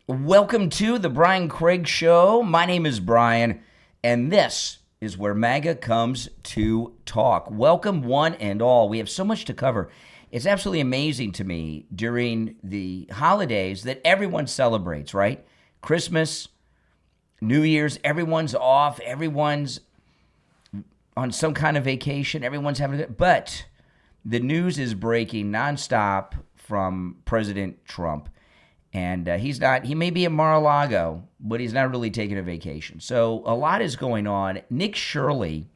Welcome to the Brian Craig Show. My name is Brian, and this is where MAGA comes to talk. Welcome, one and all. We have so much to cover. It's absolutely amazing to me during the holidays that everyone celebrates, right? Christmas, New Year's, everyone's off, everyone's on some kind of vacation, everyone's having it. But the news is breaking nonstop from President Trump. And he may be at Mar-a-Lago, but he's not really taking a vacation. So a lot is going on. Nick Shirley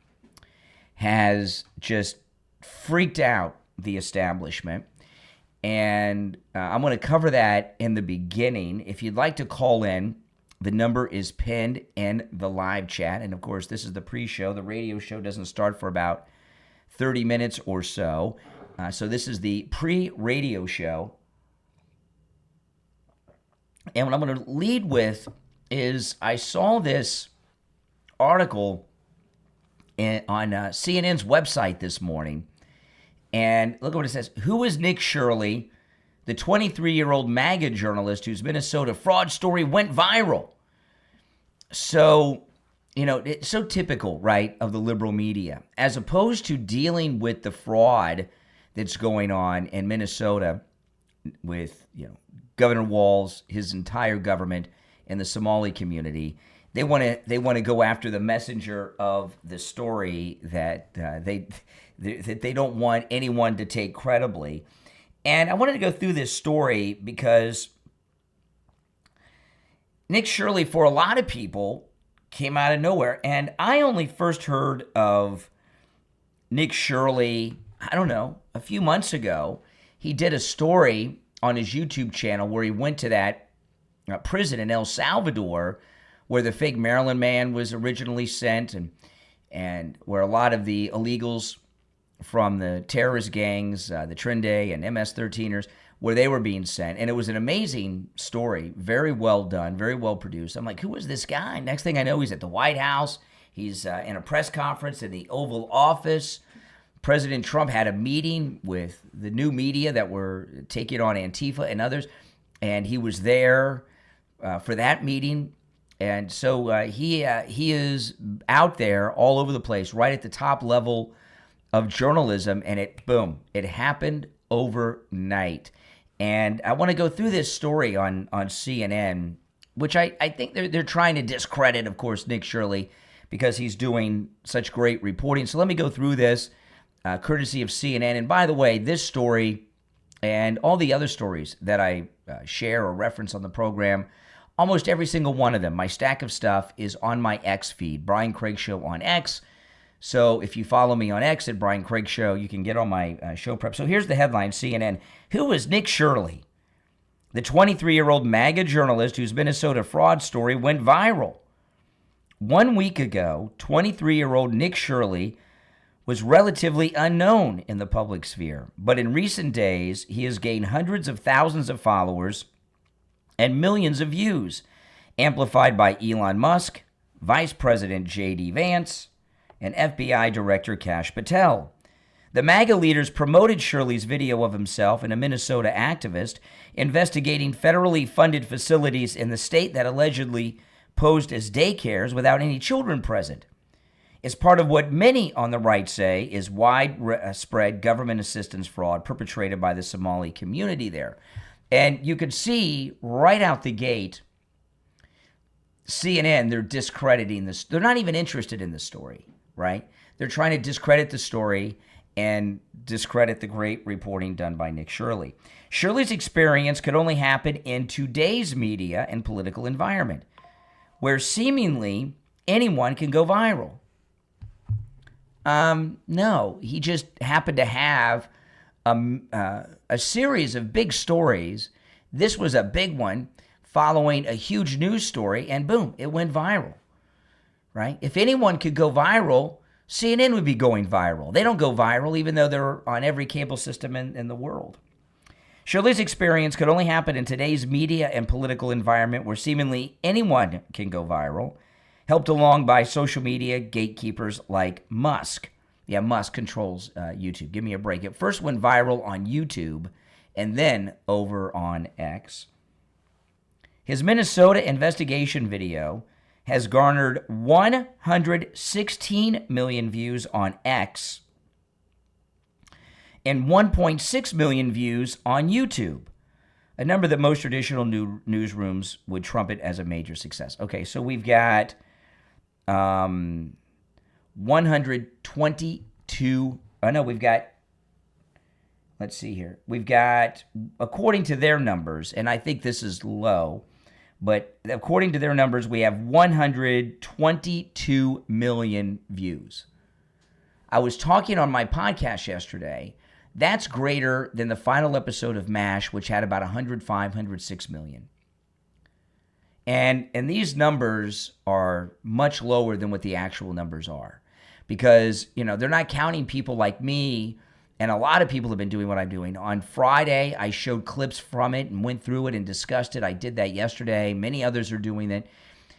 has just freaked out the establishment. And I'm going to cover that in the beginning. If you'd like to call in, the number is pinned in the live chat. And of course, this is the pre-show. The radio show doesn't start for about 30 minutes or so. So this is the pre-radio show. And what I'm going to lead with is I saw this article on CNN's website this morning. And look at what it says. Who is Nick Shirley, the 23-year-old MAGA journalist whose Minnesota fraud story went viral? So, it's so typical, right, of the liberal media. As opposed to dealing with the fraud that's going on in Minnesota with, Governor Walz, his entire government, and the Somali community, they want to go after the messenger of the story that they don't want anyone to take credibly. And I wanted to go through this story because Nick Shirley, for a lot of people, came out of nowhere. And I only first heard of Nick Shirley, a few months ago. He did a story on his YouTube channel where he went to that prison in El Salvador where the fake Maryland man was originally sent and where a lot of the illegals from the terrorist gangs, the Trinde and MS-13ers, where they were being sent. And it was an amazing story, very well done, very well produced. I'm like, who is this guy? Next thing I know, he's at the White House. He's in a press conference in the Oval Office. President Trump had a meeting with the new media that were taking on Antifa and others, and he was there for that meeting. And so he is out there all over the place, right at the top level of journalism, and it happened overnight. And I want to go through this story on CNN, which I think they're trying to discredit, of course, Nick Shirley, because he's doing such great reporting. So let me go through this. Courtesy of CNN. And by the way, this story and all the other stories that I share or reference on the program, almost every single one of them, my stack of stuff is on my X feed, Brian Craig Show on X. So if you follow me on X at Brian Craig Show, you can get on my show prep. So here's the headline, CNN. Who is Nick Shirley? The 23-year-old MAGA journalist whose Minnesota fraud story went viral. 1 week ago, 23-year-old Nick Shirley was relatively unknown in the public sphere. But in recent days, he has gained hundreds of thousands of followers and millions of views, amplified by Elon Musk, Vice President J.D. Vance, and FBI Director Kash Patel. The MAGA leaders promoted Shirley's video of himself and a Minnesota activist investigating federally funded facilities in the state that allegedly posed as daycares without any children present. It's part of what many on the right say is widespread government assistance fraud perpetrated by the Somali community there. And you could see right out the gate, CNN, they're discrediting this. They're not even interested in the story, right? They're trying to discredit the story and discredit the great reporting done by Nick Shirley. Shirley's experience could only happen in today's media and political environment, where seemingly anyone can go viral. No, he just happened to have a series of big stories. This was a big one following a huge news story, and boom, it went viral, right? If anyone could go viral, CNN would be going viral. They don't go viral, even though they're on every cable system in the world. Shirley's experience could only happen in today's media and political environment where seemingly anyone can go viral, helped along by social media gatekeepers like Musk. Yeah, Musk controls YouTube. Give me a break. It first went viral on YouTube and then over on X. His Minnesota investigation video has garnered 116 million views on X and 1.6 million views on YouTube, a number that most traditional newsrooms would trumpet as a major success. Okay, so we've got 122. Oh, no, we've got, let's see here. We've got, according to their numbers, and I think this is low, but according to their numbers, we have 122 million views. I was talking on my podcast yesterday. That's greater than the final episode of MASH, which had about 105, 106 million. And these numbers are much lower than what the actual numbers are, because, they're not counting people like me, and a lot of people have been doing what I'm doing. On Friday, I showed clips from it and went through it and discussed it. I did that yesterday. Many others are doing it.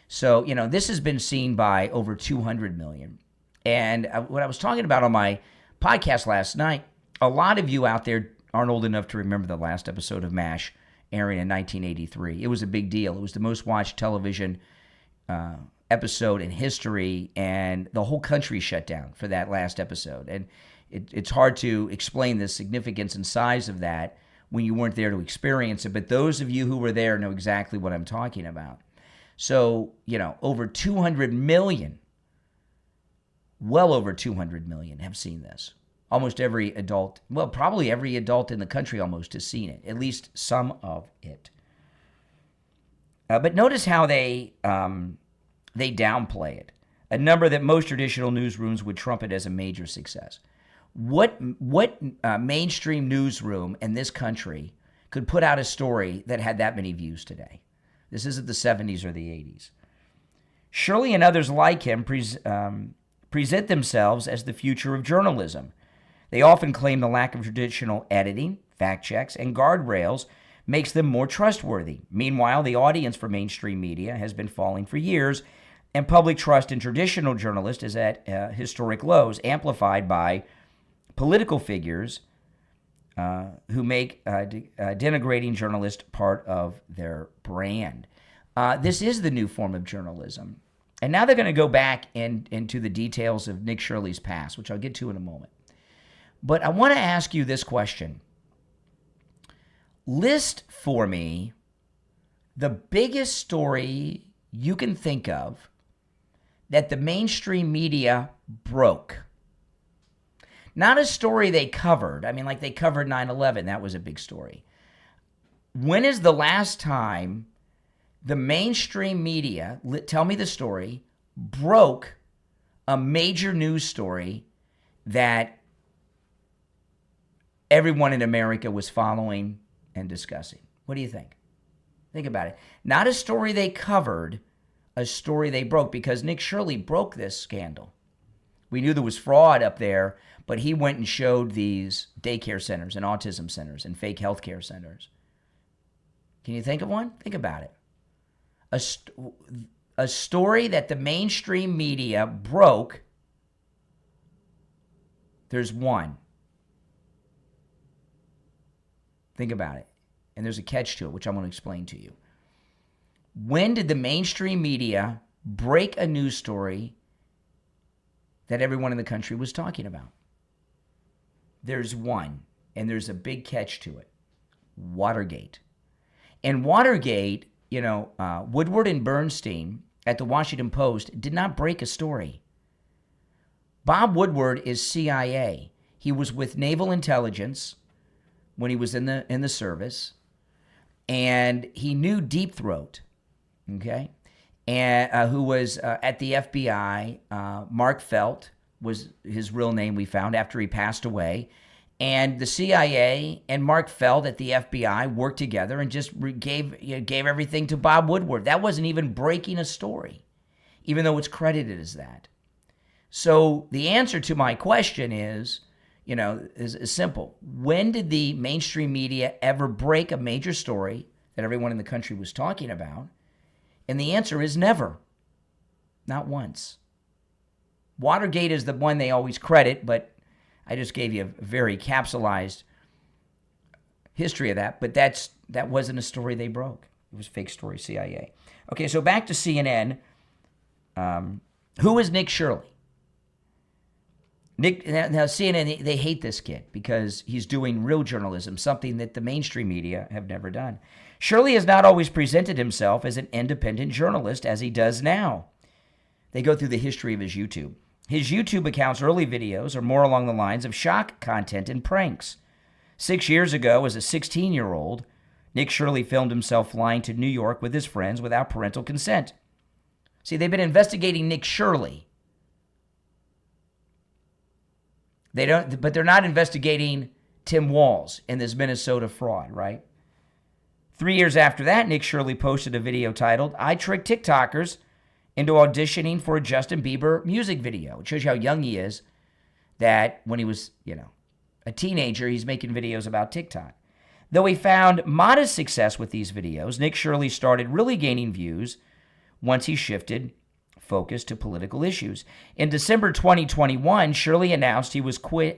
So, this has been seen by over 200 million. And what I was talking about on my podcast last night, a lot of you out there aren't old enough to remember the last episode of MASH airing in 1983. It was a big deal. It was the most watched television episode in history, and the whole country shut down for that last episode. And it's hard to explain the significance and size of that when you weren't there to experience it. But those of you who were there know exactly what I'm talking about. So, over 200 million, well over 200 million have seen this. Almost every adult, well, probably every adult in the country almost has seen it, at least some of it. But notice how they downplay it, a number that most traditional newsrooms would trumpet as a major success. What mainstream newsroom in this country could put out a story that had that many views today? This isn't the 70s or the 80s. Shirley and others like him present themselves as the future of journalism. They often claim the lack of traditional editing, fact checks, and guardrails makes them more trustworthy. Meanwhile, the audience for mainstream media has been falling for years, and public trust in traditional journalists is at historic lows, amplified by political figures who make denigrating journalists part of their brand. This is the new form of journalism. And now they're going to go back into the details of Nick Shirley's past, which I'll get to in a moment. But I want to ask you this question. List for me the biggest story you can think of that the mainstream media broke. Not a story they covered. I mean, like they covered 9/11. That was a big story. When is the last time the mainstream media, tell me the story, broke a major news story that everyone in America was following and discussing? What do you think? Think about it. Not a story they covered, a story they broke, because Nick Shirley broke this scandal. We knew there was fraud up there, but he went and showed these daycare centers and autism centers and fake healthcare centers. Can you think of one? Think about it. A story that the mainstream media broke, there's one. Think about it. And there's a catch to it, which I'm going to explain to you. When did the mainstream media break a news story that everyone in the country was talking about? There's one, and there's a big catch to it. Watergate. And Watergate, Woodward and Bernstein at the Washington Post did not break a story. Bob Woodward is CIA. He was with Naval Intelligence when he was in the service, and he knew Deep Throat, okay, and who was at the FBI. Mark Felt was his real name, we found, after he passed away. And the CIA and Mark Felt at the FBI worked together and just gave everything to Bob Woodward. That wasn't even breaking a story, even though it's credited as that. So the answer to my question is simple. When did the mainstream media ever break a major story that everyone in the country was talking about? And the answer is never. Not once. Watergate is the one they always credit, but I just gave you a very capsulized history of that. But that wasn't a story they broke. It was fake story, CIA. Okay, so back to CNN. Who is Nick Shirley? Now CNN, they hate this kid because he's doing real journalism, something that the mainstream media have never done. Shirley has not always presented himself as an independent journalist as he does now. They go through the history of his YouTube. His YouTube account's early videos are more along the lines of shock content and pranks. 6 years ago, as a 16-year-old, Nick Shirley filmed himself flying to New York with his friends without parental consent. See, they've been investigating Nick Shirley. But they're not investigating Tim Walz in this Minnesota fraud, right? 3 years after that, Nick Shirley posted a video titled, "I Tricked TikTokers into Auditioning for a Justin Bieber Music Video." It shows you how young he is, that when he was, a teenager, he's making videos about TikTok. Though he found modest success with these videos, Nick Shirley started really gaining views once he shifted focus to political issues. In December 2021, Shirley announced he was quitting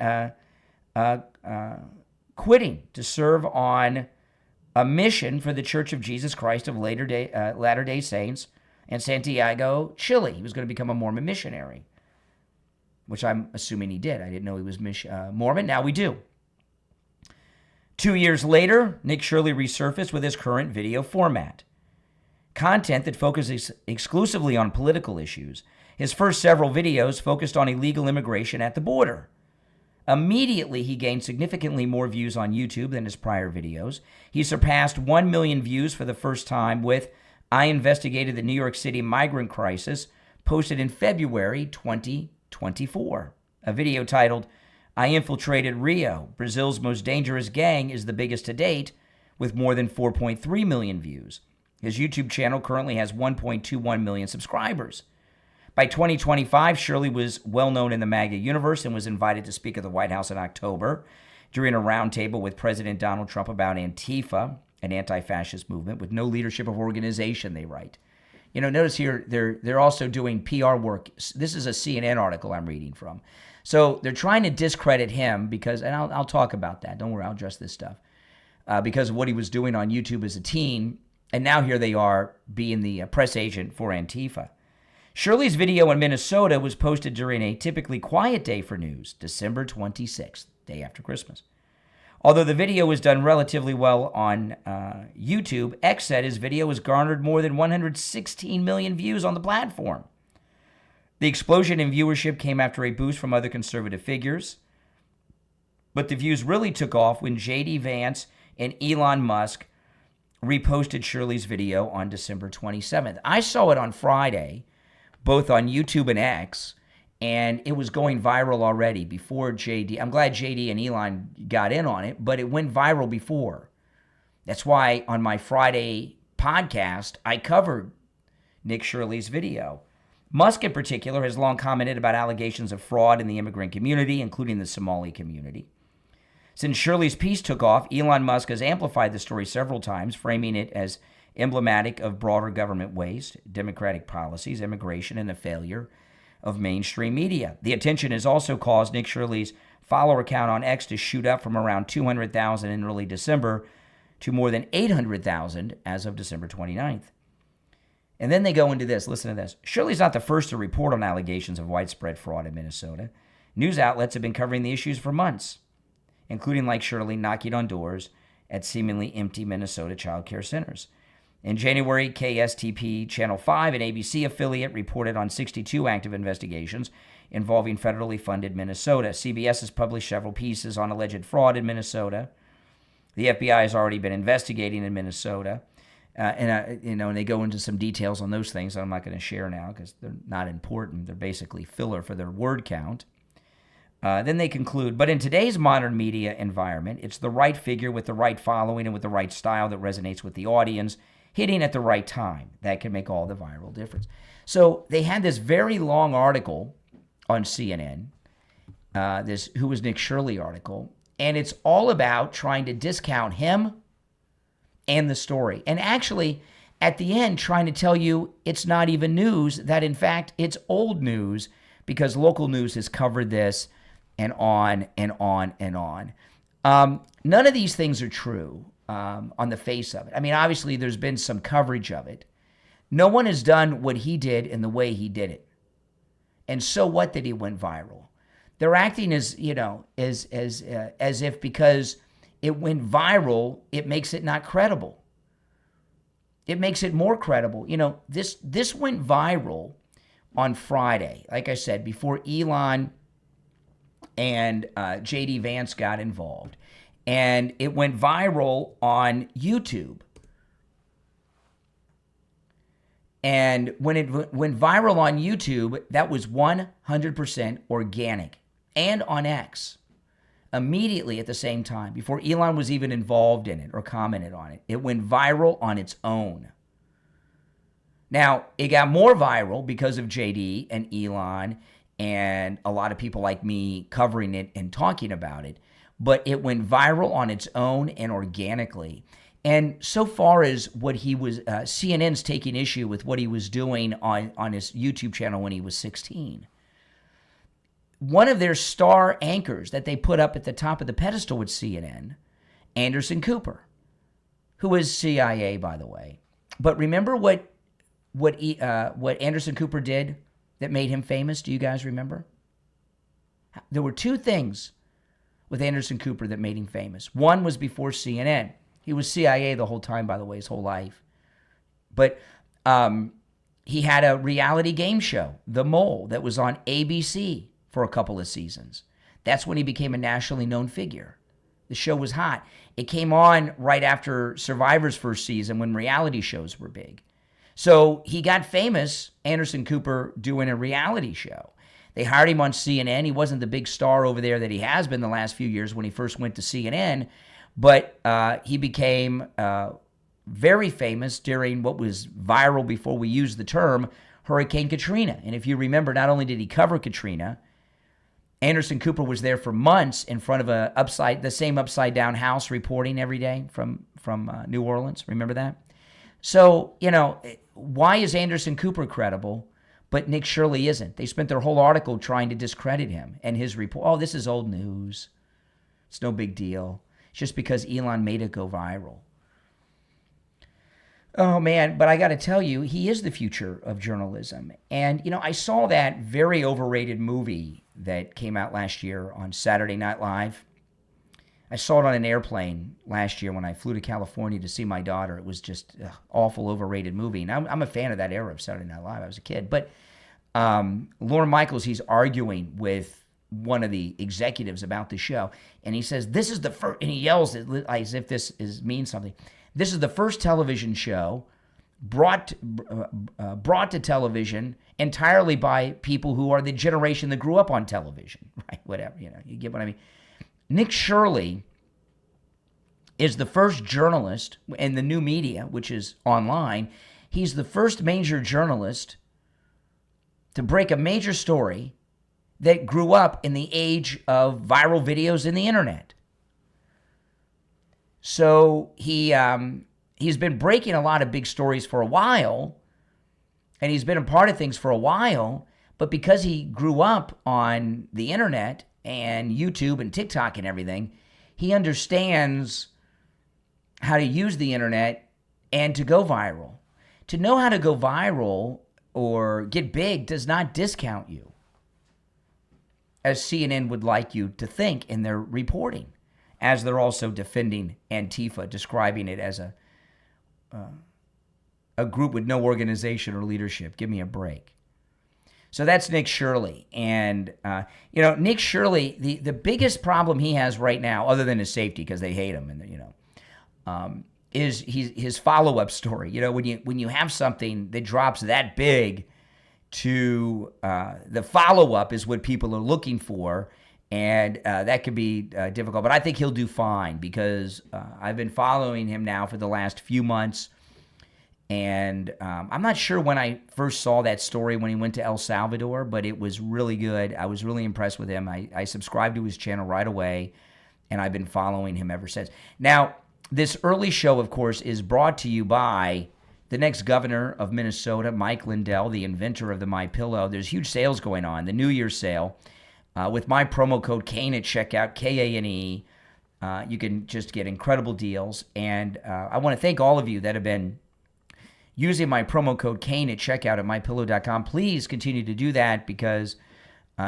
to serve on a mission for the Church of Jesus Christ of Latter-day Saints in Santiago, Chile. He was going to become a Mormon missionary, which I'm assuming he did. I didn't know he was Mormon. Now we do. 2 years later, Nick Shirley resurfaced with his current video format. Content that focuses exclusively on political issues. His first several videos focused on illegal immigration at the border. Immediately, he gained significantly more views on YouTube than his prior videos. He surpassed 1 million views for the first time with "I Investigated the New York City Migrant Crisis," posted in February 2024. A video titled, "I Infiltrated Rio, Brazil's Most Dangerous Gang is the Biggest to Date," with more than 4.3 million views. His YouTube channel currently has 1.21 million subscribers. By 2025, Shirley was well known in the MAGA universe and was invited to speak at the White House in October during a roundtable with President Donald Trump about Antifa, an anti-fascist movement with no leadership of organization, they write. Notice here, they're also doing PR work. This is a CNN article I'm reading from. So they're trying to discredit him because, and I'll talk about that. Don't worry, I'll address this stuff. Because of what he was doing on YouTube as a teen, and now here they are being the press agent for Antifa. Shirley's video in Minnesota was posted during a typically quiet day for news, December 26th, day after Christmas. Although the video was done relatively well on YouTube, X said his video has garnered more than 116 million views on the platform. The explosion in viewership came after a boost from other conservative figures, but the views really took off when J.D. Vance and Elon Musk reposted Shirley's video on December 27th. I saw it on Friday, both on YouTube and X, and it was going viral already before JD. I'm glad JD and Elon got in on it, but it went viral before. That's why on my Friday podcast, I covered Nick Shirley's video. Musk in particular has long commented about allegations of fraud in the immigrant community, including the Somali community. Since Shirley's piece took off, Elon Musk has amplified the story several times, framing it as emblematic of broader government waste, democratic policies, immigration, and the failure of mainstream media. The attention has also caused Nick Shirley's follower count on X to shoot up from around 200,000 in early December to more than 800,000 as of December 29th. And then they go into this. Listen to this. Shirley's not the first to report on allegations of widespread fraud in Minnesota. News outlets have been covering the issues for months, including, like Shirley, knocking on doors at seemingly empty Minnesota child care centers. In January, KSTP Channel 5, an ABC affiliate, reported on 62 active investigations involving federally funded Minnesota. CBS has published several pieces on alleged fraud in Minnesota. The FBI has already been investigating in Minnesota. And they go into some details on those things that I'm not going to share now because they're not important. They're basically filler for their word count. Then they conclude, but in today's modern media environment, it's the right figure with the right following and with the right style that resonates with the audience, hitting at the right time. That can make all the viral difference. So they had this very long article on CNN, this Who Was Nick Shirley article, and it's all about trying to discount him and the story. And actually, at the end, trying to tell you it's not even news, that in fact, it's old news because local news has covered this and on and on and on. None of these things are true. on the face of it. I mean, obviously, there's been some coverage of it. No one has done what he did in the way he did it. And so what that he went viral? They're acting as if because it went viral, it makes it not credible. It makes it more credible. This went viral on Friday, like I said, before Elon and J.D. Vance got involved. And it went viral on YouTube. And when it went viral on YouTube, that was 100% organic. And on X, immediately at the same time, before Elon was even involved in it or commented on it, it went viral on its own. Now, it got more viral because of JD and Elon and a lot of people like me covering it and talking about it, but it went viral on its own and organically. And so far as what he was, CNN's taking issue with what he was doing on his YouTube channel when he was 16. One of their star anchors that they put up at the top of the pedestal with CNN, Anderson Cooper, who is CIA, by the way. But remember what Anderson Cooper did that made him famous? Do you guys remember? There were two things with Anderson Cooper that made him famous. One was before CNN. He was CIA the whole time, by the way, his whole life. But he had a reality game show, The Mole, that was on ABC for a couple of seasons. That's when he became a nationally known figure. The show was hot. It came on right after Survivor's first season when reality shows were big. So he got famous, Anderson Cooper, doing a reality show. They hired him on CNN. He wasn't the big star over there that he has been the last few years when he first went to CNN, but he became very famous during what was viral before we used the term Hurricane Katrina. And if you remember, not only did he cover Katrina, Anderson Cooper was there for months in front of the same upside down house reporting every day from New Orleans. Remember that? So, why is Anderson Cooper credible, but Nick Shirley isn't? They spent their whole article trying to discredit him and his report. Oh, this is old news. It's no big deal. It's just because Elon made it go viral. Oh, man, but I got to tell you, he is the future of journalism. And, I saw that very overrated movie that came out last year on Saturday Night Live. I saw it on an airplane last year when I flew to California to see my daughter. It was just an awful, overrated movie. And I'm a fan of that era of Saturday Night Live. I was a kid. But Lorne Michaels, he's arguing with one of the executives about the show. And he says, this is the first, and he yells as if this means something. This is the first television show brought to television entirely by people who are the generation that grew up on television, right? Whatever, you get what I mean. Nick Shirley is the first journalist in the new media, which is online. He's the first major journalist to break a major story that grew up in the age of viral videos in the internet. So he's been breaking a lot of big stories for a while, and he's been a part of things for a while, but because he grew up on the internet and YouTube and TikTok and everything, he understands how to use the internet and to go viral. To know how to go viral or get big does not discount you, as CNN would like you to think in their reporting, as they're also defending Antifa, describing it as a group with no organization or leadership. Give me a break. So that's Nick Shirley. And, Nick Shirley, the biggest problem he has right now, other than his safety, because they hate him, and is his follow-up story. When you have something that drops that big, to the follow-up is what people are looking for, and that could be difficult. But I think he'll do fine because I've been following him now for the last few months. And I'm not sure when I first saw that story when he went to El Salvador, but it was really good. I was really impressed with him. I subscribed to his channel right away, and I've been following him ever since. Now, this early show, of course, is brought to you by the next governor of Minnesota, Mike Lindell, the inventor of the MyPillow. There's huge sales going on, the New Year's sale. With my promo code Kane at checkout, Kane, You can just get incredible deals. And I want to thank all of you that have been using my promo code Kane at checkout at mypillow.com. Please continue to do that, because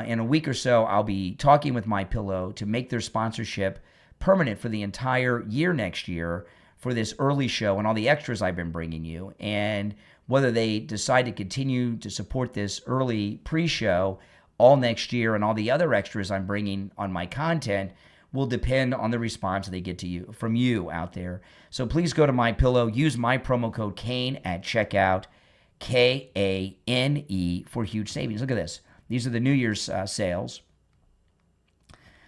in a week or so, I'll be talking with MyPillow to make their sponsorship permanent for the entire year next year for this early show and all the extras I've been bringing you. And whether they decide to continue to support this early pre-show all next year and all the other extras I'm bringing on my content will depend on the response they get to you from you out there. So please go to MyPillow, use my promo code Kane at checkout, Kane, for huge savings. Look at this. These are the New Year's sales.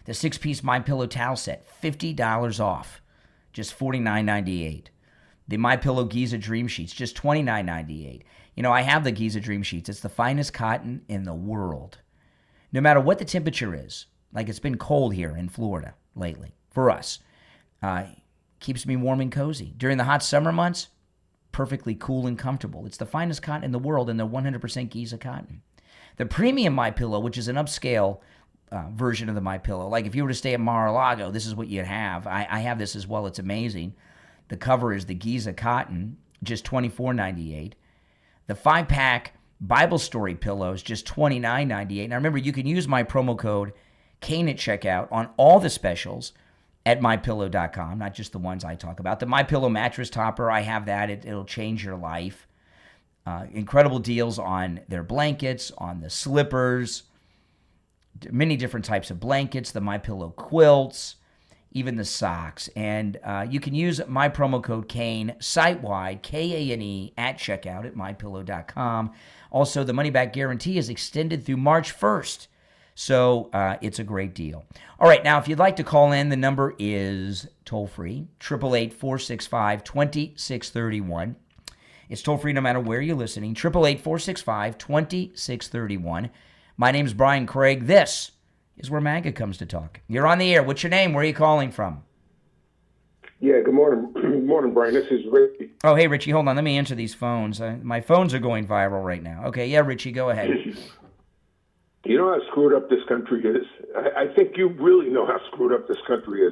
The 6-piece MyPillow towel set, $50 off, just $49.98. The MyPillow Giza Dream Sheets, just $29.98. You know, I have the Giza Dream Sheets. It's the finest cotton in the world. No matter what the temperature is, like it's been cold here in Florida lately for us, keeps me warm and cozy. During the hot summer months, perfectly cool and comfortable. It's the finest cotton in the world, and they're 100% Giza cotton. The premium MyPillow, which is an upscale version of the MyPillow, like if you were to stay at Mar-a-Lago, this is what you'd have. I have this as well. It's amazing. The cover is the Giza cotton, just $24.98. The 5-pack Bible Story pillows, just $29.98. Now remember, you can use my promo code Kane at checkout on all the specials at mypillow.com, not just the ones I talk about. The MyPillow mattress topper, I have that. It'll change your life. Incredible deals on their blankets, on the slippers, many different types of blankets, the MyPillow quilts, even the socks. And you can use my promo code Kane site-wide, Kane, at checkout at mypillow.com. Also, the money-back guarantee is extended through March 1st. So it's a great deal. All right, now if you'd like to call in, the number is toll-free, 888-465-2631. It's toll-free no matter where you're listening, 888-465-2631. My name's Brian Craig. This is where MAGA comes to talk. You're on the air. What's your name? Where are you calling from? Yeah, good morning. Good morning, Brian. This is Richie. Oh, hey, Richie, hold on. Let me answer these phones. My phones are going viral right now. Okay, yeah, Richie, go ahead. You know how screwed up this country is? I think you really know how screwed up this country is.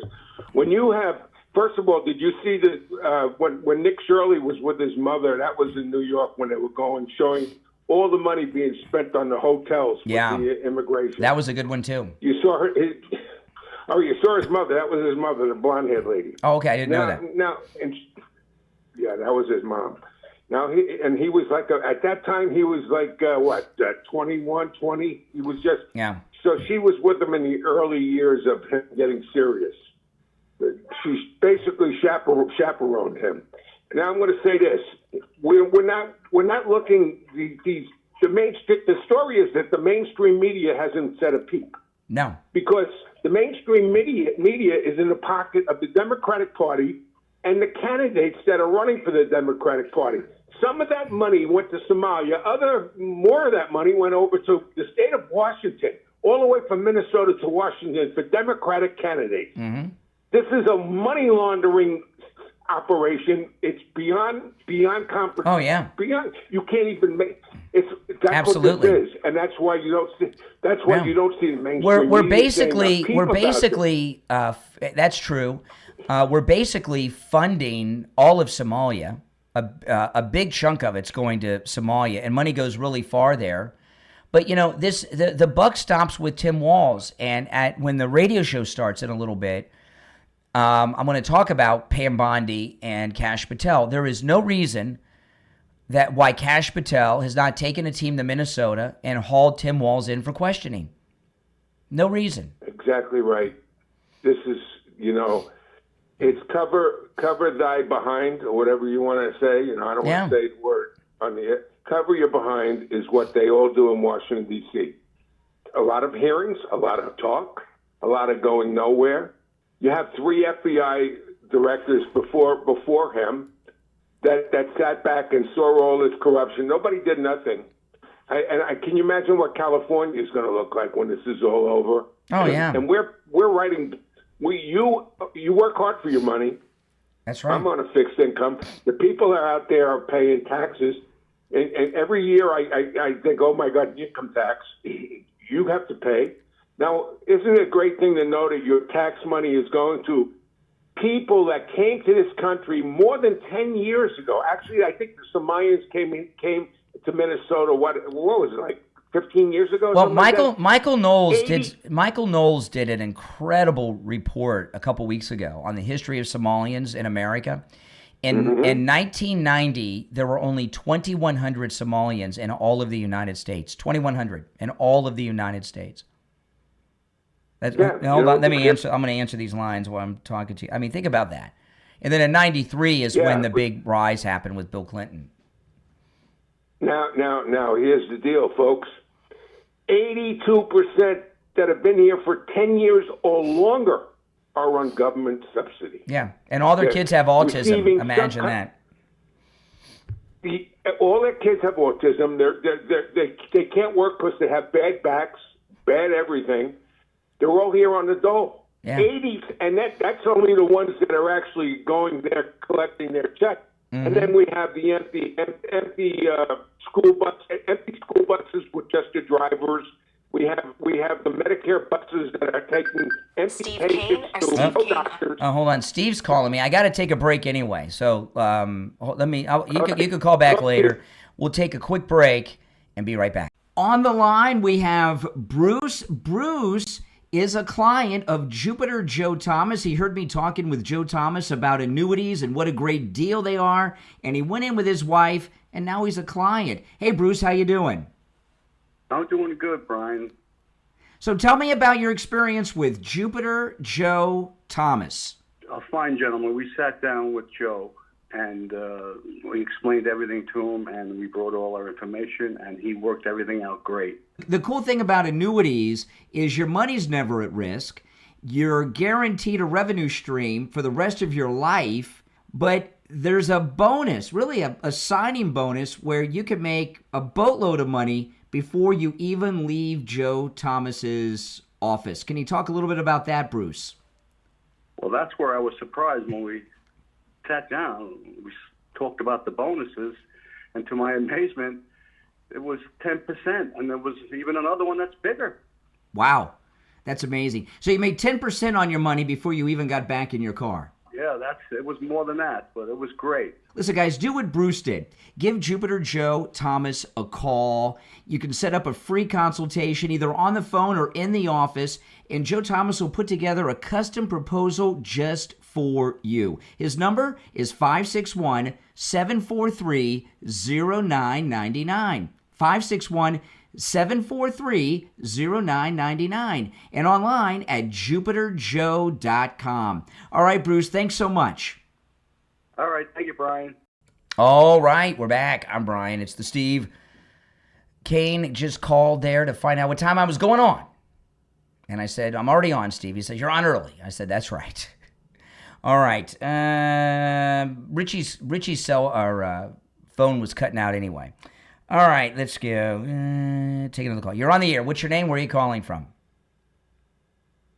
When you have, first of all, did you see that when Nick Shirley was with his mother, that was in New York when they were showing all the money being spent on the hotels with the immigration. That was a good one, too. You saw her? You saw his mother. That was his mother, the blonde-haired lady. Oh, okay. I didn't know that. Yeah, that was his mom. Now, he was like, at that time, he was like, 21, 20? He was just, So she was with him in the early years of him getting serious. She basically chaperoned him. Now, I'm going to say this. We're not looking, the story is that the mainstream media hasn't said a peep. No. Because the mainstream media is in the pocket of the Democratic Party and the candidates that are running for the Democratic Party. Some of that money went to Somalia. More of that money went over to the state of Washington, all the way from Minnesota to Washington for Democratic candidates. Mm-hmm. This is a money laundering operation. It's beyond comprehension. Oh yeah. Beyond, you can't even make. That's Absolutely. what this is, and that's why you don't see. That's why you don't see the mainstream. We're basically. That's true. We're basically funding all of Somalia. A big chunk of it's going to Somalia, and money goes really far there. But you know, the buck stops with Tim Walz, and when the radio show starts in a little bit, I'm going to talk about Pam Bondi and Kash Patel. There is no reason why Kash Patel has not taken a team to Minnesota and hauled Tim Walz in for questioning. No reason. Exactly right. This is, it's cover thy behind, or whatever you want to say. I don't want to say the word on the air. Cover your behind is what they all do in Washington, D.C. A lot of hearings, a lot of talk, a lot of going nowhere. You have 3 FBI directors before him that sat back and saw all this corruption. Nobody did nothing. Can you imagine what California is going to look like when this is all over? Oh, yeah. And we're writing. You work hard for your money. That's right. I'm on a fixed income. The people that are out there are paying taxes, and every year I think, oh my God, income tax. You have to pay. Now, isn't it a great thing to know that your tax money is going to people that came to this country more than 10 years ago. Actually, I think the Somalians came to Minnesota. What was it, like 15 years ago? Well, Michael Knowles 80? Michael Knowles did an incredible report a couple weeks ago on the history of Somalians in America. In 1990, there were only 2,100 Somalians in all of the United States. 2,100 in all of the United States. Hold on, let me answer. I'm going to answer these lines while I'm talking to you. I mean, think about that. And then in 93 is when the big rise happened with Bill Clinton. Now, here's the deal, folks. 82% that have been here for 10 years or longer are on government subsidy. Yeah, and all their kids have autism. Imagine that. All their kids have autism. They can't work because they have bad backs, bad everything. They're all here on the dole. Yeah. 80, and that's only the ones that are actually going there collecting their check. Mm-hmm. And then we have the empty school buses with just the drivers. We have the Medicare buses that are taking empty patients to no doctors. Hold on, Steve's calling me. I got to take a break anyway. So you could call back later. We'll take a quick break and be right back. On the line we have Bruce. Bruce is a client of Jupiter Joe Thomas. He heard me talking with Joe Thomas about annuities and what a great deal they are, and he went in with his wife, and now he's a client. Hey, Bruce, how you doing? I'm doing good, Brian. So tell me about your experience with Jupiter Joe Thomas. A fine gentleman. We sat down with Joe, and we explained everything to him, and we brought all our information, and he worked everything out great. The cool thing about annuities is your money's never at risk. You're guaranteed a revenue stream for the rest of your life, but there's a bonus, really a signing bonus, where you can make a boatload of money before you even leave Joe Thomas's office. Can you talk a little bit about that, Bruce? Well, that's where I was surprised when we sat down. We talked about the bonuses, and to my amazement, it was 10%, and there was even another one that's bigger. Wow, that's amazing. So you made 10% on your money before you even got back in your car. Yeah, it was more than that, but it was great. Listen, guys, do what Bruce did. Give Jupiter Joe Thomas a call. You can set up a free consultation either on the phone or in the office, and Joe Thomas will put together a custom proposal just for you. His number is 561-743-0999. 561-743-0999 and online at jupiterjoe.com. All right, Bruce, thanks so much. All right, thank you, Brian. All right, we're back. I'm Brian. It's the Steve. Kane just called there to find out what time I was going on. And I said, I'm already on, Steve. He said, you're on early. I said, that's right. All right. Richie's phone was cutting out anyway. All right, let's go. Take another call. You're on the air. What's your name? Where are you calling from?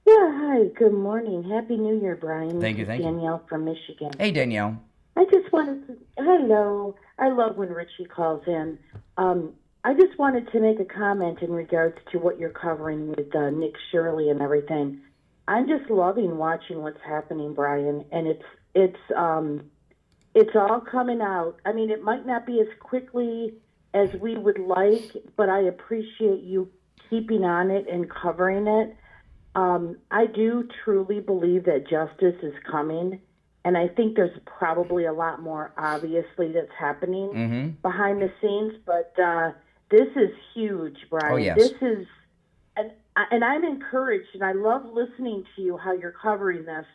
Yeah, hi. Good morning. Happy New Year, Brian. Thank you. Danielle from Michigan. Hey, Danielle. I just wanted to, hello. I love when Richie calls in. I just wanted to make a comment in regards to what you're covering with Nick Shirley and everything. I'm just loving watching what's happening, Brian, and it's all coming out. I mean, it might not be as quickly as we would like, but I appreciate you keeping on it and covering it. I do truly believe that justice is coming, and I think there's probably a lot more, obviously, that's happening behind the scenes, but this is huge, Brian. Oh, yes. This is, and I'm encouraged, and I love listening to you, how you're covering this.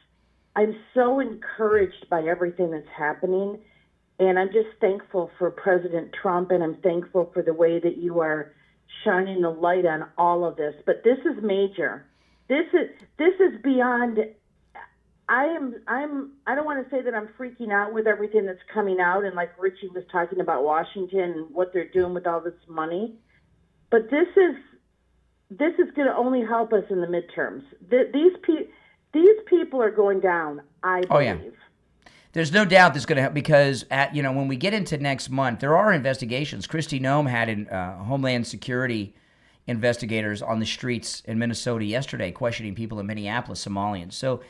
I'm so encouraged by everything that's happening. And I'm just thankful for President Trump, and I'm thankful for the way that you are shining the light on all of this. But this is major. This is beyond. I don't want to say that I'm freaking out with everything that's coming out, and like Richie was talking about Washington and what they're doing with all this money. But this is going to only help us in the midterms. These people are going down, I believe. Oh, yeah. There's no doubt that's going to help because, when we get into next month, there are investigations. Kristi Noem had Homeland Security investigators on the streets in Minnesota yesterday questioning people in Minneapolis, Somalians. So,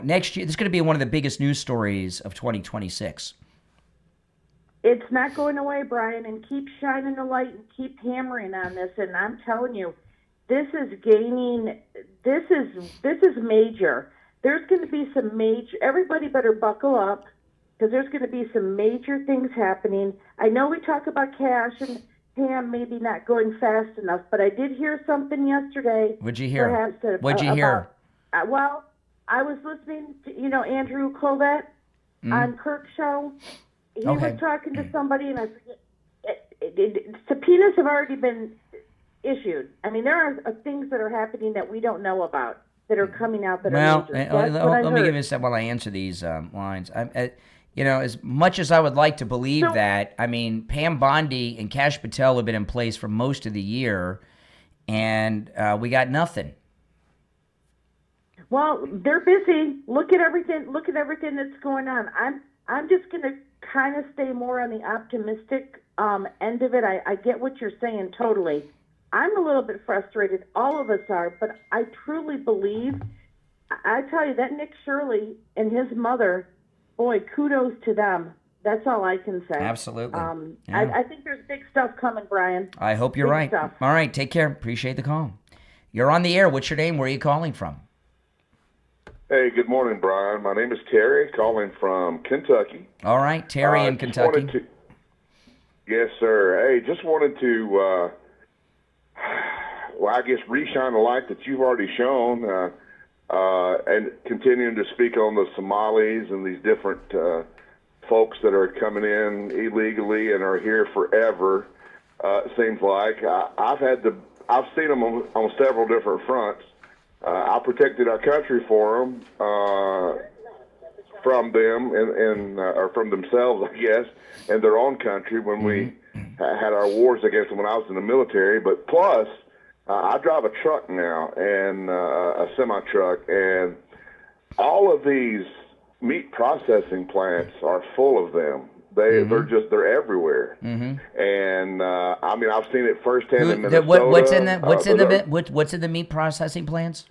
next year, this is going to be one of the biggest news stories of 2026. It's not going away, Brian, and keep shining the light and keep hammering on this. And I'm telling you, this is major. There's going to be some major, everybody better buckle up, because there's going to be some major things happening. I know we talk about cash and Pam maybe not going fast enough, but I did hear something yesterday. What'd you hear? What'd you hear? Well, I was listening to, Andrew Colvett on Kirk's show. He was talking to somebody, and I forget, subpoenas have already been issued. I mean, there are things that are happening that we don't know about that are coming out that are major. Let me give you a step while I answer these lines. As much as I would like to believe that, I mean, Pam Bondi and Kash Patel have been in place for most of the year, and we got nothing. Well, they're busy. Look at everything that's going on. I'm just going to kind of stay more on the optimistic end of it. I get what you're saying totally. I'm a little bit frustrated. All of us are, but I truly believe, I tell you, that Nick Shirley and his mother, boy, kudos to them. That's all I can say. Absolutely. I think there's big stuff coming, Brian. I hope you're right. Stuff. All right, take care. Appreciate the call. You're on the air. What's your name? Where are you calling from? Hey, good morning, Brian. My name is Terry, calling from Kentucky. All right, Terry in Kentucky. Yes, sir. Hey, just wanted to, I guess, re-shine the light that you've already shown, and continuing to speak on the Somalis and these different folks that are coming in illegally and are here forever. It seems like I've seen them on several different fronts. I protected our country for them, from them, or from themselves, I guess, and their own country when we had our wars against them when I was in the military. But plus, I drive a truck now, and a semi-truck, and all of these meat processing plants are full of them. They're everywhere, and I mean, I've seen it firsthand in Minnesota. What's in the meat processing plants?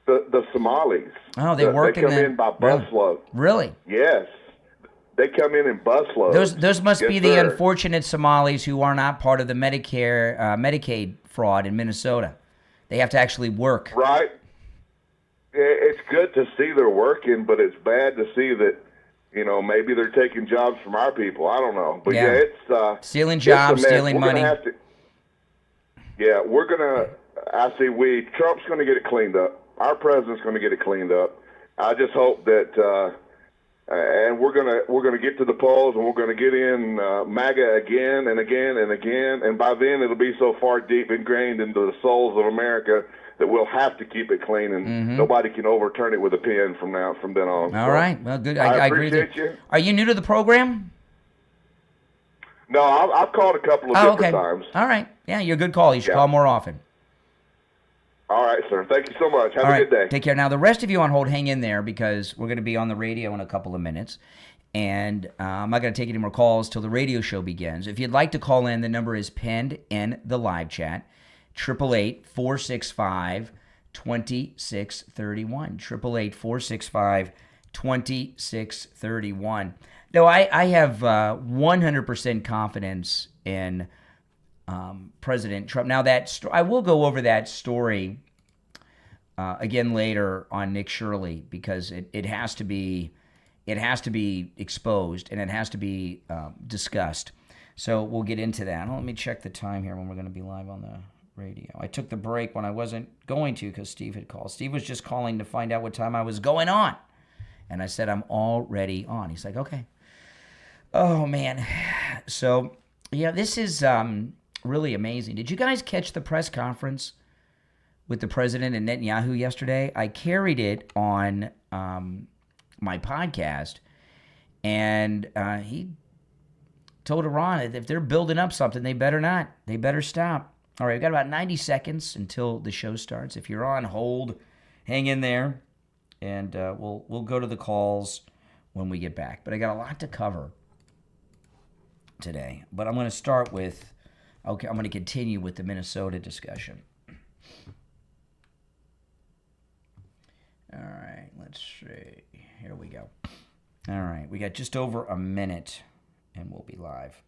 The Somalis. Oh, they work in in by busload. Really? Yes, they come in busloads. Those must be the unfortunate Somalis who are not part of the Medicare Medicaid fraud in Minnesota. They have to actually work. Right. It's good to see they're working, but it's bad to see that. Maybe they're taking jobs from our people. I don't know. But it's stealing jobs, stealing money. Trump's going to get it cleaned up. Our president's going to get it cleaned up. I just hope that, and we're going to get to the polls, and we're going to get in MAGA again and again and again. And by then, it'll be so far deep ingrained into the souls of America that we'll have to keep it clean, and nobody can overturn it with a pen from then on. All right. Well, good. I agree with you. Are you new to the program? No, I've called a couple of different times. All right. Yeah, you're a good call. You should call more often. All right, sir. Thank you so much. Have a good day. Take care. Now, the rest of you on hold, hang in there, because we're going to be on the radio in a couple of minutes. And I'm not going to take any more calls till the radio show begins. If you'd like to call in, the number is pinned in the live chat. 888-465-2631. 888-465-2631. No, I have 100% confidence in President Trump. Now, I will go over that story again later on Nick Shirley, because it has to be exposed, and it has to be discussed. So we'll get into that. Let me check the time here when we're going to be live on the radio. I took the break when I wasn't going to, because Steve had called. Steve was just calling to find out what time I was going on. And I said, I'm already on. He's like, okay. Oh, man. So, yeah, this is really amazing. Did you guys catch the press conference with the president and Netanyahu yesterday? I carried it on my podcast, and he told Iran that if they're building up something, they better not. They better stop. All right, we've got about 90 seconds until the show starts. If you're on hold, hang in there, and we'll go to the calls when we get back. But I got a lot to cover today. But I'm going to start with, I'm going to continue with the Minnesota discussion. All right. Let's see. Here we go. All right. We got just over a minute, and we'll be live.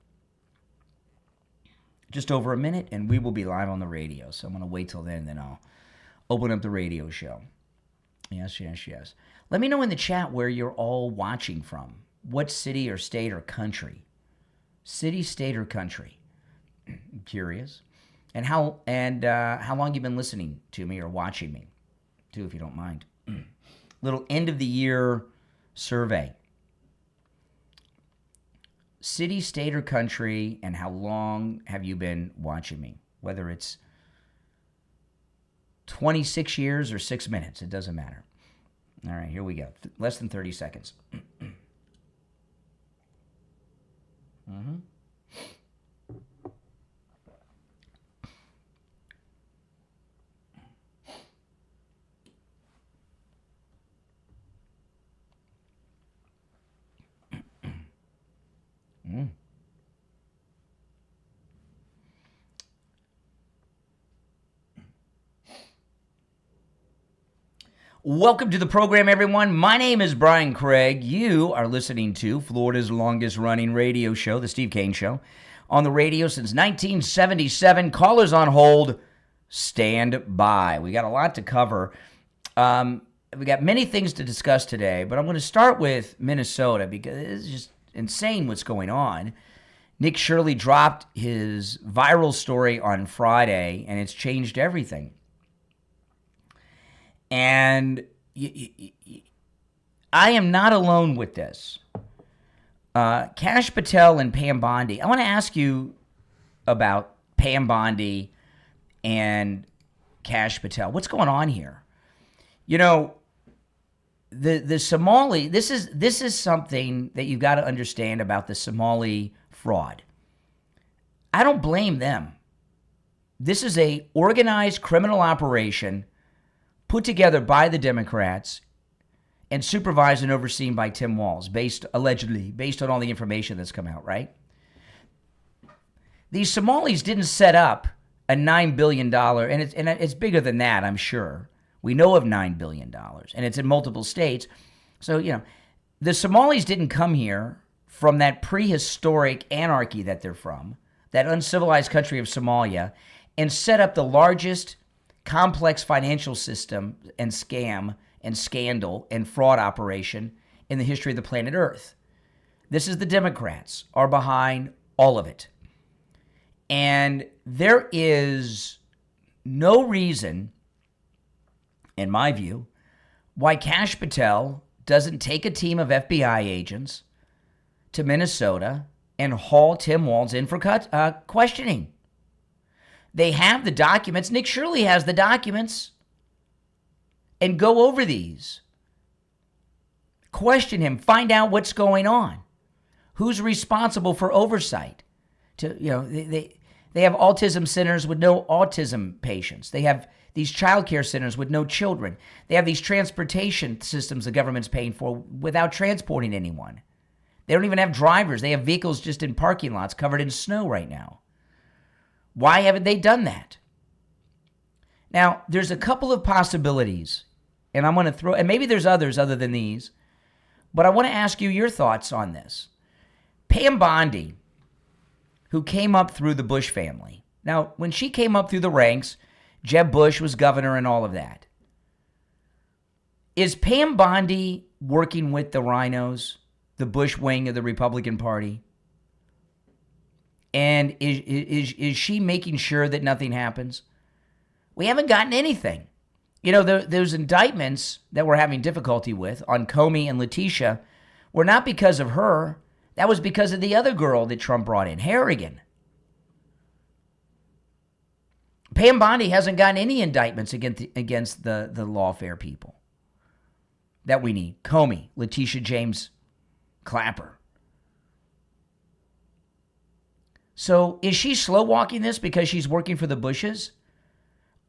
Just over a minute, and we will be live on the radio. So I'm going to wait till then I'll open up the radio show. Yes. Let me know in the chat where you're all watching from. What city or state or country? City, state, or country? I'm curious. And how long you've been listening to me or watching me, too, if you don't mind. Little end of the year survey. City, state, or country, and how long have you been watching me? Whether it's 26 years or 6 minutes, it doesn't matter. All right, here we go. Less than 30 seconds. Mm-hmm. Welcome to the program, everyone. My name is Brian Craig. You are listening to Florida's longest-running radio show, The Steve Kane Show, on the radio since 1977. Callers on hold, stand by. We got a lot to cover. We got many things to discuss today, but I'm going to start with Minnesota because it's just insane what's going on. Nick Shirley dropped his viral story on Friday, and it's changed everything. And I am not alone with this. Kash Patel and Pam Bondi. I want to ask you about Pam Bondi and Kash Patel. What's going on here? You know, the Somali. This is something that you've got to understand about the Somali fraud. I don't blame them. This is a organized criminal operation put together by the Democrats and supervised and overseen by Tim Walz, allegedly based on all the information that's come out, right? These Somalis didn't set up a $9 billion, and it's bigger than that, I'm sure. We know of $9 billion, and it's in multiple states. So, you know, the Somalis didn't come here from that prehistoric anarchy that they're from, that uncivilized country of Somalia, and set up the largest complex financial system and scam and scandal and fraud operation in the history of the planet Earth. This is the Democrats are behind all of it. And there is no reason, in my view, why Kash Patel doesn't take a team of FBI agents to Minnesota and haul Tim Walz in for questioning. They have the documents. Nick Shirley has the documents. And go over these. Question him. Find out what's going on. Who's responsible for oversight? They have autism centers with no autism patients. They have these child care centers with no children. They have these transportation systems the government's paying for without transporting anyone. They don't even have drivers. They have vehicles just in parking lots covered in snow right now. Why haven't they done that? Now, there's a couple of possibilities, and I'm going to throw, and maybe there's others other than these, but I want to ask you your thoughts on this. Pam Bondi, who came up through the Bush family. Now, when she came up through the ranks, Jeb Bush was governor and all of that. Is Pam Bondi working with the rhinos, the Bush wing of the Republican Party? And is she making sure that nothing happens? We haven't gotten anything. You know, those indictments that we're having difficulty with on Comey and Letitia were not because of her. That was because of the other girl that Trump brought in, Harrigan. Pam Bondi hasn't gotten any indictments against the lawfare people that we need. Comey, Letitia James Clapper. So is she slow walking this because she's working for the Bushes?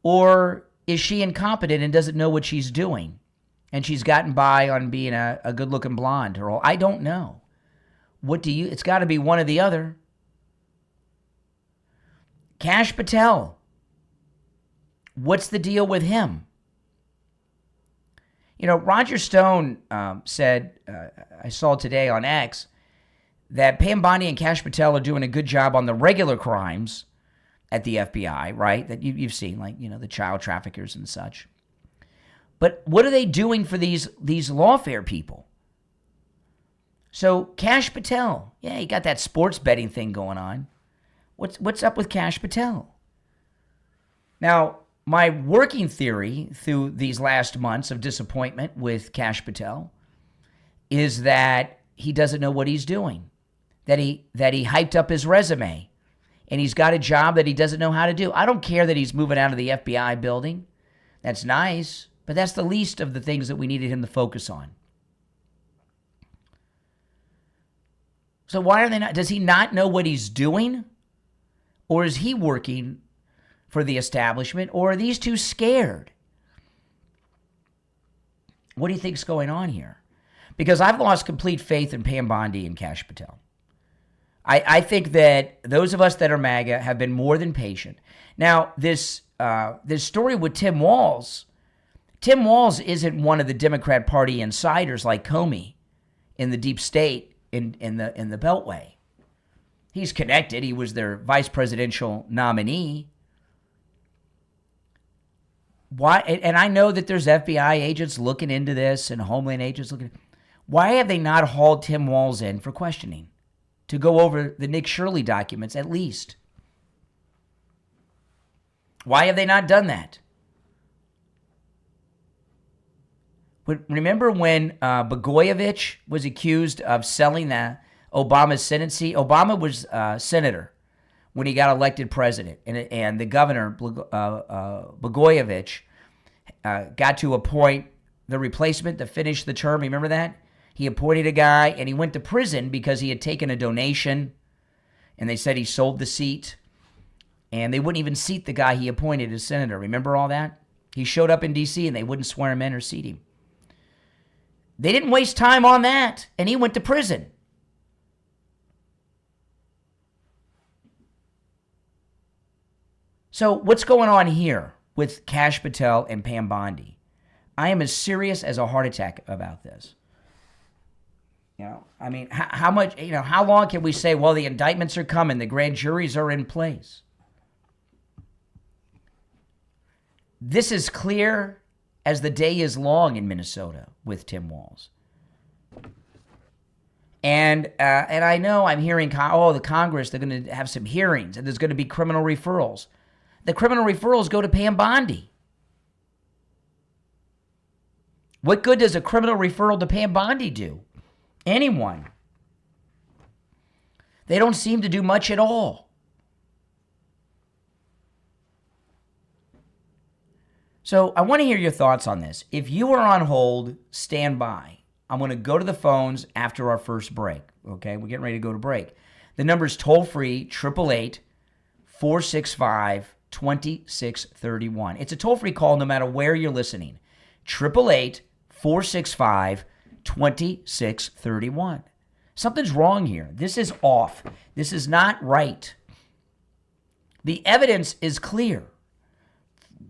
Or is she incompetent and doesn't know what she's doing? And she's gotten by on being a good-looking blonde. I don't know. It's got to be one or the other. Kash Patel. What's the deal with him? Roger Stone said, I saw today on X, that Pam Bondi and Kash Patel are doing a good job on the regular crimes at the FBI, right? That you've seen, like, the child traffickers and such. But what are they doing for these lawfare people? So Kash Patel, yeah, he got that sports betting thing going on. What's up with Kash Patel? Now, my working theory through these last months of disappointment with Kash Patel is that he doesn't know what he's doing, that he hyped up his resume, and he's got a job that he doesn't know how to do. I don't care that he's moving out of the FBI building. That's nice, but that's the least of the things that we needed him to focus on. So why are they not? Does he not know what he's doing? Or is he working for the establishment? Or are these two scared? What do you think's going on here? Because I've lost complete faith in Pam Bondi and Kash Patel. I think that those of us that are MAGA have been more than patient. Now, this story with Tim Walz isn't one of the Democrat Party insiders like Comey in the deep state in the Beltway. He's connected. He was their vice presidential nominee. Why? And I know that there's FBI agents looking into this and Homeland agents looking. Why have they not hauled Tim Walz in for questioning to go over the Nick Shirley documents at least? Why have they not done that? Remember when Blagojevich was accused of selling Obama's Senate seat? Obama was senator when he got elected president, and the governor, Blagojevich, got to appoint the replacement to finish the term. Remember that? He appointed a guy, and he went to prison because he had taken a donation, and they said he sold the seat, and they wouldn't even seat the guy he appointed as senator. Remember all that? He showed up in D.C., and they wouldn't swear him in or seat him. They didn't waste time on that, and he went to prison. So what's going on here with Kash Patel and Pam Bondi? I am as serious as a heart attack about this. I mean, how much, how long can we say, well, the indictments are coming, the grand juries are in place? This is clear as the day is long in Minnesota with Tim Walz. And I know I'm hearing, the Congress, they're going to have some hearings, and there's going to be criminal referrals. The criminal referrals go to Pam Bondi. What good does a criminal referral to Pam Bondi do? Anyone. They don't seem to do much at all. So I want to hear your thoughts on this. If you are on hold, stand by. I'm going to go to the phones after our first break. Okay, we're getting ready to go to break. The number is toll-free, 888-465-2631. It's a toll-free call no matter where you're listening. 888-465-2631. Something's wrong here. This is off. This is not right. The evidence is clear.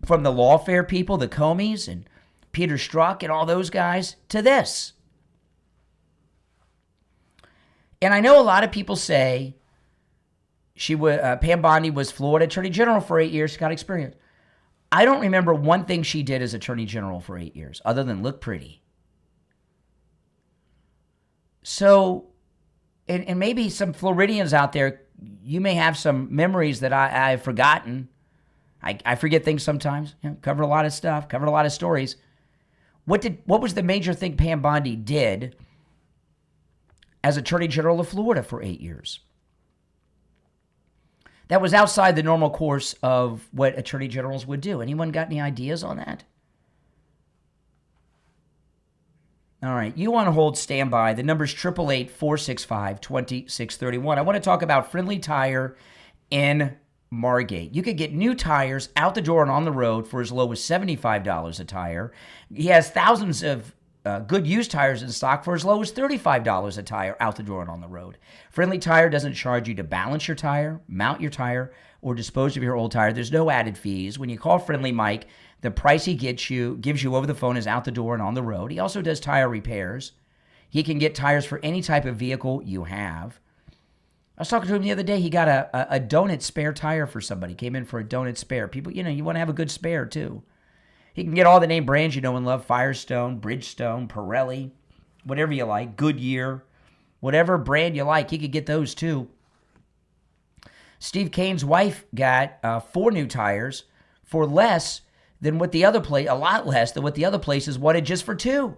From the lawfare people, the Comeys and Peter Strzok and all those guys, to this. And I know a lot of people say Pam Bondi was Florida Attorney General for 8 years, got experience. I don't remember one thing she did as Attorney General for 8 years, other than look pretty. So, and maybe some Floridians out there, you may have some memories that I've forgotten. I forget things sometimes. Covered a lot of stuff, covered a lot of stories. What was the major thing Pam Bondi did as Attorney General of Florida for 8 years? That was outside the normal course of what attorney generals would do. Anyone got any ideas on that? All right, you on hold, stand by. The number's 888-465-2631. I want to talk about Friendly Tire in Margate. You could get new tires out the door and on the road for as low as $75 a tire. He has thousands of good used tires in stock for as low as $35 a tire out the door and on the road. Friendly Tire doesn't charge you to balance your tire, mount your tire, or dispose of your old tire. There's no added fees. When you call Friendly Mike, the price he gives you over the phone is out the door and on the road. He also does tire repairs. He can get tires for any type of vehicle you have. I was talking to him the other day. He got a donut spare tire for somebody. Came in for a donut spare. People, you want to have a good spare too. He can get all the name brands you know and love: Firestone, Bridgestone, Pirelli, whatever you like, Goodyear, whatever brand you like, he could get those too. Steve Kane's wife got 4 new tires for less than what the other place, a lot less than what the other places wanted just for 2.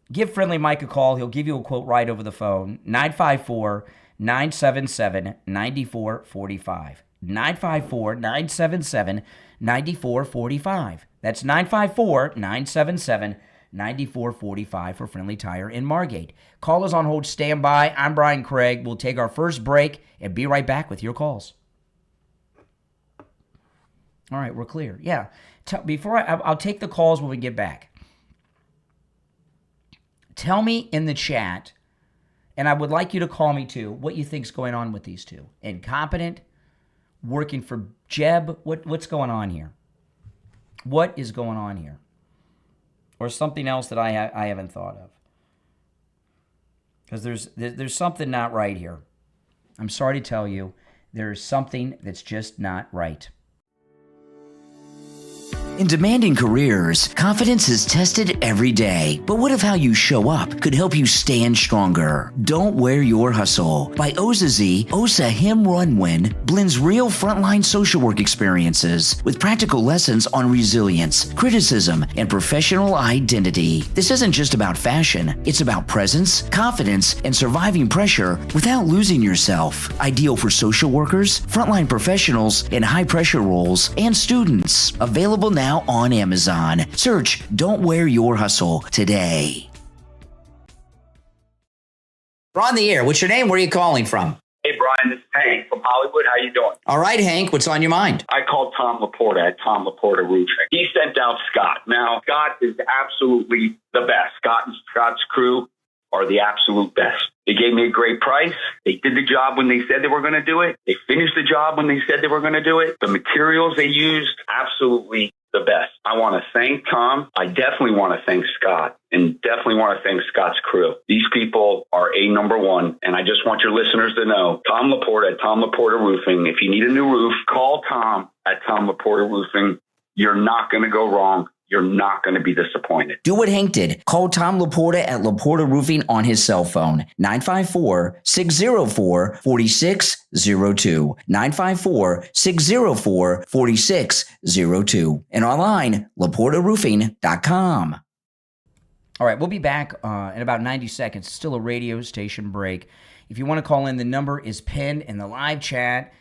Give Friendly Mike a call. He'll give you a quote right over the phone. 954-977-9445. 954-977-9445. That's 954-977-9445 for Friendly Tire in Margate. Callers on hold, stand by. I'm Brian Craig. We'll take our first break and be right back with your calls. All right, we're clear. Yeah. Before I'll take the calls when we get back. Tell me in the chat, and I would like you to call me too, what you think's going on with these two. Incompetent, working for Jeb. What's going on here? What is going on here? Or something else that I haven't thought of? Because there's something not right here. I'm sorry to tell you, there's something that's just not right. In demanding careers, confidence is tested every day. But what if how you show up could help you stand stronger? Don't Wear Your Hustle by Osa Z. Osa Him Run Win blends real frontline social work experiences with practical lessons on resilience, criticism, and professional identity. This isn't just about fashion. It's about presence, confidence, and surviving pressure without losing yourself. Ideal for social workers, frontline professionals, in high-pressure roles, and students. Available now on Amazon. Search Don't Wear Your Hustle today. We're on the air. What's your name? Where are you calling from? Hey, Brian, this is Hank from Hollywood. How you doing? All right, Hank. What's on your mind? I called Tom Laporta at Tom Laporta Roofing. He sent out Scott. Now, Scott is absolutely the best. Scott and Scott's crew are the absolute best. They gave me a great price. They did the job when they said they were going to do it. They finished the job when they said they were going to do it. The materials they used, absolutely the best. I want to thank Tom. I definitely want to thank Scott, and definitely want to thank Scott's crew. These people are number one, and I just want your listeners to know, Tom Laporta at Tom Laporta Roofing. If you need a new roof, call Tom at Tom Laporta Roofing. You're not going to go wrong. You're not going to be disappointed. Do what Hank did. Call Tom Laporta at Laporta Roofing on his cell phone, 954-604-4602, 954-604-4602, and online, laportaroofing.com. All right, we'll be back in about 90 seconds. Still a radio station break. If you want to call in, the number is pinned in the live chat.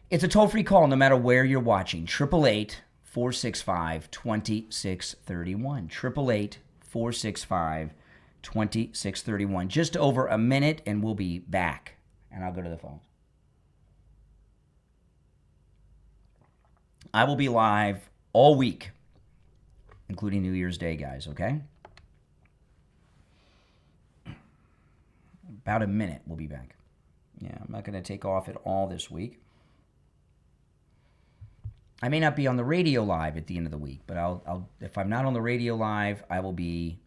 It's a toll-free call no matter where you're watching. 888-465-2631. 888-465-2631. Just over a minute, and we'll be back. And I'll go to the phone. I will be live all week, including New Year's Day, guys, okay? About a minute, we'll be back. Yeah, I'm not going to take off at all this week. I may not be on the radio live at the end of the week, but I'll if I'm not on the radio live, I will be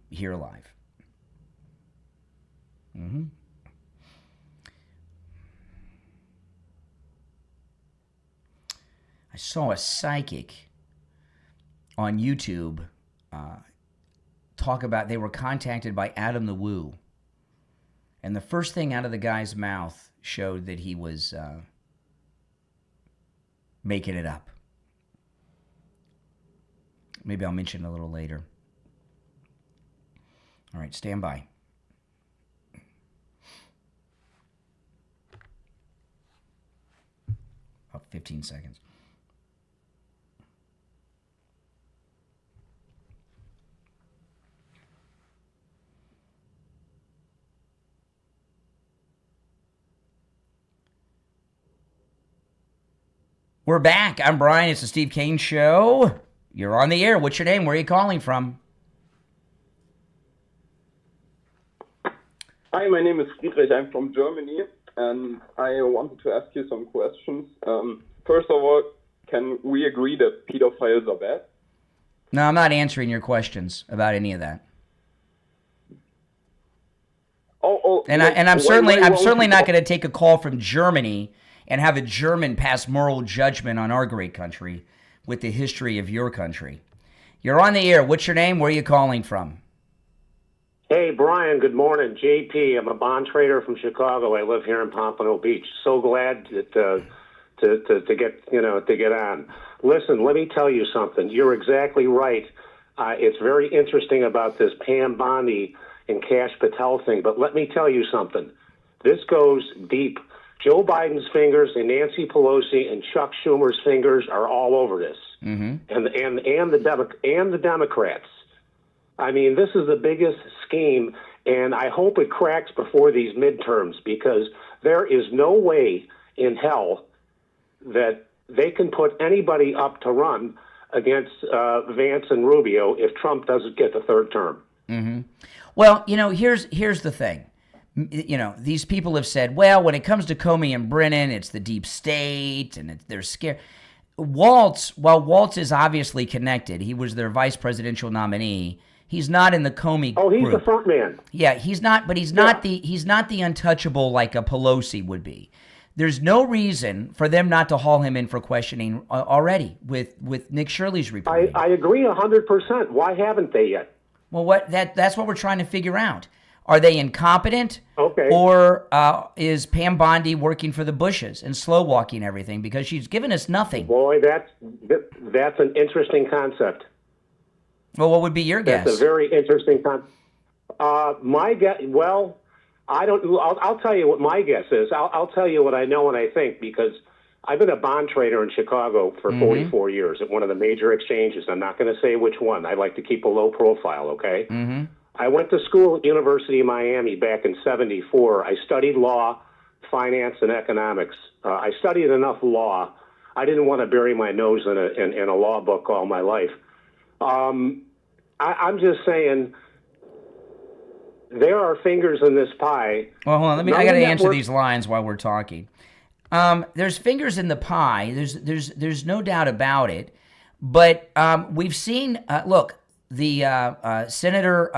here live. I saw a psychic on YouTube talk about they were contacted by Adam the Woo, and the first thing out of the guy's mouth showed that he was making it up. Maybe I'll mention it a little later. All right, stand by. About 15 seconds. We're back. I'm Brian. It's the Steve Kane Show. You're on the air. What's your name? Where are you calling from? Hi, my name is Friedrich. I'm from Germany, and I wanted to ask you some questions. First of all, can we agree that pedophiles are bad? No, I'm not answering your questions about any of that. I'm certainly not going to take a call from Germany and have a German pass moral judgment on our great country with the history of your country. You're on the air. What's your name? Where are you calling from? Hey, Brian, good morning. JP, I'm a bond trader from Chicago. I live here in Pompano Beach. So glad to get on. Listen, let me tell you something. You're exactly right. It's very interesting about this Pam Bondi and Kash Patel thing, but let me tell you something. This goes deep. Joe Biden's fingers and Nancy Pelosi and Chuck Schumer's fingers are all over this, and the Democrats. I mean, this is the biggest scheme, and I hope it cracks before these midterms, because there is no way in hell that they can put anybody up to run against Vance and Rubio if Trump doesn't get the third term. Mm-hmm. Well, here's the thing. These people have said, well, when it comes to Comey and Brennan, it's the deep state, and they're scared. While Waltz is obviously connected, he was their vice presidential nominee. He's not in the Comey group. Oh, he's the front man. Yeah, he's not, but he's not the untouchable like a Pelosi would be. There's no reason for them not to haul him in for questioning already with Nick Shirley's report. I agree 100%. Why haven't they yet? Well, that's what we're trying to figure out. Are they incompetent? Okay. Or is Pam Bondi working for the Bushes and slow walking everything because she's given us nothing? Boy, that's an interesting concept. Well, what would be your guess? That's a very interesting concept. My guess, well, I don't. I'll tell you what my guess is. I'll tell you what I know and I think, because I've been a bond trader in Chicago for 44 years at one of the major exchanges. I'm not going to say which one. I like to keep a low profile, okay? Mm-hmm. I went to school at University of Miami back in '74. I studied law, finance, and economics. I studied enough law. I didn't want to bury my nose in a law book all my life. I'm just saying there are fingers in this pie. Well, hold on. I got to answer these lines while we're talking. There's fingers in the pie. There's no doubt about it. But we've seen. Look, the Senator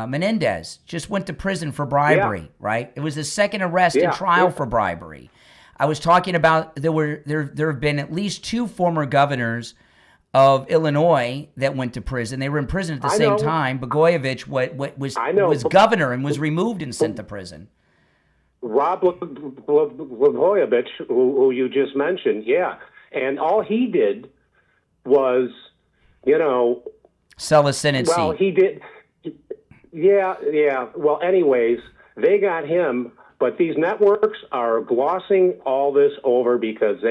Menendez just went to prison for bribery. Right? It was the second arrest and trial for bribery. I was talking about there have been at least 2 former governors of Illinois that went to prison. They were in prison at the same time. Blagojevich was governor and was removed and sent to prison. Rob Blagojevich, who you just mentioned, and all he did was, sell a Senate seat. Well, he did. Yeah. Well, anyways, they got him, but these networks are glossing all this over because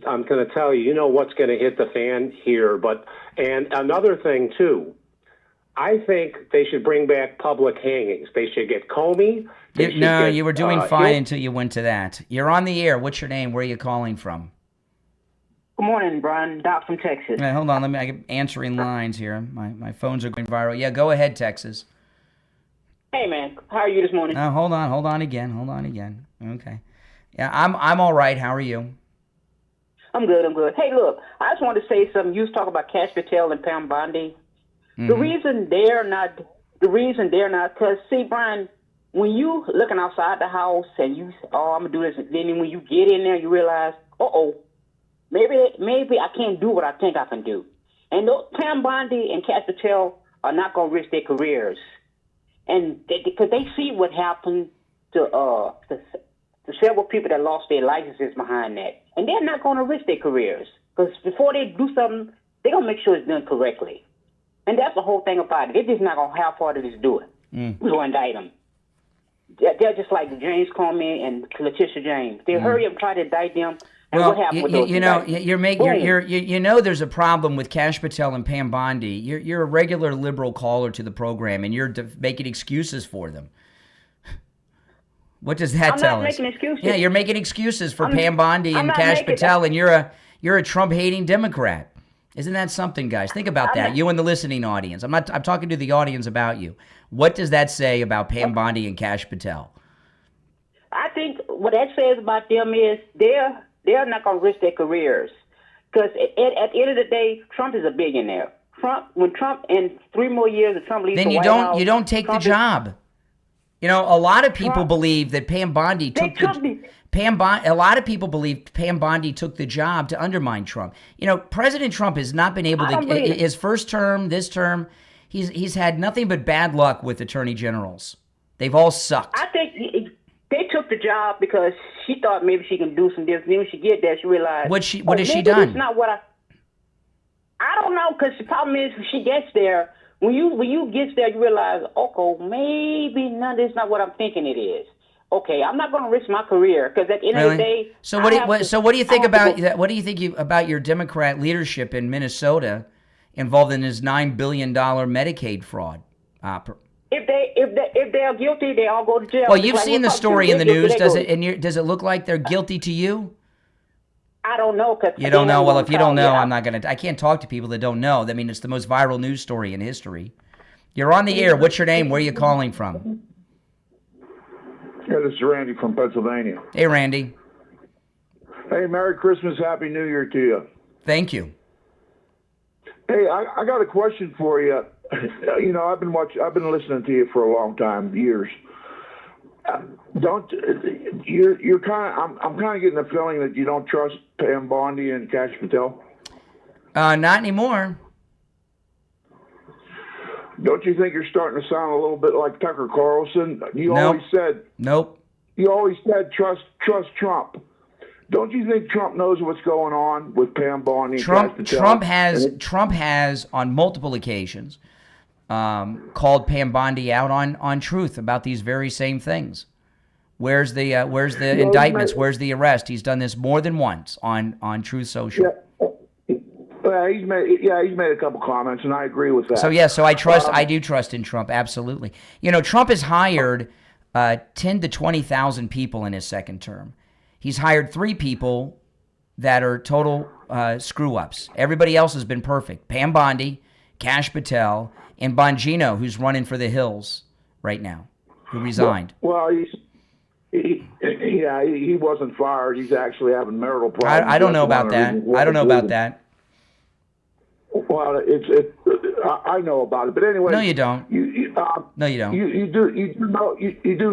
I'm going to tell you, what's going to hit the fan here. And another thing, too, I think they should bring back public hangings. They should get Comey. You were doing fine until you went to that. You're on the air. What's your name? Where are you calling from? Good morning, Brian. Doc from Texas. Hold on. I'm answering lines here. My phones are going viral. Yeah, go ahead, Texas. Hey, man. How are you this morning? Hold on again. Okay. Yeah, I'm all right. How are you? I'm good. Hey, look, I just wanted to say something. You was talking about Kash Patel and Pam Bondi. Mm-hmm. The reason they're not, because, see, Brian, when you looking outside the house and you, I'm going to do this, and then when you get in there, you realize, maybe I can't do what I think I can do. And Pam Bondi and Kash Patel are not going to risk their careers. And because they see what happened to several people that lost their licenses behind that. And they're not going to risk their careers. Because before they do something, they're going to make sure it's done correctly. And that's the whole thing about it. They're just not going to half-hearted just do it. We're going to indict them. They're just like James Comey and Letitia James. They hurry up and try to indict them. And what happened with those there's a problem with Kash Patel and Pam Bondi. You're a regular liberal caller to the program, and you're making excuses for them. What does that tell us? I'm not making excuses. Yeah, you're making excuses for Pam Bondi and Kash Patel, and you're a Trump-hating Democrat. Isn't that something, guys? Think about that. You and the listening audience. I'm talking to the audience about you. What does that say about Pam Bondi and Kash Patel? I think what that says about them is they're not going to risk their careers, because at the end of the day, Trump is a billionaire. When Trump in 3 more years, if Trump leaves then the you White don't House, you don't take Trump the job. You know, a lot of people believe that Pam Bondi took a lot of people believe Pam Bondi took the job to undermine Trump. You know, President Trump has not been able to his first term, this term, he's had nothing but bad luck with attorney generals. They've all sucked. I think they took the job because she thought maybe she can do some different. Then when she get there, she realized what has she done? It's not what I don't know, because the problem is when she gets there. When you get there, you realize, okay, maybe this is not what I'm thinking it is. Okay, I'm not going to risk my career, because at the end of the day. So what do you think about that? What do you think about your Democrat leadership in Minnesota involved in this $9 billion Medicaid fraud? If they are guilty, they all go to jail. Well, you've seen the story in the news. Does it look like they're guilty to you? I don't know. You don't know? Well, if you don't know, I can't talk to people that don't know. I mean, it's the most viral news story in history. You're on the air. What's your name? Where are you calling from? Yeah, this is Randy from Pennsylvania. Hey, Randy. Hey, Merry Christmas, Happy New Year to you. Thank you. Hey, I got a question for you. You know, I've been listening to you for a long time, years. You're kind of, I'm kind of getting the feeling that you don't trust Pam Bondi and Kash Patel. Not anymore. Don't you think you're starting to sound a little bit like Tucker Carlson? Always said nope. You always said trust Trump. Don't you think Trump knows what's going on with Pam Bondi and Kash Patel? Trump has on multiple occasions called Pam Bondi out on truth about these very same things. Where's the indictments? Where's the arrest? He's done this more than once on Truth Social. Yeah, he's made a couple comments, and I agree with that. So I do trust in Trump, absolutely. You know, Trump has hired 10 to 20,000 people in his second term. He's hired 3 people that are total screw-ups. Everybody else has been perfect. Pam Bondi, Kash Patel, and Bongino, who's running for the Hills right now, who resigned. Well, he wasn't fired. He's actually having marital problems. I don't know about that. I don't know about that. Well, I know about it, but anyway. No, you don't. No, you don't. You do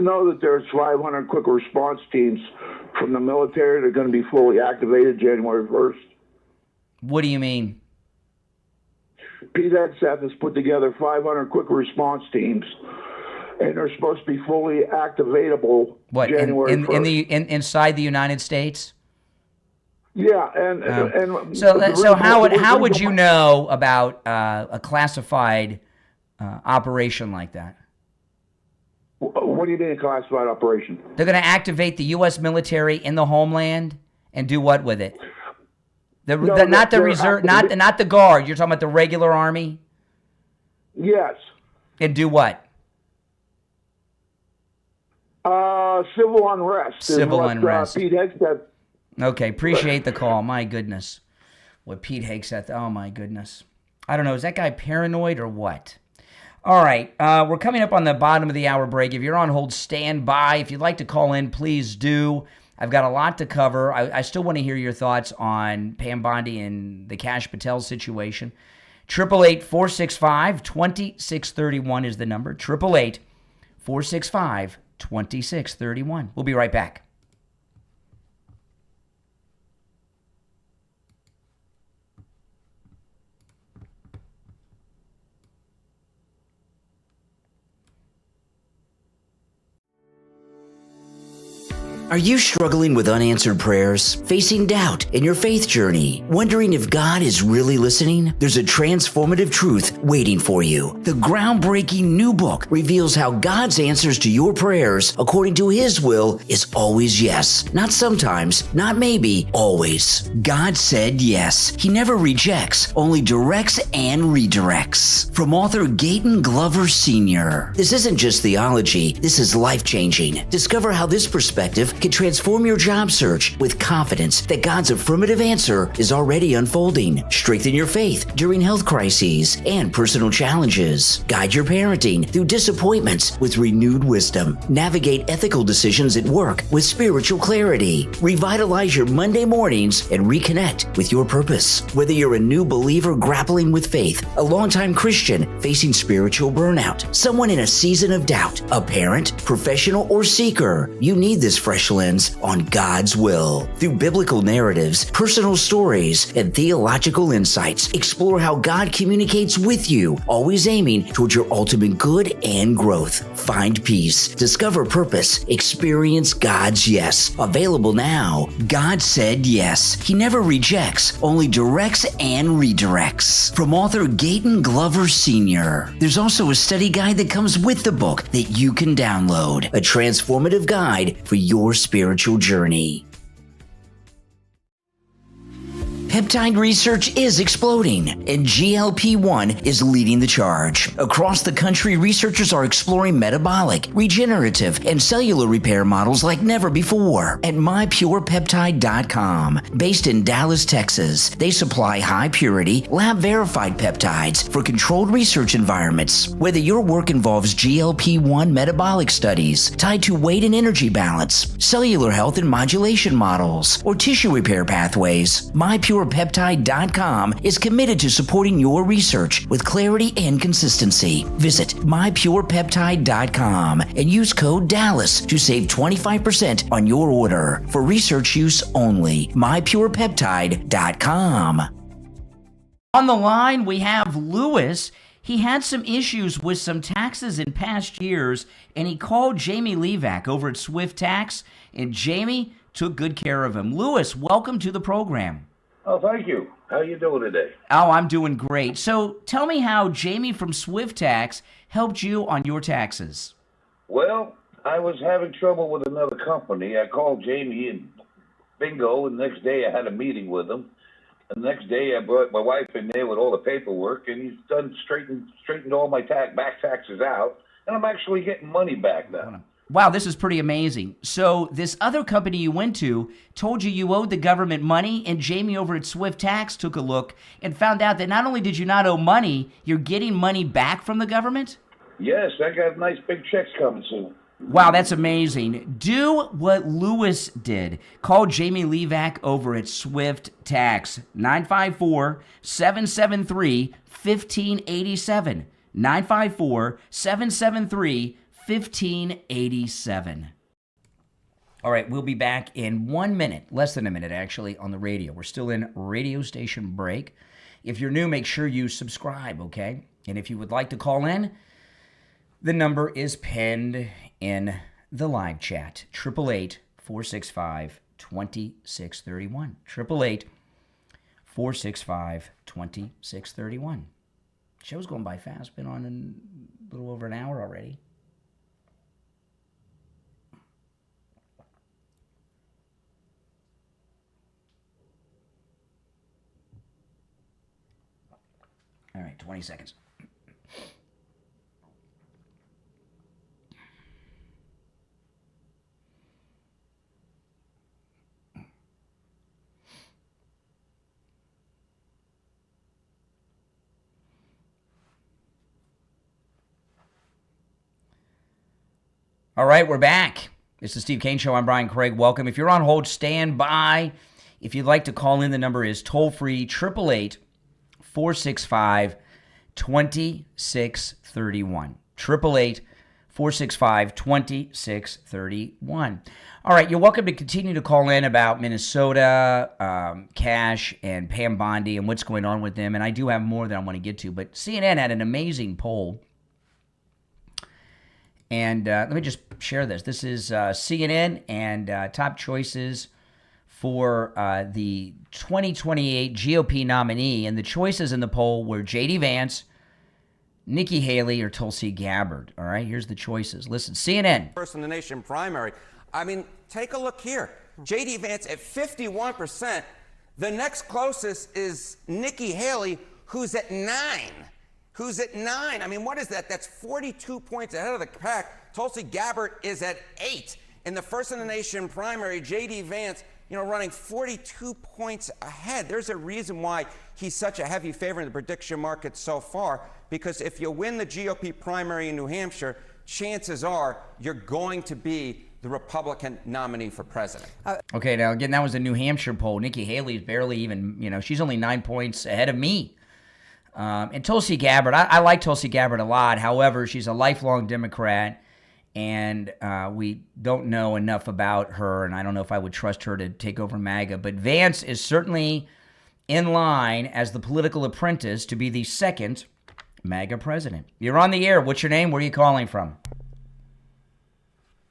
know that there's 500 quick response teams from the military that are going to be fully activated January 1st. What do you mean? Pete Hegseth has put together 500 quick response teams, and they're supposed to be fully activatable January 1st. Inside the United States? Yeah, and so how would you know about a classified operation like that? What do you mean a classified operation? They're going to activate the U.S. military in the homeland and do what with it? Not the reserve, not the Guard. You're talking about the regular army? Yes. And do what? Civil unrest. Civil unrest. Pete Hegseth. Okay, appreciate the call. My goodness. What Pete Hegseth, oh my goodness. I don't know, is that guy paranoid or what? All right, we're coming up on the bottom of the hour break. If you're on hold, stand by. If you'd like to call in, please do. I've got a lot to cover. I still want to hear your thoughts on Pam Bondi and the Kash Patel situation. 888-465-2631 is the number. 888-465-2631. We'll be right back. Are you struggling with unanswered prayers, facing doubt in your faith journey, wondering if God is really listening? There's a transformative truth waiting for you. The groundbreaking new book reveals how God's answers to your prayers, according to His will, is always yes. Not sometimes, not maybe, always. God said yes. He never rejects, only directs and redirects. From author Gayton Glover Sr. This isn't just theology, this is life-changing. Discover how this perspective can transform your job search with confidence that God's affirmative answer is already unfolding. Strengthen your faith during health crises and personal challenges. Guide your parenting through disappointments with renewed wisdom. Navigate ethical decisions at work with spiritual clarity. Revitalize your Monday mornings and reconnect with your purpose. Whether you're a new believer grappling with faith, a longtime Christian facing spiritual burnout, someone in a season of doubt, a parent, professional, or seeker, you need this fresh lens on God's will. Through biblical narratives, personal stories, and theological insights, explore how God communicates with you, always aiming towards your ultimate good and growth. Find peace, discover purpose, experience God's yes. Available now. God said yes. He never rejects, only directs and redirects. From author Gaten Glover Sr. There's also a study guide that comes with the book that you can download. A transformative guide for your spiritual journey. Peptide research is exploding, and GLP-1 is leading the charge. Across the country, researchers are exploring metabolic, regenerative, and cellular repair models like never before. At MyPurePeptide.com, based in Dallas, Texas, they supply high-purity, lab-verified peptides for controlled research environments. Whether your work involves GLP-1 metabolic studies tied to weight and energy balance, cellular health and modulation models, or tissue repair pathways, MyPurePeptide.com is committed to supporting your research with clarity and consistency. Visit MyPurePeptide.com and use code DALLAS to save 25% on your order. For research use only. MyPurePeptide.com. On the line, we have Lewis. He had some issues with some taxes in past years, and he called Jamie Levac over at Swift Tax, and Jamie took good care of him. Lewis, welcome to the program. Oh, thank you. How you doing today? Oh, I'm doing great. So tell me how Jamie from Swift Tax helped you on your taxes. Well, I was having trouble with another company. I called Jamie and bingo, and the next day I had a meeting with him. The next day I brought my wife in there with all the paperwork, and he's done straightened all my back taxes out, and I'm actually getting money back now. Wow, this is pretty amazing. So this other company you went to told you owed the government money, and Jamie over at Swift Tax took a look and found out that not only did you not owe money, you're getting money back from the government? Yes, I got nice big checks coming soon. Wow, that's amazing. Do what Lewis did. Call Jamie Levac over at Swift Tax, 954-773-1587. 954-773-1587. All right, we'll be back in 1 minute, less than a minute actually, on the radio. We're still in radio station break. If you're new, make sure you subscribe, okay? And if you would like to call in, the number is pinned in the live chat, 888-465-2631. 888-465-2631. Show's going by fast. Been on a little over an hour already. All right, 20 seconds. All right, we're back. It's the Steve Kane Show. I'm Brian Craig. Welcome. If you're on hold, stand by. If you'd like to call in, the number is toll-free, 888-465-2631. 888-465-2631. All right, you're welcome to continue to call in about Minnesota, Cash, and Pam Bondi and what's going on with them. And I do have more that I want to get to, but CNN had an amazing poll. And let me just share this. This is CNN and top choices for the 2028 GOP nominee. And the choices in the poll were J.D. Vance, Nikki Haley, or Tulsi Gabbard. All right, here's the choices. Listen, CNN. First in the nation primary. I mean, take a look here. J.D. Vance at 51%. The next closest is Nikki Haley, who's at 9%. I mean, what is that? That's 42 points ahead of the pack. Tulsi Gabbard is at 8%. in the first in the nation primary, J.D. Vance, running 42 points ahead. There's a reason why he's such a heavy favorite in the prediction market so far, because if you win the GOP primary in New Hampshire, chances are you're going to be the Republican nominee for president. Okay, now again, that was a New Hampshire poll. Nikki Haley's barely even, she's only 9 points ahead of me. And Tulsi Gabbard, I like Tulsi Gabbard a lot. However, she's a lifelong Democrat, and we don't know enough about her, and I don't know if I would trust her to take over MAGA. But Vance is certainly in line as the political apprentice to be the second MAGA president. You're on the air. What's your name? Where are you calling from?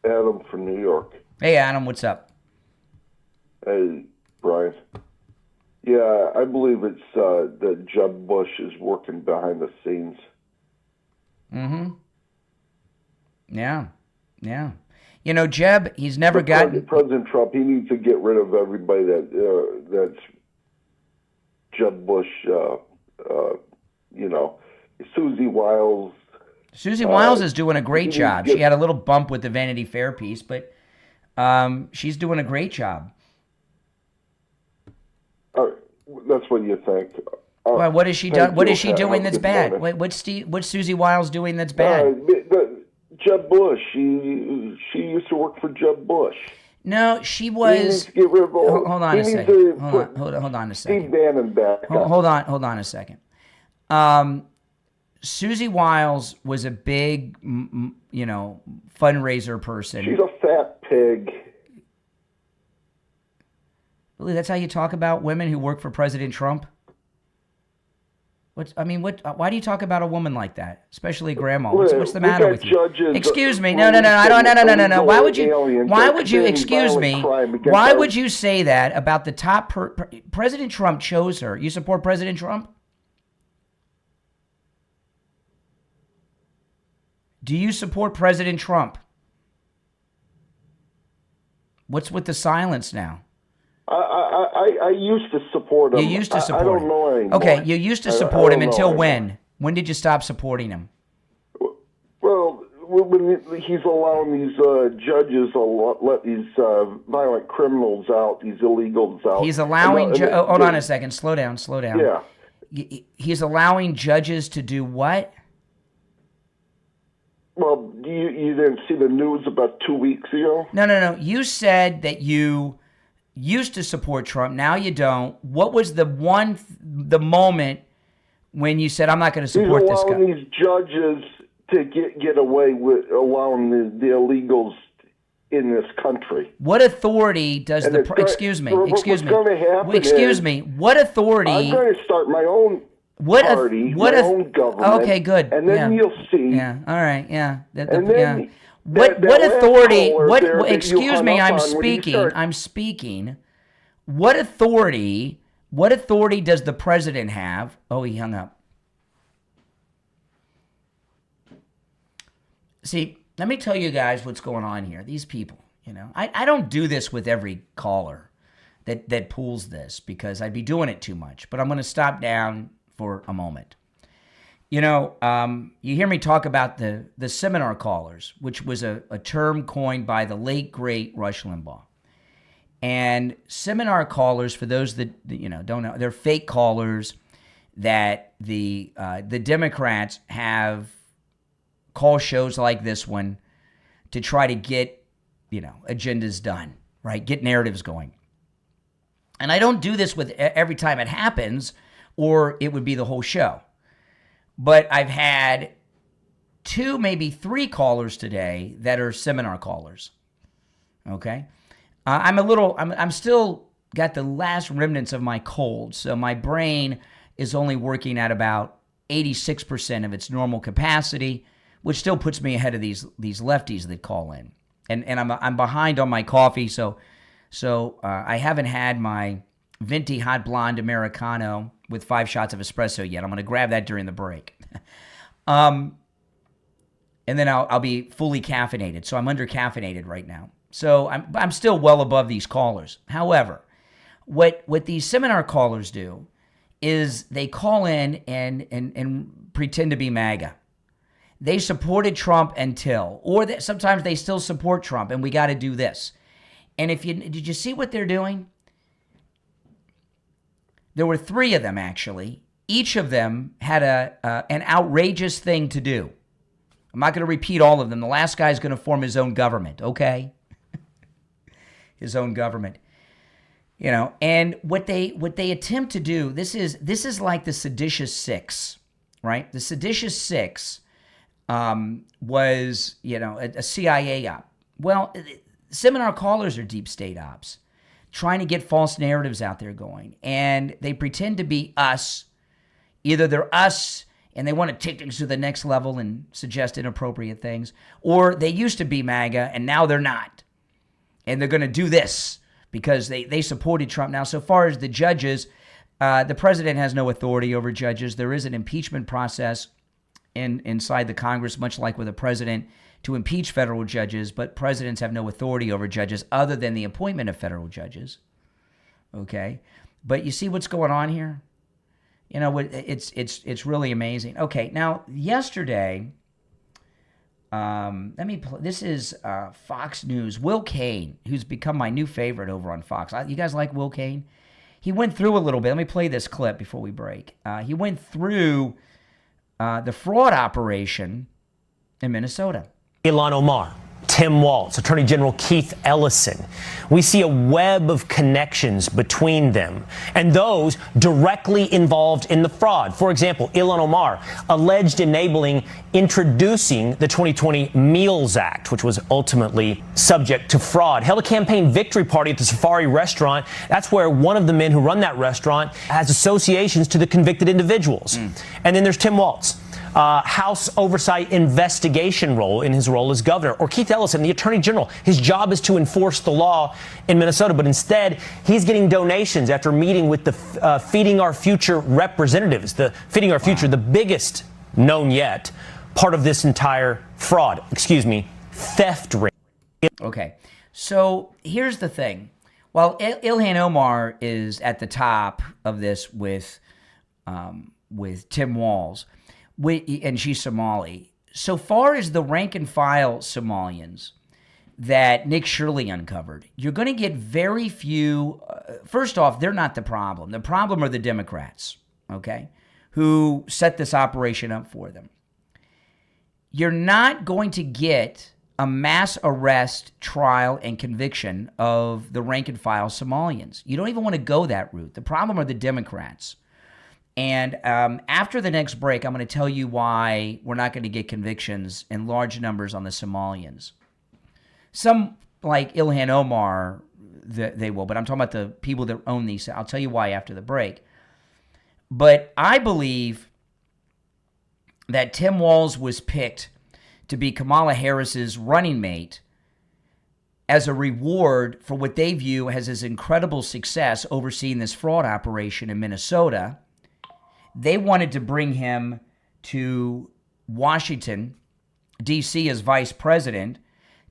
Adam from New York. Hey, Adam, what's up? Hey, Brian. Yeah, I believe it's that Jeb Bush is working behind the scenes. Mm-hmm. Yeah. Jeb, he's never gotten... President Trump, he needs to get rid of everybody that's Jeb Bush, Susie Wiles. Susie Wiles is doing a great job. She had a little bump with the Vanity Fair piece, but she's doing a great job. That's what you think. Well, what has she done? What is she doing that's bad? What's Susie Wiles doing that's bad? Jeb Bush. She used to work for Jeb Bush. No, she was. Hold on a second. Hold on a second. Steve Bannon back. Hold on a second. Susie Wiles was a big, fundraiser person. She's a fat pig. Really, that's how you talk about women who work for President Trump? Why do you talk about a woman like that, especially grandma? What's the matter with you? Excuse me. No. No. Why would you? Excuse me. Why would you say that about the top? President Trump chose her. You support President Trump? Do you support President Trump? What's with the silence now? I used to support him. You used to support him. I don't know anymore. Okay, you used to support him until when? When did you stop supporting him? Well, when he's allowing these judges to let these violent criminals out, these illegals out. He's allowing... hold on a second. Slow down. Yeah. He's allowing judges to do what? Well, you didn't see the news about 2 weeks ago? No. You said that you used to support Trump. Now you don't. What was the moment when you said, I'm not going to support this guy? He's allowing these judges to get away with allowing the illegals in this country. What authority does excuse me. What authority... I'm going to start my own party, my own government. Okay, good. And then you'll see. Yeah, all right, yeah. What authority... excuse me, I'm speaking. What authority does the president have? Oh, he hung up. See, let me tell you guys what's going on here. These people, I don't do this with every caller that pulls this because I'd be doing it too much. But I'm going to stop down for a moment. You hear me talk about the seminar callers, which was a term coined by the late, great Rush Limbaugh. And seminar callers, for those that don't know, they're fake callers that the Democrats have call shows like this one to try to get, agendas done, right? Get narratives going. And I don't do this with every time it happens, or it would be the whole show. But I've had 2, maybe 3 callers today that are seminar callers. Okay? I'm still got the last remnants of my cold, so my brain is only working at about 86% of its normal capacity, which still puts me ahead of these lefties that call in. And I'm behind on my coffee, so I haven't had my venti hot blonde Americano with 5 shots of espresso yet. I'm going to grab that during the break. And then I'll be fully caffeinated. So I'm under caffeinated right now. So I'm still well above these callers. However, what these seminar callers do is they call in and pretend to be MAGA. They supported Trump until, or that sometimes they still support Trump, and we got to do this. And did you see what they're doing? There were 3 of them, actually. Each of them had an outrageous thing to do. I'm not going to repeat all of them. The last guy's going to form his own government, okay? His own government. You know, and what they attempt to do, this is like the seditious 6, right? The seditious 6 was, you know, a CIA op. Well, seminar callers are deep state ops, trying to get false narratives out there going. And they pretend to be us. Either they're us and they want to take things to the next level and suggest inappropriate things, or they used to be MAGA and now they're not. And they're going to do this because they supported Trump. Now, so far as the judges, the president has no authority over judges. There is an impeachment process inside the Congress, much like with a president, to impeach federal judges, but presidents have no authority over judges other than the appointment of federal judges. Okay? But you see what's going on here? You know, it's really amazing. Okay, now yesterday, this is Fox News. Will Cain, who's become my new favorite over on Fox. You guys like Will Cain? He went through a little bit. Let me play this clip before we break. He went through the fraud operation in Minnesota. Ilhan Omar, Tim Walz, Attorney General Keith Ellison. We see a web of connections between them and those directly involved in the fraud. For example, Ilhan Omar alleged enabling introducing the 2020 Meals Act, which was ultimately subject to fraud. Held a campaign victory party at the Safari restaurant. That's where one of the men who run that restaurant has associations to the convicted individuals. And then there's Tim Walz. House oversight investigation role in his role as governor. Or Keith Ellison, the attorney general. His job is to enforce the law in Minnesota, but instead he's getting donations after meeting with the Feeding Our Future representatives. The Feeding Our Future, the biggest known yet part of this entire fraud, theft ring. Okay, so here's the thing. While Ilhan Omar is at the top of this with Tim Walz, and she's Somali. So far as the rank and file Somalians that Nick Shirley uncovered, you're going to get very few. First off, they're not the problem. The problem are the Democrats, okay, who set this operation up for them. You're not going to get a mass arrest, trial, and conviction of the rank and file Somalians. You don't even want to go that route. The problem are the Democrats. And after the next break, I'm going to tell you why we're not going to get convictions in large numbers on the Somalians. Some, like Ilhan Omar, they will, but I'm talking about the people that own these. I'll tell you why after the break. But I believe that Tim Walz was picked to be Kamala Harris's running mate as a reward for what they view as his incredible success overseeing this fraud operation in Minnesota. They wanted to bring him to Washington, D.C. as vice president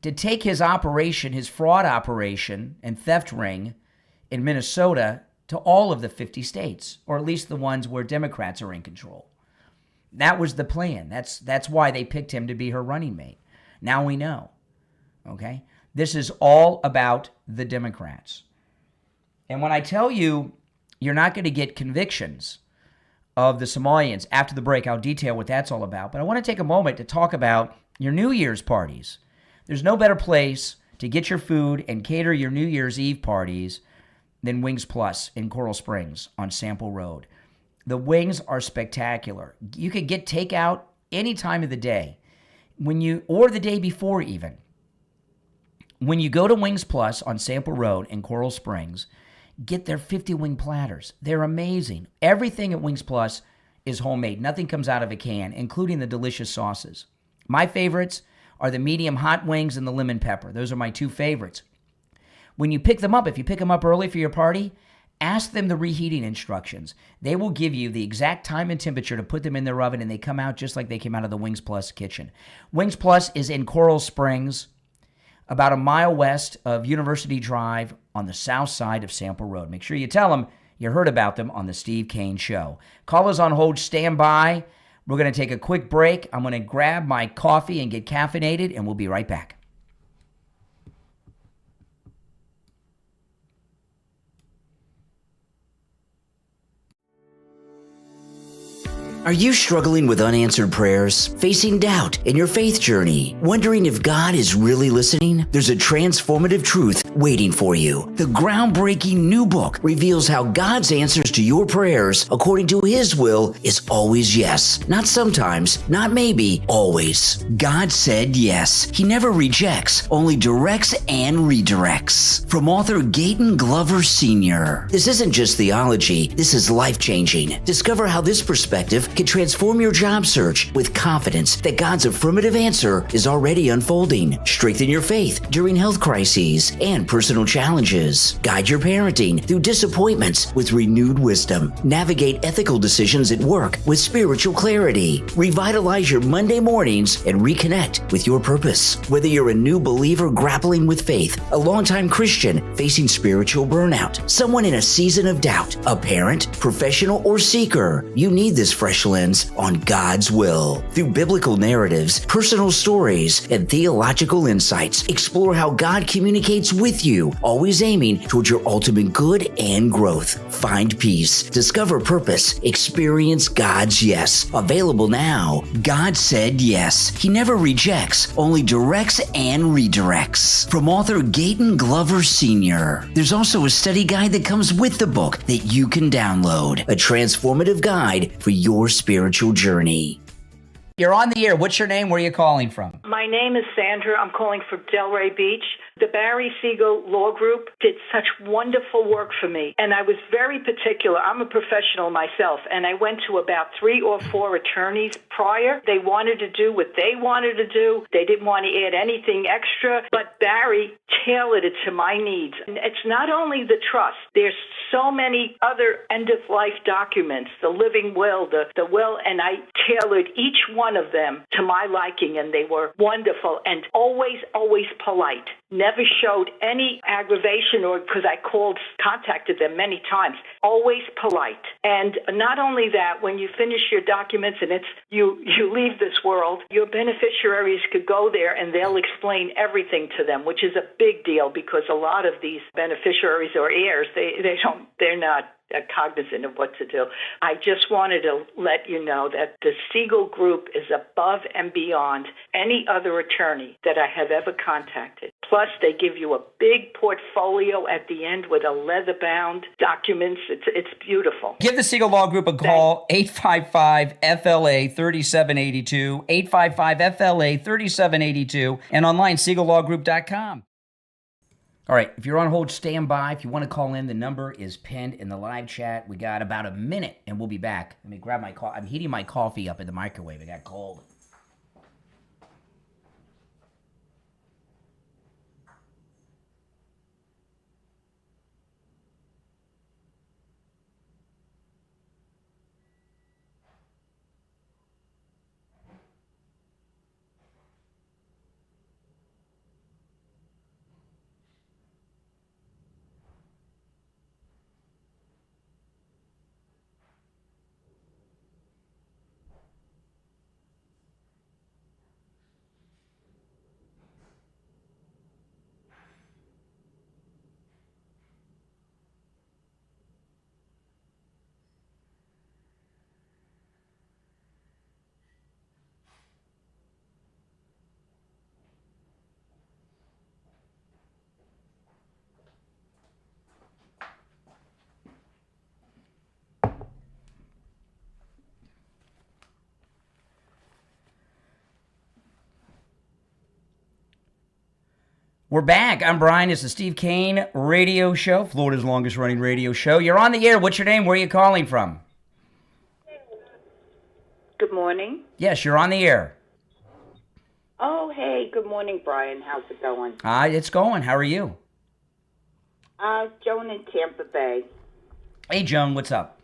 to take his operation, his fraud operation and theft ring in Minnesota to all of the 50 states, or at least the ones where Democrats are in control. That was the plan. That's why they picked him to be her running mate. Now we know, okay? This is all about the Democrats. And when I tell you you're not going to get convictions of the Somalians. After the break, I'll detail what that's all about. But I want to take a moment to talk about your New Year's parties. There's no better place to get your food and cater your New Year's Eve parties than Wings Plus in Coral Springs on Sample Road. The wings are spectacular. You could get takeout any time of the day, or the day before even. When you go to Wings Plus on Sample Road in Coral Springs, get their 50-wing platters. They're amazing. Everything at Wings Plus is homemade. Nothing comes out of a can, including the delicious sauces. My favorites are the medium hot wings and the lemon pepper. Those are my 2 favorites. When you pick them up, if you pick them up early for your party, ask them the reheating instructions. They will give you the exact time and temperature to put them in their oven, and they come out just like they came out of the Wings Plus kitchen. Wings Plus is in Coral Springs, about a mile west of University Drive on the south side of Sample Road. Make sure you tell them you heard about them on the Steve Kane Show. Callers on hold, stand by. We're going to take a quick break. I'm going to grab my coffee and get caffeinated, and we'll be right back. Are you struggling with unanswered prayers, facing doubt in your faith journey, wondering if God is really listening? There's a transformative truth waiting for you. The groundbreaking new book reveals how God's answers to your prayers, according to His will, is always yes. Not sometimes, not maybe, always. God said yes. He never rejects, only directs and redirects. From author Gaten Glover Sr. This isn't just theology, this is life-changing. Discover how this perspective can transform your job search with confidence that God's affirmative answer is already unfolding. Strengthen your faith during health crises and personal challenges. Guide your parenting through disappointments with renewed wisdom. Navigate ethical decisions at work with spiritual clarity. Revitalize your Monday mornings and reconnect with your purpose. Whether you're a new believer grappling with faith, a longtime Christian facing spiritual burnout, someone in a season of doubt, a parent, professional, or seeker, you need this fresh lens on God's will. Through biblical narratives, personal stories, and theological insights, explore how God communicates with you, always aiming towards your ultimate good and growth. Find peace, discover purpose, experience God's yes. Available now. God said yes. He never rejects, only directs and redirects. From author Gaten Glover Sr. There's also a study guide that comes with the book that you can download. A transformative guide for your spiritual journey. You're on the air. What's your name? Where are you calling from? My name is Sandra. I'm calling from Delray Beach. The Barry Siegel Law Group did such wonderful work for me, and I was very particular. I'm a professional myself, and I went to about 3 or 4 attorneys prior. They wanted to do what they wanted to do. They didn't want to add anything extra, but Barry tailored it to my needs. And it's not only the trust. There's so many other end-of-life documents, the living will, the will, and I tailored each one of them to my liking, and they were wonderful and always, always polite. Never showed any aggravation, or because I contacted them many times. Always polite. And not only that, when you finish your documents and you leave this world, your beneficiaries could go there and they'll explain everything to them, which is a big deal because a lot of these beneficiaries or heirs, they're not cognizant of what to do. I just wanted to let you know that the Siegel Group is above and beyond any other attorney that I have ever contacted. Plus, they give you a big portfolio at the end with a leather-bound documents. It's beautiful. Give the Siegel Law Group a call, 855-FLA-3782, 855-FLA-3782, and online, siegellawgroup.com. All right, if you're on hold, stand by. If you want to call in, the number is pinned in the live chat. We got about a minute, and we'll be back. Let me grab my coffee. I'm heating my coffee up in the microwave. It got cold. We're back. I'm Brian. It's the Steve Kane radio show, Florida's longest running radio show. You're on the air. What's your name? Where are you calling from? Good morning. Yes, you're on the air. Oh, hey. Good morning, Brian. How's it going? It's going. How are you? Joan in Tampa Bay. Hey, Joan. What's up?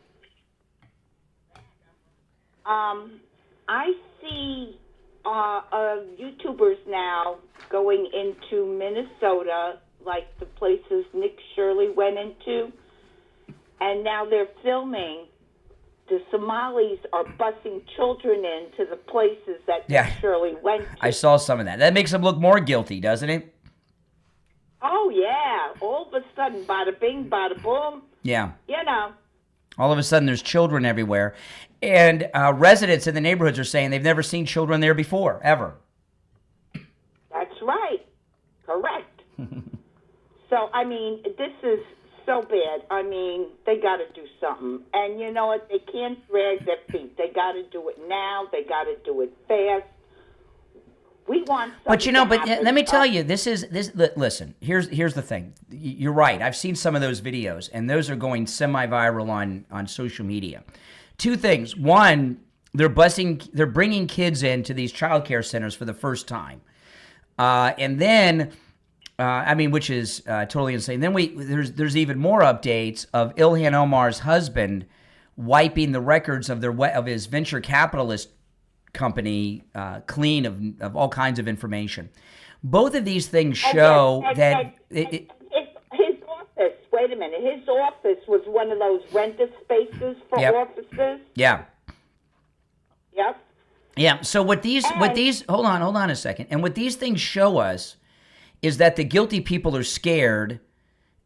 I see YouTubers now going into Minnesota, like the places Nick Shirley went into, and now they're filming the Somalis are busing children into the places that Yeah. Nick Shirley went to. I saw some of that. That makes them look more guilty, doesn't it? Oh, yeah. All of a sudden, bada bing, bada boom. Yeah. You know. All of a sudden, there's children everywhere. And residents in the neighborhoods are saying they've never seen children there before, ever. That's right. Correct. So, I mean, this is so bad. I mean, they got to do something. And you know what? They can't drag their feet. They got to do it now. They got to do it fast. We want something. But you know, to but happen. let me tell you, listen, here's the thing. You're right. I've seen some of those videos, and those are going semi-viral on social media. Two things. One, they're bringing kids into these child care centers for the first time. And then, I mean, which is totally insane. Then there's even more updates of Ilhan Omar's husband wiping the records of his venture capitalist company clean of all kinds of information. Both of these things show that his office. Wait a minute. His office was one of those renter spaces for offices. Yeah. Yep. Yeah. So what these hold on a second. And what these things show us is that the guilty people are scared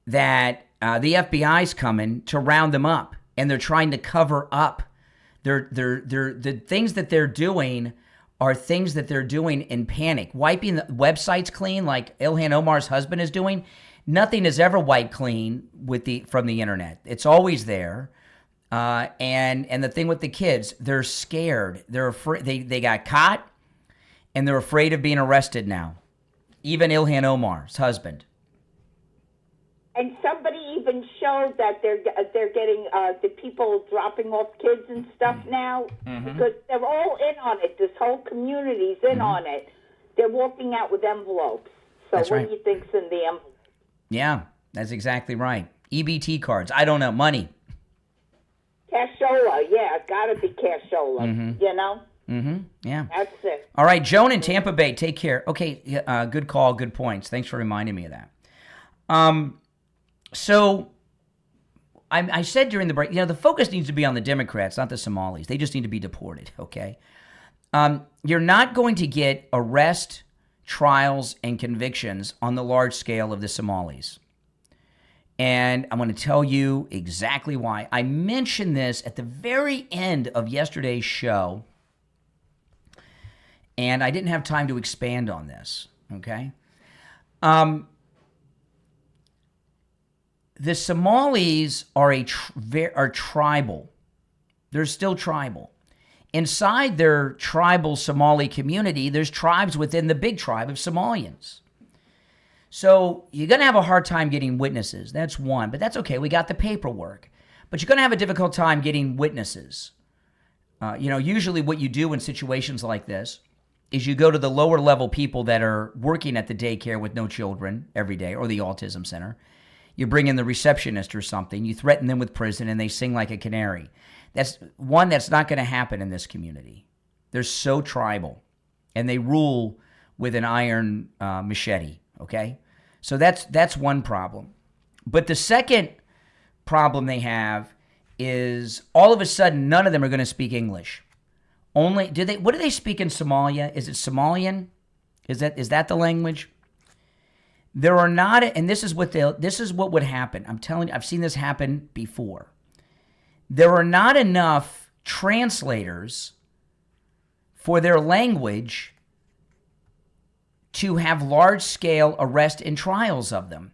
that the FBI's coming to round them up, and they're trying to cover up. The things that they're doing are things that they're doing in panic. Wiping the websites clean, like Ilhan Omar's husband is doing. Nothing is ever wiped clean from the internet. It's always there. And the thing with the kids, they're scared. They're afraid. They got caught, and they're afraid of being arrested now. Even Ilhan Omar's husband. And somebody even showed that they're getting the people dropping off kids and stuff now, because they're all in on it. This whole community's in on it. They're walking out with envelopes. So That's what right. do you think's in the envelope? Yeah, that's exactly right. EBT cards. I don't know. Money. Cashola, yeah, gotta be cashola. You know. Yeah. That's it. All right, Joan in Tampa Bay. Take care. Okay. Good call. Good points. Thanks for reminding me of that. So I said during the break, the focus needs to be on the Democrats, not the Somalis. They just need to be deported, okay? You're not going to get arrest, trials, and convictions on the large scale of the Somalis. And I'm going to tell you exactly why. I mentioned this at the very end of yesterday's show, and I didn't have time to expand on this, okay? The Somalis are tribal. They're still tribal. Inside their tribal Somali community, there's tribes within the big tribe of Somalians. So you're going to have a hard time getting witnesses. That's one, but that's okay. We got the paperwork. But you're going to have a difficult time getting witnesses. Usually what you do in situations like this is you go to the lower level people that are working at the daycare with no children every day, or the autism center. You bring in the receptionist or something, you threaten them with prison, and they sing like a canary. That's not going to happen in this community. They're so tribal, and they rule with an iron machete, okay? So that's one problem. But the second problem they have is all of a sudden none of them are going to speak English. What do they speak in Somalia? Is it Somalian? Is that the language? There are not, and this is what would happen. I'm telling you, I've seen this happen before. There are not enough translators for their language to have large-scale arrest and trials of them.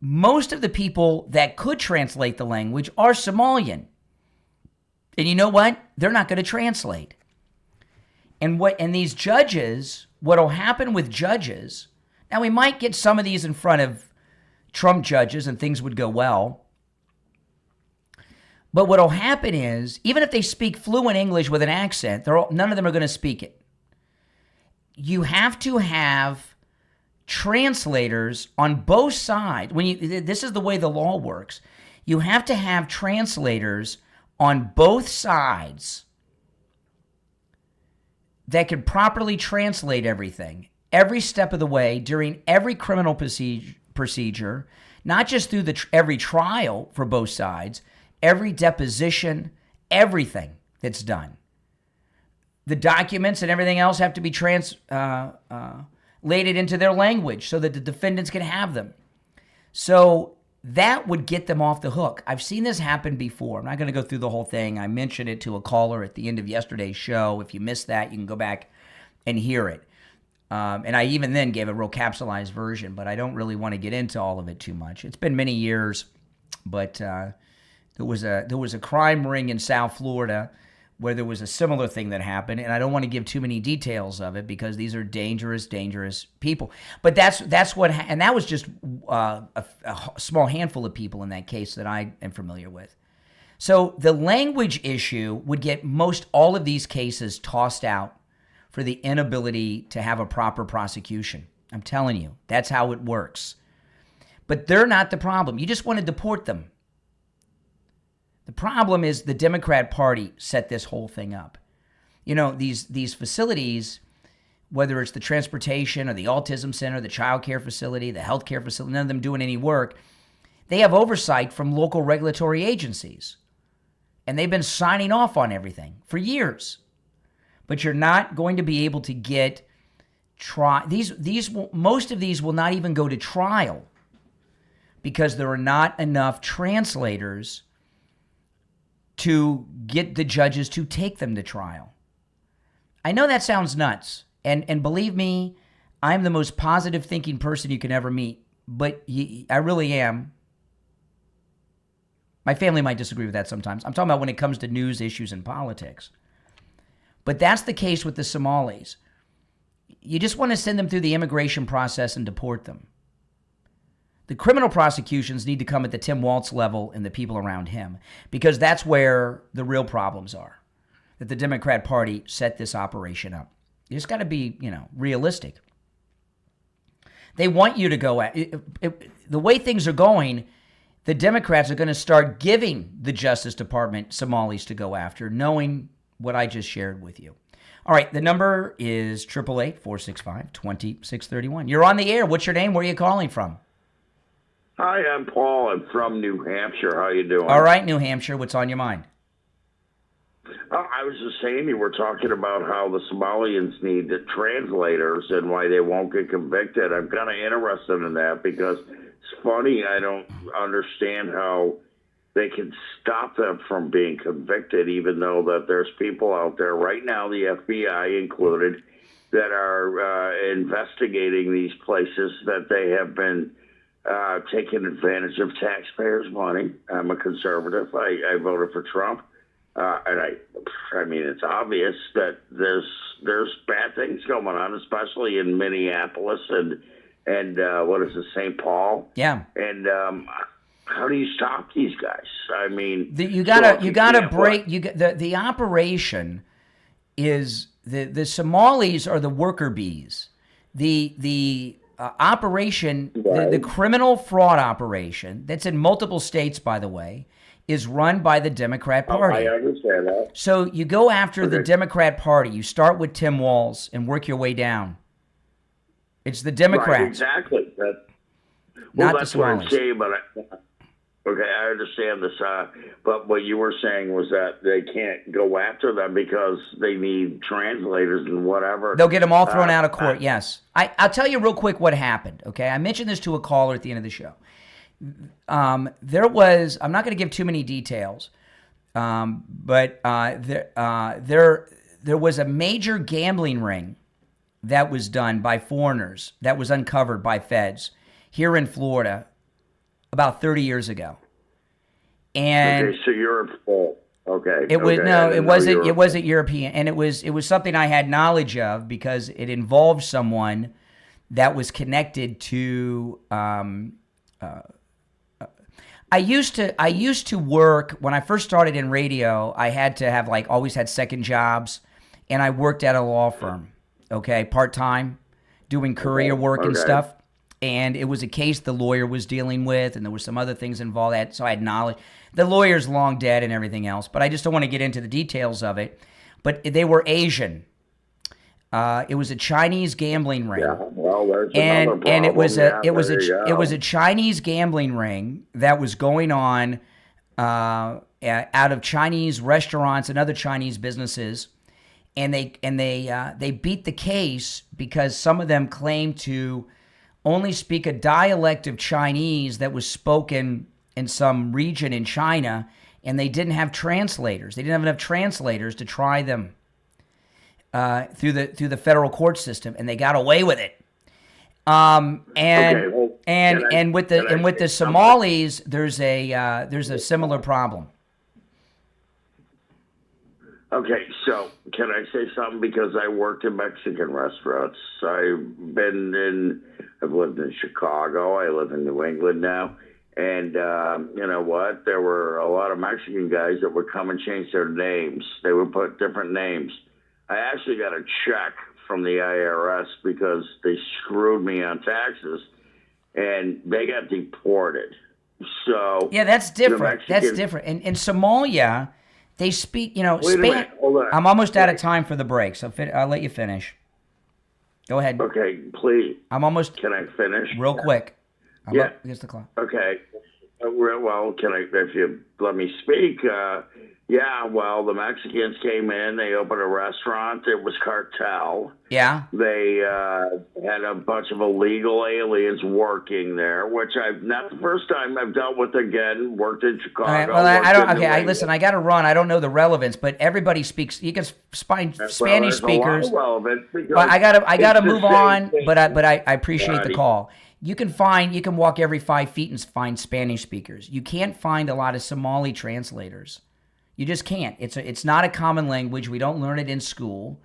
Most of the people that could translate the language are Somalian. And you know what? They're not going to translate. And these judges, what'll happen with judges, now we might get some of these in front of Trump judges and things would go well. But what'll happen is, even if they speak fluent English with an accent, none of them are going to speak it. You have to have translators on both sides. This is the way the law works. You have to have translators on both sides that can properly translate everything, every step of the way, during every criminal procedure, not just through every trial for both sides, every deposition, everything that's done. The documents and everything else have to be translated into their language so that the defendants can have them. So that would get them off the hook. I've seen this happen before. I'm not going to go through the whole thing. I mentioned it to a caller at the end of yesterday's show. If you missed that, you can go back and hear it. And I even then gave a real capsulized version, but I don't really want to get into all of it too much. It's been many years, but there was a crime ring in South Florida where there was a similar thing that happened, and I don't want to give too many details of it because these are dangerous, dangerous people. But that's what, and that was just a small handful of people in that case that I am familiar with. So the language issue would get most all of these cases tossed out for the inability to have a proper prosecution. I'm telling you, that's how it works. But they're not the problem. You just want to deport them. The problem is the Democrat Party set this whole thing up. You know, these facilities, whether it's the transportation or the autism center, the child care facility, the health care facility, none of them doing any work, they have oversight from local regulatory agencies. And they've been signing off on everything for years. But you're not going to be able to get most of these will not even go to trial because there are not enough translators to get the judges to take them to trial. I know that sounds nuts, and believe me, I'm the most positive thinking person you can ever meet, but I really am. My family might disagree with that sometimes. I'm talking about when it comes to news issues and politics. But that's the case with the Somalis. You just want to send them through the immigration process and deport them. The criminal prosecutions need to come at the Tim Walz level and the people around him, because that's where the real problems are, that the Democrat Party set this operation up. You just got to be, realistic. They want you to go at the way things are going. The Democrats are going to start giving the Justice Department Somalis to go after, knowing what I just shared with you. All right, the number is 888-465-2631. You're on the air. What's your name? Where are you calling from? Hi, I'm Paul. I'm from New Hampshire. How you doing? All right, New Hampshire. What's on your mind? I was just saying, you were talking about how the Somalians need the translators and why they won't get convicted. I'm kind of interested in that because it's funny. I don't understand how they can stop them from being convicted, even though that there's people out there right now, the FBI included, that are investigating these places that they have been taking advantage of taxpayers' money. I'm a conservative. I voted for Trump. And I mean, it's obvious that there's bad things going on, especially in Minneapolis and what is it, St. Paul? Yeah. And how do you stop these guys? I mean, you gotta break. The operation is the Somalis are the worker bees. The operation, the criminal fraud operation that's in multiple states, by the way, is run by the Democrat Party. I understand that. So you go after the Democrat Party. You start with Tim Walz and work your way down. It's the Democrats. Right, exactly. Not that's the what I'm Somalis. saying, but I understand this. But what you were saying was that they can't go after them because they need translators and whatever. They'll get them all thrown out of court, yes. I'll tell you real quick what happened, okay? I mentioned this to a caller at the end of the show. There was, I'm not going to give too many details, but there was a major gambling ring that was done by foreigners that was uncovered by feds here in Florida about 30 years ago. And okay, so you're full. Okay. It was okay, it wasn't European, and it was something I had knowledge of because it involved someone that was connected to. I used to work when I first started in radio. I had to have always had second jobs, and I worked at a law firm, okay, part time, doing courier work and stuff. And it was a case the lawyer was dealing with, and there were some other things involved. So I had knowledge. The lawyer's long dead and everything else, but I just don't want to get into the details of it. But they were Asian. It was a Chinese gambling ring. Yeah, well, there's and another problem. it was it was a Chinese gambling ring that was going on out of Chinese restaurants and other Chinese businesses, and they beat the case because some of them claim to only speak a dialect of Chinese that was spoken in some region in China, and they didn't have translators. They didn't have enough translators to try them through the federal court system, and they got away with it. And with the Somalis, there's a similar problem. Okay, so can I say something? Because I worked in Mexican restaurants. I've lived in Chicago. I live in New England now. And you know what? There were a lot of Mexican guys that would come and change their names. They would put different names. I actually got a check from the IRS because they screwed me on taxes, and they got deported. So yeah, that's different. That's different. In Somalia, they speak, Spanish. I'm almost out of time for the break, so I'll let you finish. Go ahead. Okay, please. Can I finish? Real quick. I'm Yeah. up against the clock. Okay. Well, if you let me speak, well, the Mexicans came in, they opened a restaurant, it was cartel. Yeah. They had a bunch of illegal aliens working there, which not the first time I've dealt with again, worked in Chicago. All right, well, listen, I got to run. I don't know the relevance, but everybody speaks, you can find Spanish speakers. But I got to move on, but I appreciate the call. You can walk every 5 feet and find Spanish speakers. You can't find a lot of Somali translators. You just can't. It's not a common language. We don't learn it in school,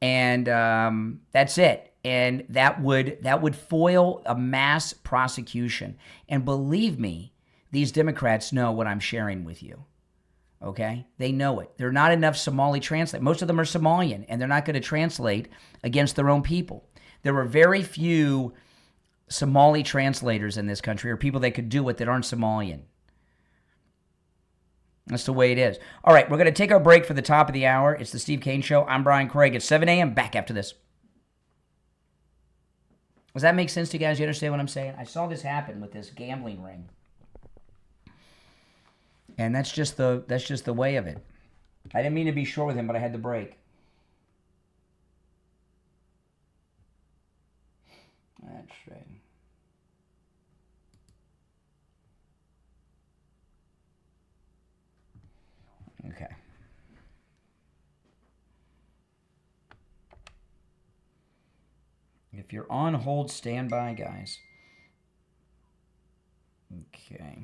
and that's it. And that would foil a mass prosecution. And believe me, these Democrats know what I'm sharing with you. Okay, they know it. There are not enough Somali translators. Most of them are Somalian, and they're not going to translate against their own people. There are very few Somali translators in this country, or people that could do it that aren't Somalian. That's the way it is. All right, we're going to take our break for the top of the hour. It's the Steve Kane Show. I'm Brian Craig. It's 7 a.m. Back after this. Does that make sense to you guys? You understand what I'm saying? I saw this happen with this gambling ring. And that's just the way of it. I didn't mean to be short with him, but I had to break. That's right. Okay. If you're on hold, stand by, guys. Okay.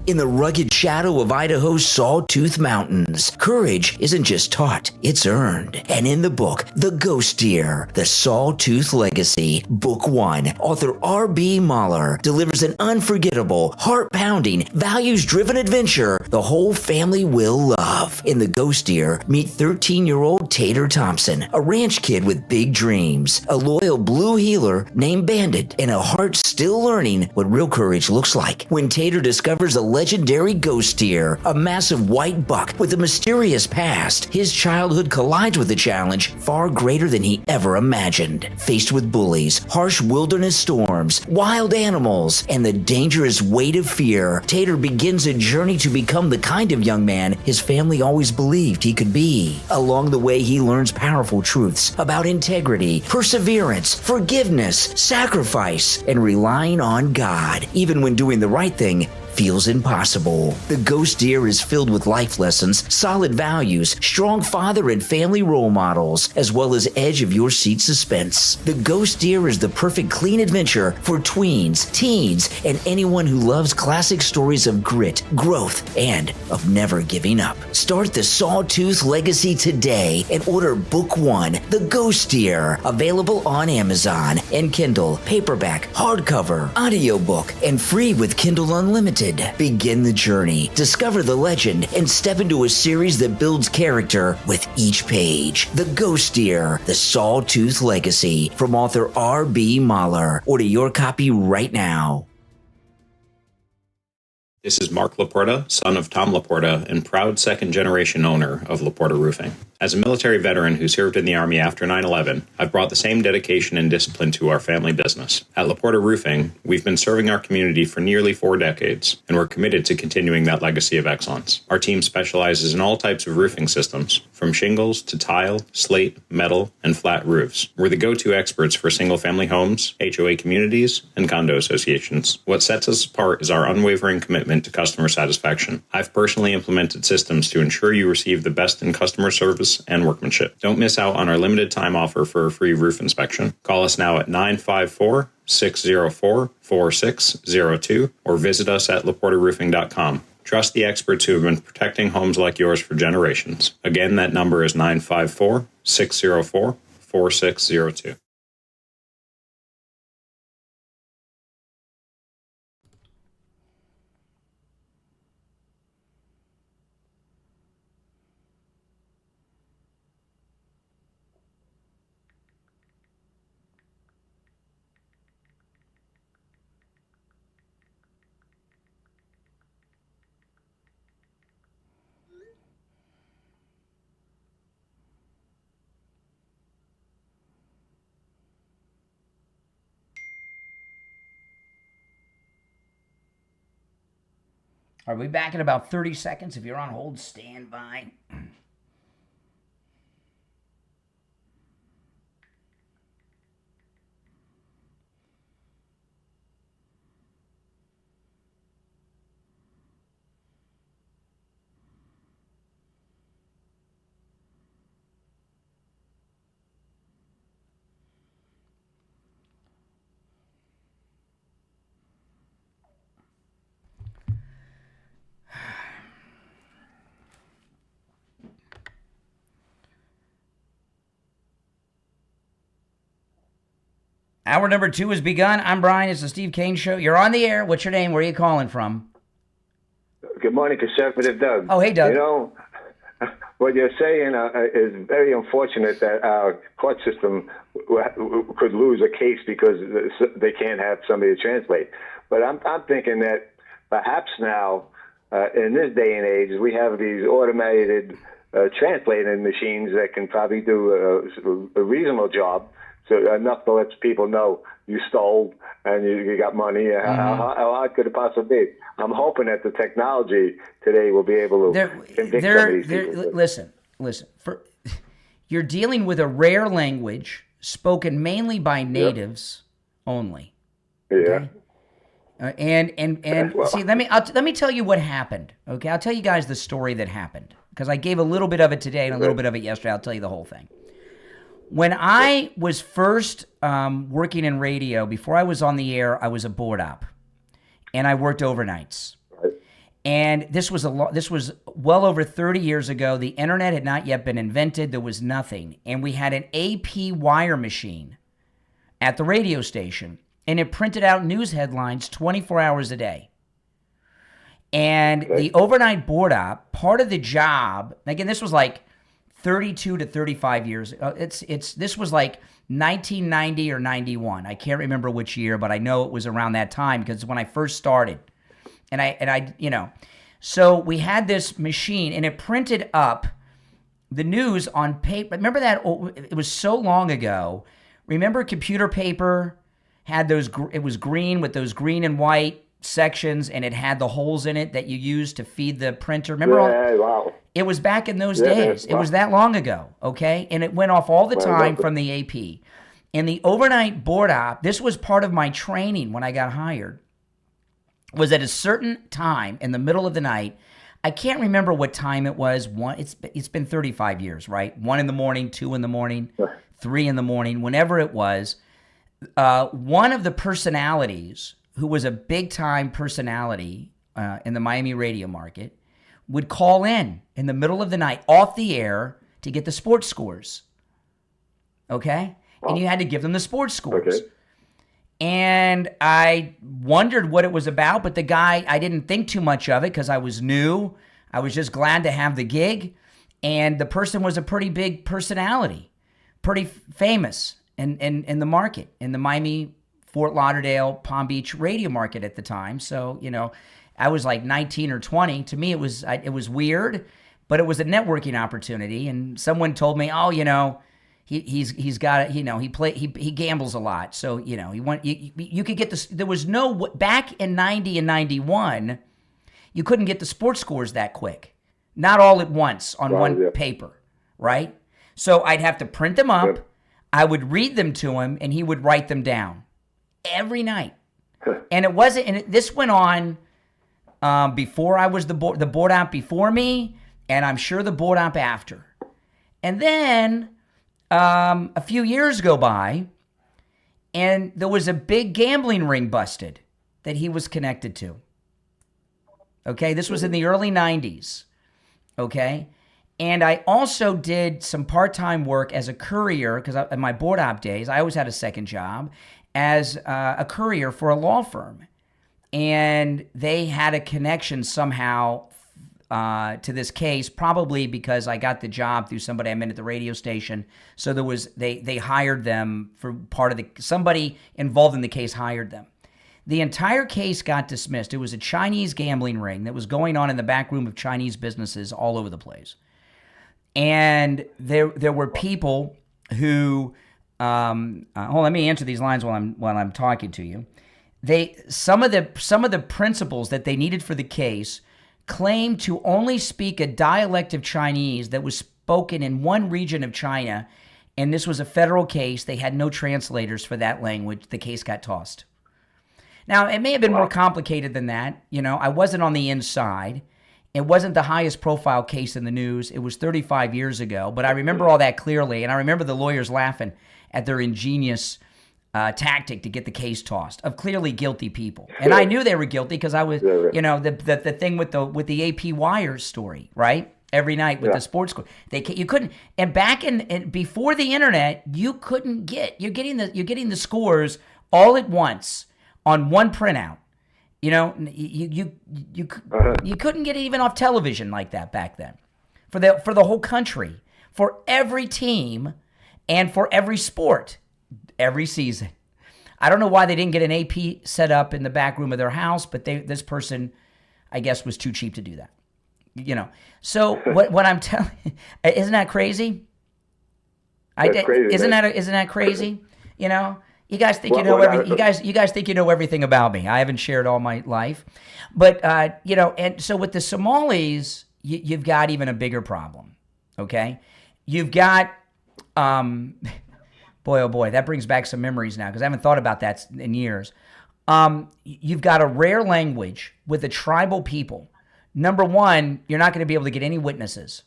In the rugged shadow of Idaho's Sawtooth Mountains, courage isn't just taught, it's earned. And in the book, The Ghost Deer, The Sawtooth Legacy, Book 1, author R.B. Mahler delivers an unforgettable, heart-pounding, values-driven adventure the whole family will love. In The Ghost Deer, meet 13-year-old Tater Thompson, a ranch kid with big dreams, a loyal blue healer named Bandit, and a heart still learning what real courage looks like. When Tater discovers a legendary ghost deer, a massive white buck with a mysterious past, his childhood collides with a challenge far greater than he ever imagined. Faced with bullies, harsh wilderness storms, wild animals, and the dangerous weight of fear, Tater begins a journey to become the kind of young man his family always believed he could be. Along the way, he learns powerful truths about integrity, perseverance, forgiveness, sacrifice, and relying on God, even when doing the right thing feels impossible. The Ghost Deer is filled with life lessons, solid values, strong father and family role models, as well as edge-of-your-seat suspense. The Ghost Deer is the perfect clean adventure for tweens, teens, and anyone who loves classic stories of grit, growth, and of never giving up. Start the Sawtooth Legacy today and order Book 1, The Ghost Deer, available on Amazon and Kindle, paperback, hardcover, audiobook, and free with Kindle Unlimited. Begin the journey, discover the legend, and step into a series that builds character with each page. The Ghost Deer, The Sawtooth Legacy, from author R.B. Mahler. Order your copy right now. This is Mark Laporta, son of Tom Laporta, and proud second-generation owner of Laporta Roofing. As a military veteran who served in the Army after 9/11, I've brought the same dedication and discipline to our family business. At Laporta Roofing, we've been serving our community for nearly 4 decades, and we're committed to continuing that legacy of excellence. Our team specializes in all types of roofing systems, from shingles to tile, slate, metal, and flat roofs. We're the go-to experts for single-family homes, HOA communities, and condo associations. What sets us apart is our unwavering commitment to customer satisfaction. I've personally implemented systems to ensure you receive the best in customer service and workmanship. Don't miss out on our limited time offer for a free roof inspection. Call us now at 954-604-4602 or visit us at laportaroofing.com. Trust the experts who have been protecting homes like yours for generations. Again, that number is 954-604-4602. Are we back in about 30 seconds? If you're on hold, stand by. Hour number 2 has begun. I'm Brian. It's the Steve Kane Show. You're on the air. What's your name? Where are you calling from? Good morning, Conservative Doug. Oh, hey, Doug. You know, what you're saying is very unfortunate that our court system could lose a case because they can't have somebody to translate. But I'm thinking that perhaps now, in this day and age, we have these automated translating machines that can probably do a reasonable job. So enough to let people know you stole and you got money. How hard could it possibly be? I'm hoping that the technology today will be able to convict some of these people. Listen. You're dealing with a rare language spoken mainly by natives only. Yeah. Okay? See, let me tell you what happened. Okay, I'll tell you guys the story that happened because I gave a little bit of it today and a little bit of it yesterday. I'll tell you the whole thing. When I was first working in radio, before I was on the air, I was a board op, and I worked overnights. Right. And this was well over 30 years ago. The internet had not yet been invented. There was nothing, and we had an AP wire machine at the radio station, and it printed out news headlines 24 hours a day. And the overnight board op, part of the job, again, this was like 32 to 35 years. This was like 1990 or 91. I can't remember which year, but I know it was around that time because it's when I first started. And I so we had this machine and it printed up the news on paper. Remember that? It was so long ago. Remember computer paper had those, it was green with those green and white sections and it had the holes in it that you used to feed the printer. Remember wow. It was back in those days. It was that long ago, okay? And it went off all the time from the AP. And the overnight board op, this was part of my training when I got hired, was at a certain time in the middle of the night. I can't remember what time it was. It's been 35 years, right? 1 in the morning, 2 in the morning, 3 in the morning, whenever it was. One of the personalities who was a big-time personality in the Miami radio market would call in the middle of the night off the air to get the sports scores. Okay? And you had to give them the sports scores. Okay. And I wondered what it was about, but the guy, I didn't think too much of it because I was new. I was just glad to have the gig. And the person was a pretty big personality, pretty famous in the market, in the Miami, Fort Lauderdale, Palm Beach radio market at the time. So, I was like 19 or 20. To me, it was weird, but it was a networking opportunity. And someone told me, oh, he's got, he gambles a lot. So, you could get this. There was no, back in 90 and 91, you couldn't get the sports scores that quick. Not all at once on one paper, right? So I'd have to print them up. I would read them to him, and he would write them down every night. And it wasn't, and this went on before I was the board op before me, and I'm sure the board op after. And then a few years go by, and there was a big gambling ring busted that he was connected to. Okay, this was in the early 90s. Okay, and I also did some part-time work as a courier, because in my board op days, I always had a second job as a courier for a law firm. And they had a connection somehow to this case, probably because I got the job through somebody I met at the radio station. So there was, they hired them for part of somebody involved in the case hired them. The entire case got dismissed. It was a Chinese gambling ring that was going on in the back room of Chinese businesses all over the place. And there were people who, let me answer these lines while I'm talking to you. Some of the principals that they needed for the case claimed to only speak a dialect of Chinese that was spoken in one region of China, and this was a federal case. They had no translators for that language. The case got tossed. Now, it may have been more complicated than that. I wasn't on the inside. It wasn't the highest profile case in the news. It was 35 years ago, but I remember all that clearly, and I remember the lawyers laughing at their ingenious tactic to get the case tossed of clearly guilty people. And I knew they were guilty because I was, the thing with the AP Wires story, right? Every night with the sports score, you couldn't. And back in before the internet, you couldn't you're getting the scores all at once on one printout. You couldn't get it even off television like that back then. For the whole country, for every team, and for every sport, every season. I don't know why they didn't get an AP set up in the back room of their house, but this person, I guess, was too cheap to do that. So what I'm telling, isn't that crazy? Crazy. Isn't that crazy? You guys think you guys think you know everything about me. I haven't shared all my life, but and so with the Somalis, you've got even a bigger problem. Okay, you've got boy, oh boy, that brings back some memories now because I haven't thought about that in years. You've got a rare language with a tribal people. Number one, you're not going to be able to get any witnesses.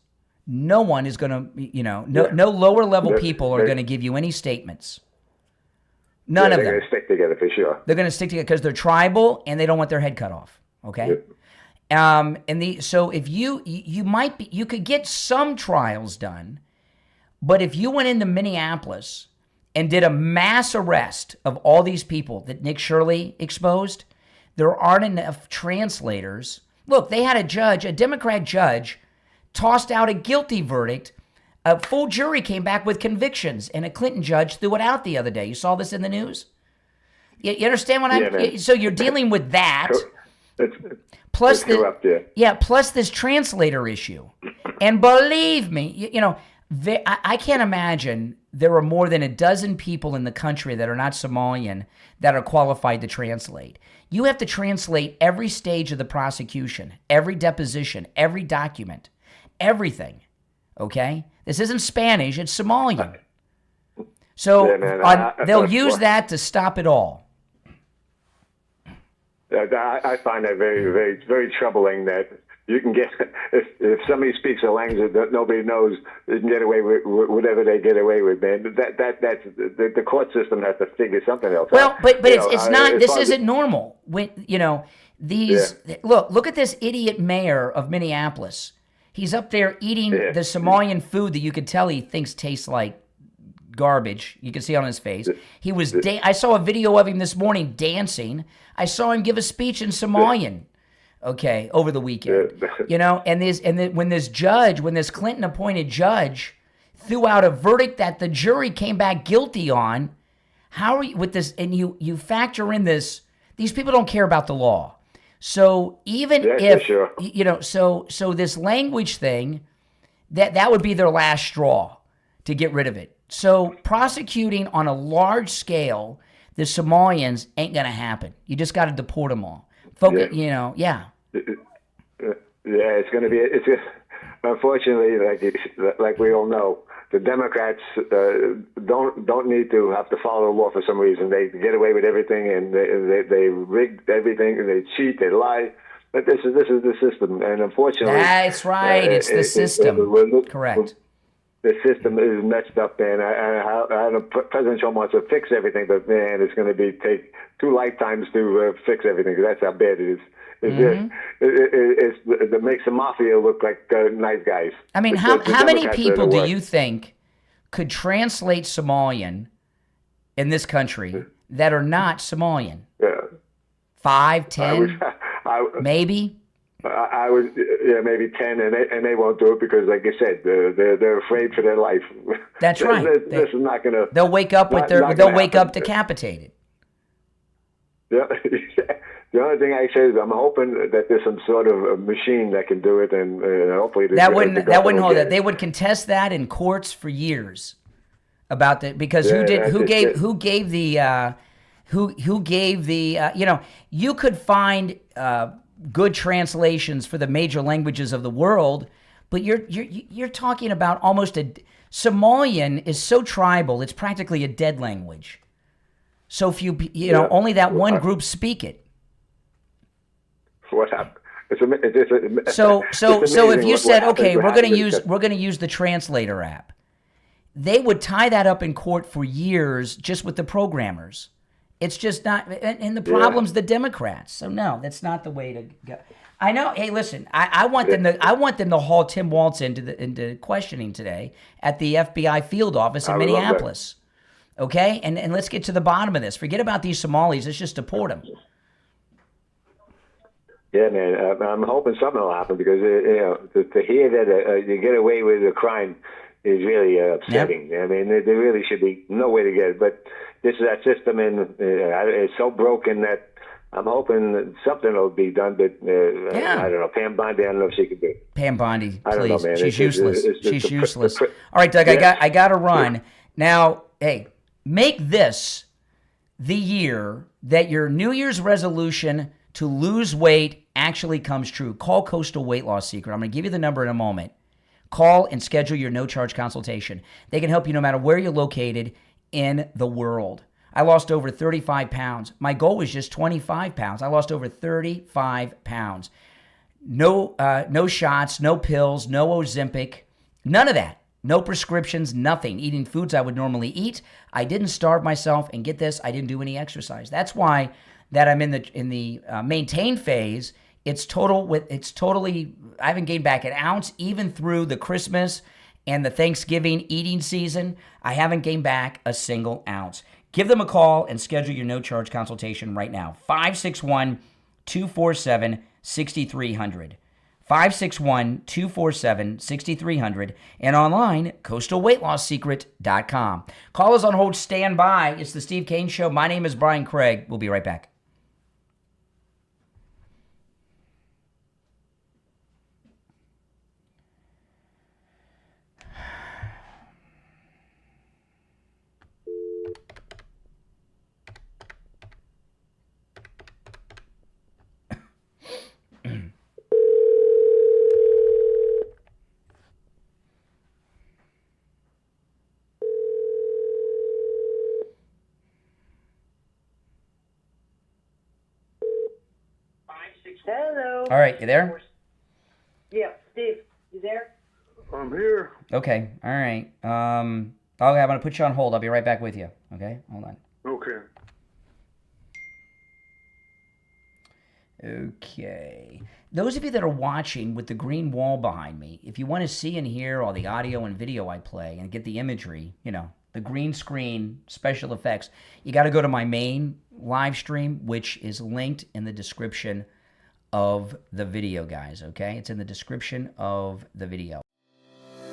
No one is going to, no lower level people are going to give you any statements. None of them. They're going to stick together for sure. They're going to stick together because they're tribal and they don't want their head cut off. Okay. Yep. So if you could get some trials done, but if you went into Minneapolis and did a mass arrest of all these people that Nick Shirley exposed, there aren't enough translators. Look, they had a Democrat judge tossed out a guilty verdict. A full jury came back with convictions, and a Clinton judge threw it out the other day. You saw this in the news? You understand what so you're dealing with that. Plus this translator issue. And believe me, I can't imagine there are more than a dozen people in the country that are not Somalian that are qualified to translate. You have to translate every stage of the prosecution, every deposition, every document, everything. Okay? This isn't Spanish, it's Somalian. So they'll use that to stop it all. I find that very, very, very troubling that you can get, if somebody speaks a language that nobody knows, they can get away with whatever they get away with, man. That's the court system has to figure something else out. Well, but it's not, this isn't normal. When, look at this idiot mayor of Minneapolis. He's up there eating the Somalian food that you could tell he thinks tastes like garbage. You can see on his face. He was. I saw a video of him this morning dancing. I saw him give a speech in Somalian. Okay, over the weekend. When this Clinton appointed judge threw out a verdict that the jury came back guilty on, how are you with this? And you factor in this. These people don't care about the law. So even if sure. So this language thing, that would be their last straw to get rid of it. So prosecuting on a large scale the Somalians ain't gonna happen. You just got to deport them all. Yeah. Yeah, it's going to be. Unfortunately, like we all know, the Democrats don't need to have to follow the law for some reason. They get away with everything, and they rig everything, and they cheat, they lie. But this is the system, and unfortunately, that's right. It's the system. Correct. The system is messed up, and I know President Trump wants to fix everything, but man, it's going to take 2 lifetimes to fix everything. That's how bad it is. It makes the mafia look like nice guys. I mean, how many people do you think could translate Somalian in this country that are not Somalian? Yeah. 5, 10, maybe? I would, maybe 10, and they won't do it because, like you said, they're afraid for their life. That's right. This is not going to. They'll wake up they'll wake up decapitated. Yeah. The only thing I say is I'm hoping that there's some sort of a machine that can do it, and hopefully that wouldn't hold that. They would contest that in courts for years about that because who gave the you could find good translations for the major languages of the world, but you're talking about almost Somalian is so tribal, it's practically a dead language. So few, only that one group speak it. What happened? So if you said, okay, we're going to use the translator app, they would tie that up in court for years just with the programmers. It's just not, and the problem's the Democrats. So no, that's not the way to go. I know. Hey, listen, I want them to haul Tim Waltz into questioning today at the FBI field office in Minneapolis. Okay, and let's get to the bottom of this. Forget about these Somalis. Let's just deport them. Yeah, man. I'm hoping something will happen because to hear that you get away with a crime is really upsetting. Yep. I mean, there really should be no way to get it, but this is that system, and it's so broken that I'm hoping that something will be done. But I don't know. Pam Bondi, I don't know if she can do it. Pam Bondi, I don't know, man. She's useless. She's useless. All right, Doug. I got to run now. Hey, make this the year that your New Year's resolution to lose weight actually comes true. Call Coastal Weight Loss Secret. I'm going to give you the number in a moment. Call and schedule your no-charge consultation. They can help you no matter where you're located in the world. I lost over 35 pounds. My goal was just 25 pounds. I lost over 35 pounds. No shots, no pills, no Ozempic, none of that. No prescriptions, nothing. Eating foods I would normally eat. I didn't starve myself, and get this, I didn't do any exercise. That's why that I'm in the maintain phase. It's totally. I haven't gained back an ounce even through the Christmas and the Thanksgiving eating season. I haven't gained back a single ounce. Give them a call and schedule your no-charge consultation right now. 561-247-6300. 561-247-6300. And online, coastalweightloss.secret.com. Call us on hold. Stand by. It's the Steve Kane Show. My name is Brian Craig. We'll be right back. Hello. All right, you there? Yeah, Steve, you there? I'm here. Okay, all right. I'm going to put you on hold. I'll be right back with you. Okay, hold on. Okay. Okay. Those of you that are watching with the green wall behind me, if you want to see and hear all the audio and video I play and get the imagery, the green screen, special effects, you got to go to my main live stream, which is linked in the description of the video, guys, okay? It's in the description of the video.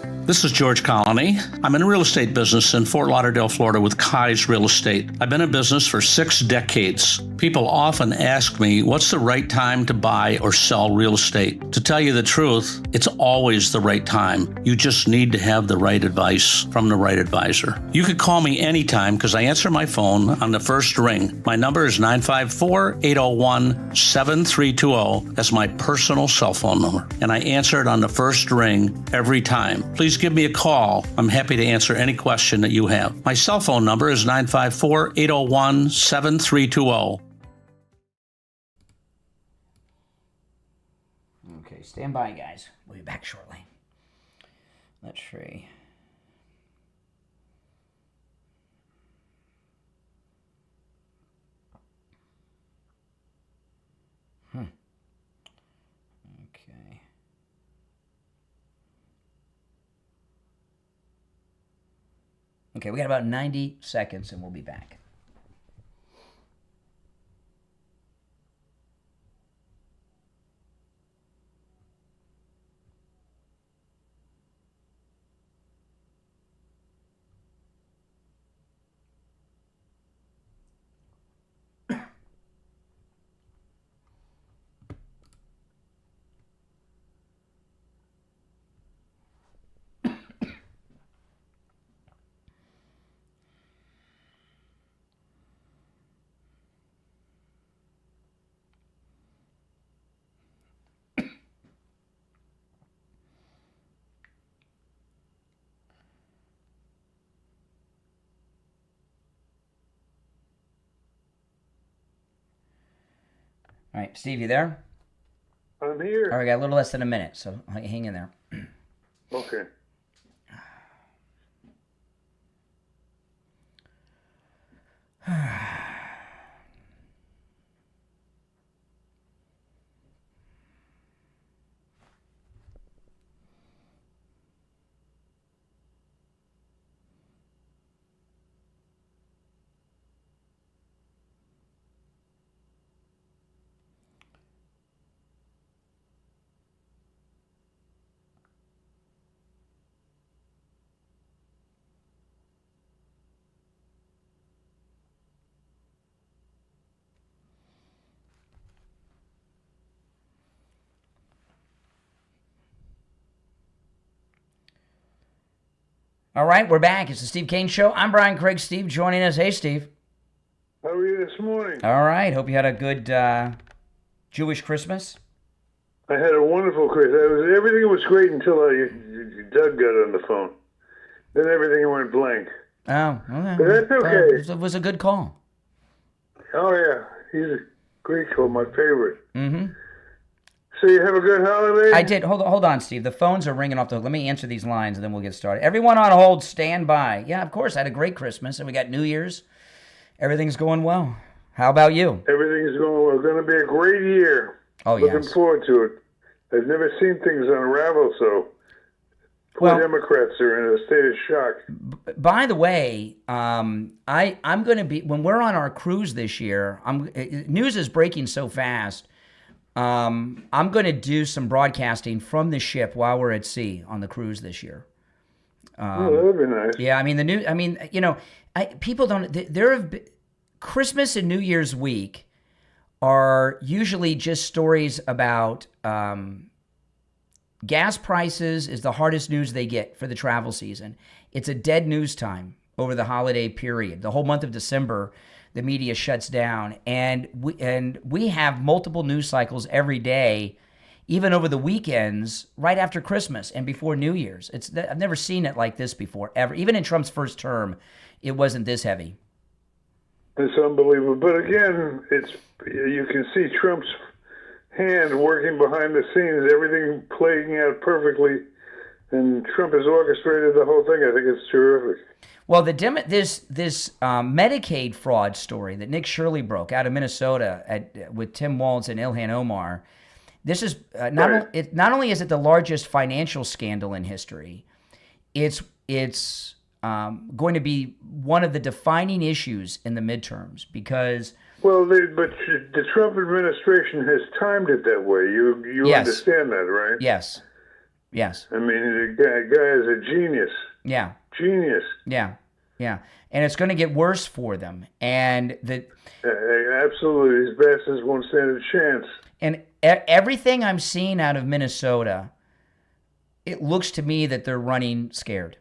This is George Colony. I'm in the real estate business in Fort Lauderdale, Florida with Kai's Real Estate. I've been in business for 6 decades. People often ask me, what's the right time to buy or sell real estate? To tell you the truth, it's always the right time. You just need to have the right advice from the right advisor. You could call me anytime because I answer my phone on the first ring. My number is 954-801-7320. That's my personal cell phone number. And I answer it on the first ring every time. Please give me a call. I'm happy to answer any question that you have. My cell phone number is 954-801-7320. Okay, stand by, guys. We'll be back shortly. Let's see. Okay. Okay, we got about 90 seconds and we'll be back. All right, Steve, you there? I'm here. All right, got a little less than a minute, so hang in there. Okay. All right, we're back. It's the Steve Kane Show. I'm Brian Craig. Steve joining us. Hey, Steve. How are you this morning? All right. Hope you had a good Jewish Christmas. I had a wonderful Christmas. Everything was great until Doug got on the phone. Then everything went blank. Oh, okay. But that's okay. It was a good call. Oh, yeah. He's a great call, my favorite. Mm-hmm. So you have a good holiday? I did. Hold on, Steve. The phones are ringing off the hook. Let me answer these lines, and then we'll get started. Everyone on hold, stand by. Yeah, of course. I had a great Christmas, and we got New Year's. Everything's going well. How about you? Everything's going well. It's going to be a great year. Oh, yes. Looking forward to it. I've never seen things unravel so. Poor Democrats are in a state of shock. By the way, I'm going to be, when we're on our cruise this year, news is breaking so fast. I'm going to do some broadcasting from the ship while we're at sea on the cruise this year. That'd be nice. Yeah, people don't. There have been, Christmas and New Year's week are usually just stories about gas prices is the hardest news they get for the travel season. It's a dead news time over the holiday period. The whole month of December, the media shuts down, and we have multiple news cycles every day, even over the weekends, right after Christmas and before New Year's. I've never seen it like this before, ever. Even in Trump's first term, it wasn't this heavy. It's unbelievable. But again, you can see Trump's hand working behind the scenes, everything playing out perfectly, and Trump has orchestrated the whole thing. I think it's terrific. Well, this Medicaid fraud story that Nick Shirley broke out of Minnesota with Tim Walz and Ilhan Omar, this is not only is it the largest financial scandal in history, it's going to be one of the defining issues in the midterms because. Well, but the Trump administration has timed it that way. You yes. understand that, right? Yes. Yes. I mean, the guy is a genius. Yeah. Genius. Yeah. Yeah. And it's going to get worse for them. And absolutely, these bastards won't stand a chance. And everything I'm seeing out of Minnesota, it looks to me that they're running scared.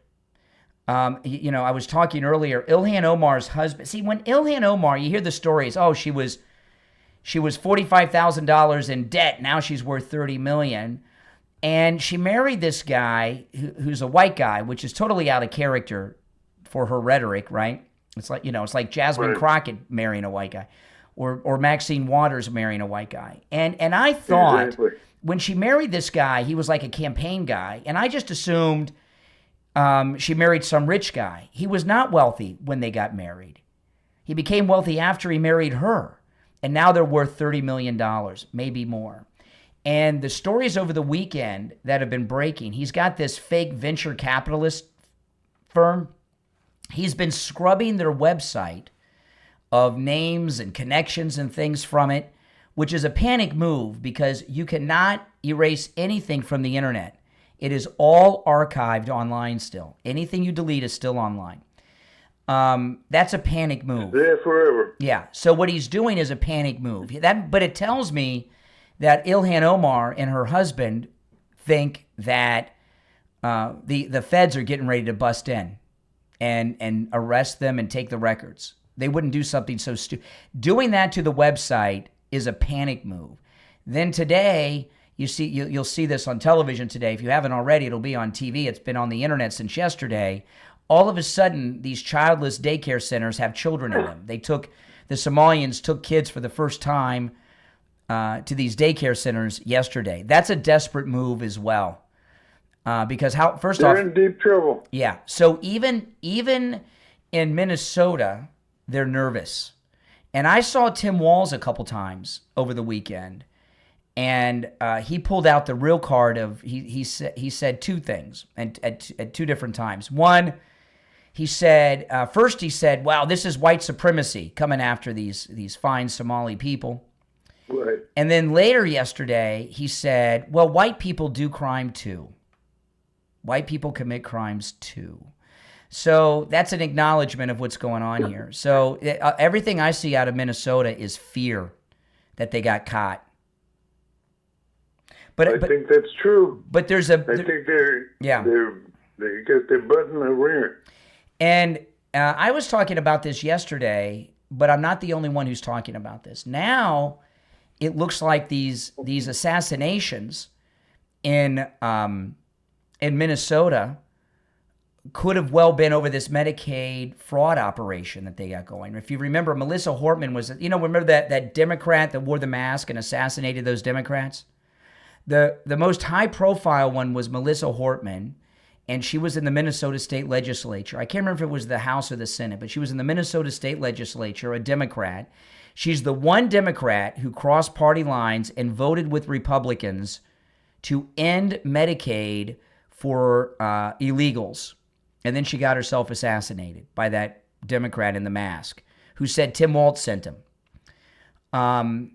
You know, I was talking earlier, Ilhan Omar's husband. See, when Ilhan Omar, you hear the stories, oh, she was $45,000 in debt. Now she's worth $30 million. And she married this guy who's a white guy, which is totally out of character for her rhetoric, right? It's like, you know, it's like Jasmine Crockett marrying a white guy, or Maxine Waters marrying a white guy. And I thought when she married this guy, he was like a campaign guy, and I just assumed she married some rich guy. He was not wealthy when they got married. He became wealthy after he married her, and now they're worth $30 million, maybe more. And the stories over the weekend that have been breaking, he's got this fake venture capitalist firm. He's been scrubbing their website of names and connections and things from it, which is a panic move because you cannot erase anything from the internet. It is all archived online still. Anything you delete is still online. That's a panic move. There forever. Yeah. So what he's doing is a panic move. But it tells me that Ilhan Omar and her husband think that the feds are getting ready to bust in and arrest them and take the records. They wouldn't do something so stupid. Doing that to the website is a panic move. Then today, you'll see this on television today. If you haven't already, it'll be on TV. It's been on the internet since yesterday. All of a sudden, these childless daycare centers have children in them. The Somalians took kids for the first time to these daycare centers yesterday. That's a desperate move as well. Because they're in deep trouble. Yeah. So even in Minnesota, they're nervous. And I saw Tim Walz a couple times over the weekend, and he pulled out the real card of he said two things at two different times. One, he said first he said, "Wow, this is white supremacy coming after these fine Somali people." Right. And then later yesterday, he said, "Well, white people do crime too. White people commit crimes too." So that's an acknowledgement of what's going on here. So everything I see out of Minnesota is fear that they got caught. But I think that's true. But there's I think they got their butt in the ringer. And I was talking about this yesterday, but I'm not the only one who's talking about this. Now it looks like these assassinations in Minnesota could have well been over this Medicaid fraud operation that they got going. If you remember, Melissa Hortman was, remember that Democrat that wore the mask and assassinated those Democrats? The most high-profile one was Melissa Hortman, and she was in the Minnesota State Legislature. I can't remember if it was the House or the Senate, but she was in the Minnesota State Legislature, a Democrat. She's the one Democrat who crossed party lines and voted with Republicans to end Medicaid for illegals. And then she got herself assassinated by that Democrat in the mask who said Tim Walz sent him.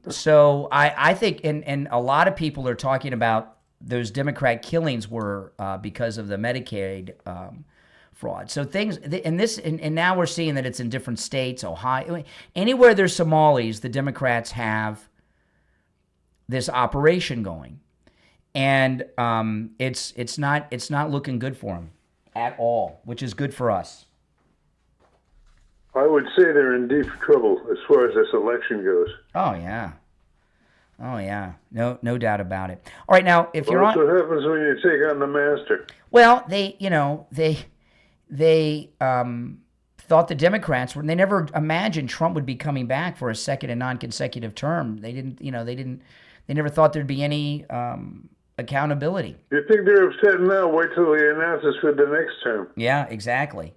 So I think, and a lot of people are talking about those Democrat killings were because of the Medicaid fraud. So things, and now we're seeing that it's in different states, Ohio, anywhere there's Somalis, the Democrats have this operation going. And it's not looking good for them at all, which is good for us. I would say they're in deep trouble as far as this election goes. Oh yeah, no doubt about it. All right, now if you're on, that's what happens when you take on the master. Well, they thought the Democrats were. They never imagined Trump would be coming back for a second and non-consecutive term. They never thought there'd be any accountability. You think they're upset now? Wait till he announces for the next term. Yeah, exactly.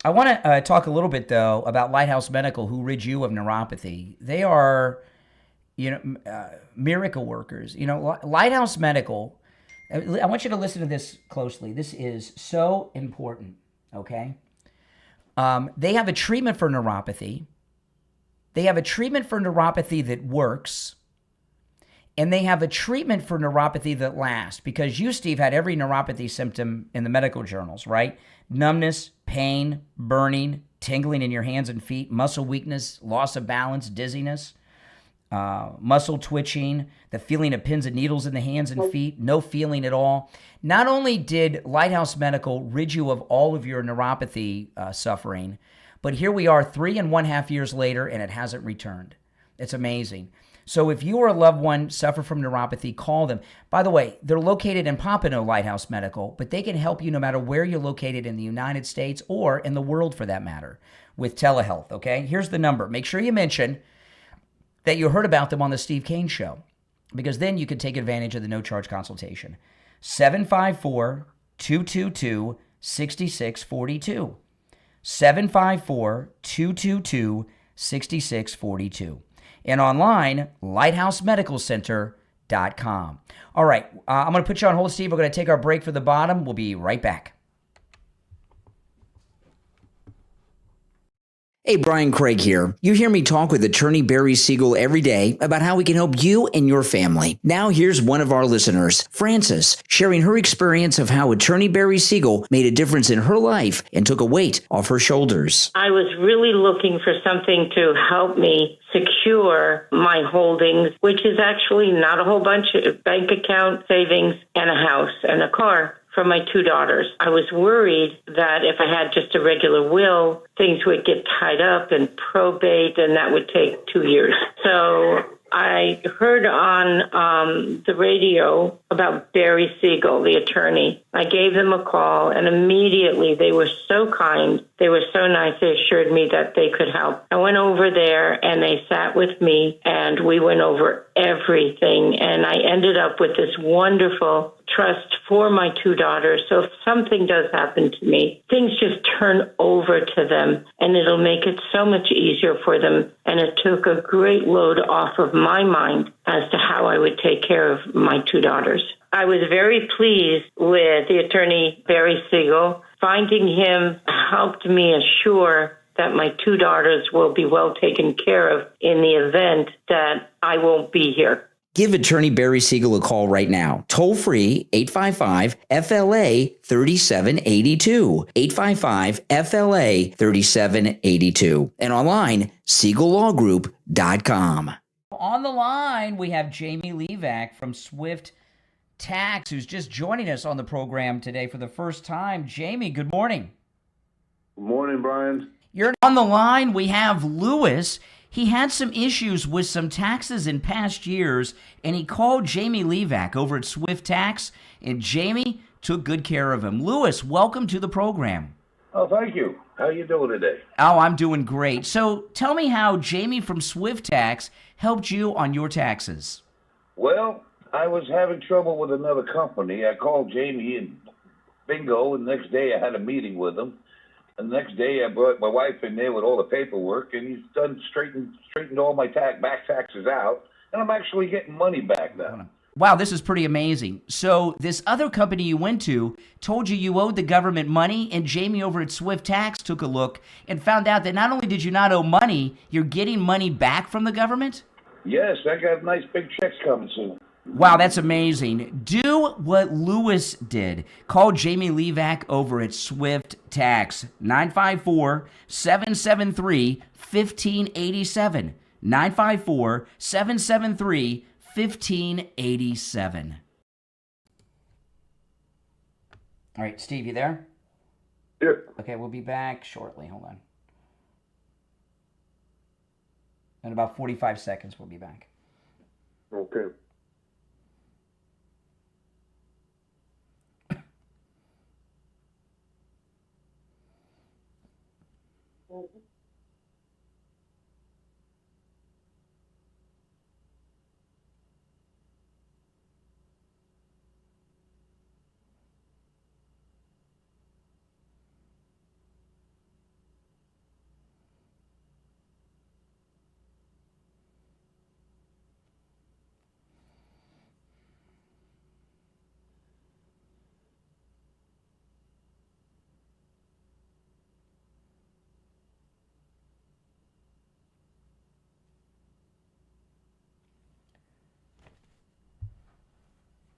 I want to talk a little bit, though, about Lighthouse Medical, who rid you of neuropathy. They are, miracle workers. Lighthouse Medical, I want you to listen to this closely. This is so important, okay? They have a treatment for neuropathy. They have a treatment for neuropathy that works. And they have a treatment for neuropathy that lasts, because you, Steve, had every neuropathy symptom in the medical journals, right? Numbness, pain, burning, tingling in your hands and feet, muscle weakness, loss of balance, dizziness, muscle twitching, the feeling of pins and needles in the hands and feet, no feeling at all. Not only did Lighthouse Medical rid you of all of your neuropathy suffering, but here we are 3.5 years later, and it hasn't returned. It's amazing. So if you or a loved one suffer from neuropathy, call them. By the way, they're located in Pompano, Lighthouse Medical, but they can help you no matter where you're located in the United States or in the world for that matter with telehealth, okay? Here's the number. Make sure you mention that you heard about them on the Steve Kane Show, because then you can take advantage of the no-charge consultation. 754-222-6642. 754-222-6642. And online, lighthousemedicalcenter.com. All right, I'm going to put you on hold, Steve. We're going to take our break for the bottom. We'll be right back. Hey, Brian Craig here. You hear me talk with attorney Barry Siegel every day about how we can help you and your family. Now here's one of our listeners, Frances, sharing her experience of how attorney Barry Siegel made a difference in her life and took a weight off her shoulders. I was really looking for something to help me secure my holdings, which is actually not a whole bunch of bank account, savings, and a house and a car for my two daughters. I was worried that if I had just a regular will, things would get tied up in probate, and that would take 2 years. So I heard on the radio about Barry Siegel, the attorney. I gave them a call, and immediately they were so kind. They were so nice. They assured me that they could help. I went over there, and they sat with me, and we went over everything. And I ended up with this wonderful trust for my two daughters. So if something does happen to me, things just turn over to them, and it'll make it so much easier for them. And it took a great load off of my mind as to how I would take care of my two daughters. I was very pleased with the attorney, Barry Siegel. Finding him helped me assure that my two daughters will be well taken care of in the event that I won't be here. Give attorney Barry Siegel a call right now. Toll free, 855-FLA-3782. 855-FLA-3782. And online, SiegelLawGroup.com. On the line, we have Jamie Levac from Swift Tax, who's just joining us on the program today for the first time. Jamie, good morning. Good morning, Brian. You're on the line. We have Lewis. He had some issues with some taxes in past years, and he called Jamie Levac over at Swift Tax, and Jamie took good care of him. Lewis, welcome to the program. Oh, thank you. How you doing today? Oh, I'm doing great. So tell me how Jamie from Swift Tax helped you on your taxes. Well, I was having trouble with another company. I called Jamie and bingo, and the next day I had a meeting with him. And the next day I brought my wife in there with all the paperwork, and he's done straightened all my back taxes out, and I'm actually getting money back now. Wow, this is pretty amazing. So this other company you went to told you owed the government money, and Jamie over at Swift Tax took a look and found out that not only did you not owe money, you're getting money back from the government? Yes, I got nice big checks coming soon. Wow, that's amazing. Do what Lewis did. Call Jamie Levac over at Swift Tax, 954-773-1587. 954-773-1587. All right, Steve, you there? Yeah. Okay, we'll be back shortly. Hold on. In about 45 seconds, we'll be back. Okay.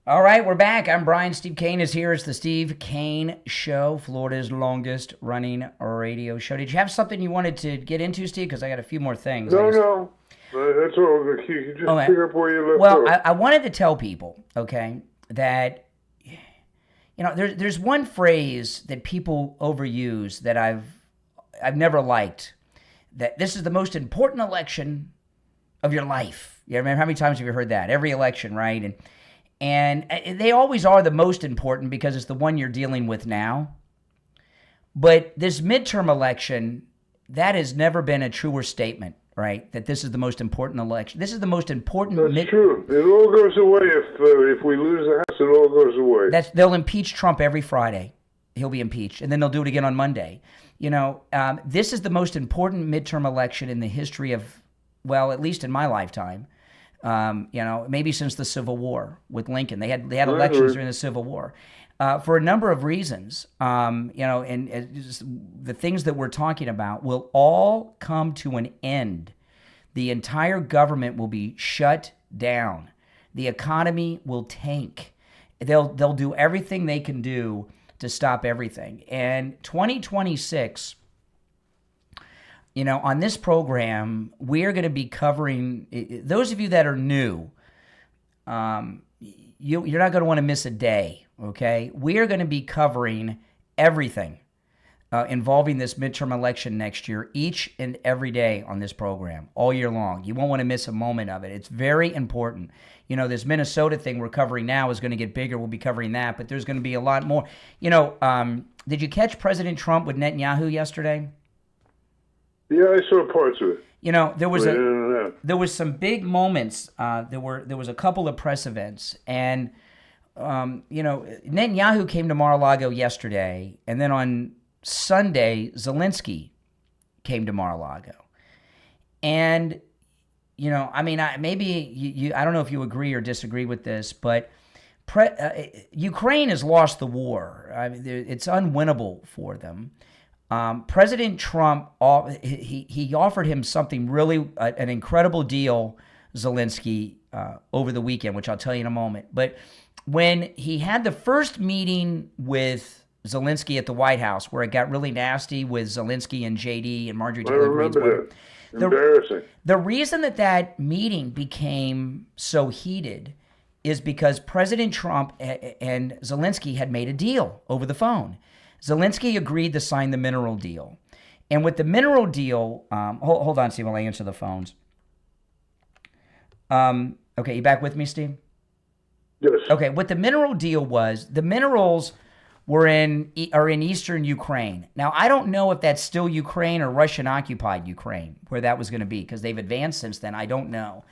All right, we're back. I'm Brian. Steve Kane is here. It's the Steve Kane Show, Florida's longest running radio show. Did you have something you wanted to get into, Steve? Because I got a few more things. No. That's all. You can just Okay. pick up where you left Well, off. I wanted to tell people, okay, that, there's one phrase that people overuse that I've never liked, that this is the most important election of your life. You remember how many times have you heard that? Every election, right? And they always are the most important because it's the one you're dealing with now. But this midterm election, that has never been a truer statement, right? That this is the most important election. This is the most important. That's true. It all goes away if we lose the House. It all goes away. They'll impeach Trump every Friday. He'll be impeached, and then they'll do it again on Monday. This is the most important midterm election in the history of, well, at least in my lifetime. Maybe since the Civil War with Lincoln. They had elections during the Civil War for a number of reasons. And just the things that we're talking about will all come to an end. The entire government will be shut down. The economy will tank. They'll do everything they can do to stop everything. And 2026. On this program, we're going to be covering, those of you that are new, you're not going to want to miss a day, okay? We are going to be covering everything involving this midterm election next year, each and every day on this program, all year long. You won't want to miss a moment of it. It's very important. This Minnesota thing we're covering now is going to get bigger. We'll be covering that, but there's going to be a lot more. Did you catch President Trump with Netanyahu yesterday? Yeah, I saw parts of it. There was some big moments. There was a couple of press events, and Netanyahu came to Mar-a-Lago yesterday, and then on Sunday, Zelensky came to Mar-a-Lago, and I don't know if you agree or disagree with this, but Ukraine has lost the war. It's unwinnable for them. President Trump, he offered him something really, an incredible deal, Zelensky, over the weekend, which I'll tell you in a moment. But when he had the first meeting with Zelensky at the White House, where it got really nasty with Zelensky and JD and Marjorie Taylor Greene. Embarrassing. The reason that meeting became so heated is because President Trump and Zelensky had made a deal over the phone. Zelensky agreed to sign the mineral deal. And with the mineral deal, hold on, Steve, while I answer the phones. Okay, you back with me, Steve? Yes. Okay, what the mineral deal was, the minerals are in eastern Ukraine. Now, I don't know if that's still Ukraine or Russian-occupied Ukraine, where that was going to be, because they've advanced since then. I don't know.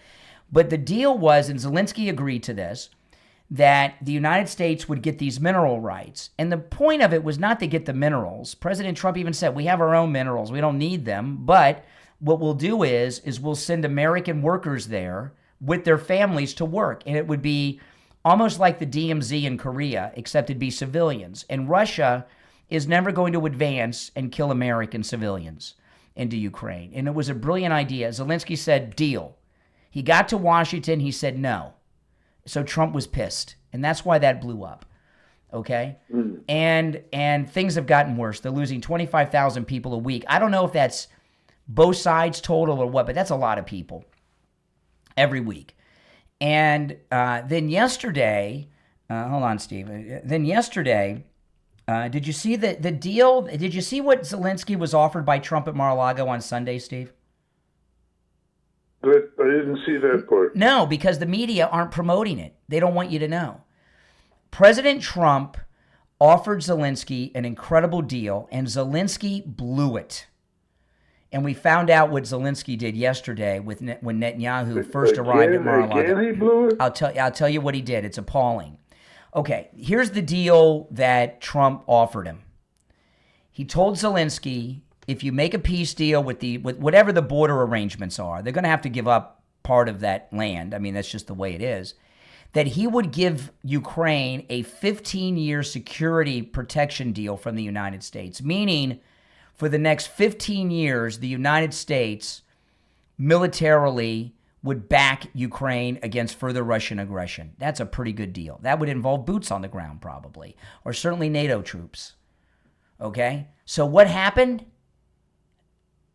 But the deal was, and Zelensky agreed to this, that the United States would get these mineral rights. And the point of it was not to get the minerals. President Trump even said, we have our own minerals. We don't need them. But what we'll do is we'll send American workers there with their families to work. And it would be almost like the DMZ in Korea, except it'd be civilians. And Russia is never going to advance and kill American civilians into Ukraine. And it was a brilliant idea. Zelensky said, deal. He got to Washington. He said no. So Trump was pissed, and that's why that blew up, okay? And things have gotten worse. They're losing 25,000 people a week. I don't know if that's both sides total or what, but that's a lot of people every week. And then yesterday, hold on, Steve. Then yesterday, did you see the deal? Did you see what Zelensky was offered by Trump at Mar-a-Lago on Sunday, Steve? But I didn't see that part. No, because the media aren't promoting it. They don't want you to know. President Trump offered Zelensky an incredible deal, and Zelensky blew it. And we found out what Zelensky did yesterday when Netanyahu first arrived at Mar-a-Lago. Again he blew it? I'll tell you what he did. It's appalling. Okay, here's the deal that Trump offered him. He told Zelensky, if you make a peace deal with whatever the border arrangements are, they're going to have to give up part of that land. I mean, that's just the way it is. That he would give Ukraine a 15-year security protection deal from the United States, meaning for the next 15 years, the United States militarily would back Ukraine against further Russian aggression. That's a pretty good deal. That would involve boots on the ground probably, or certainly NATO troops. Okay? So what happened?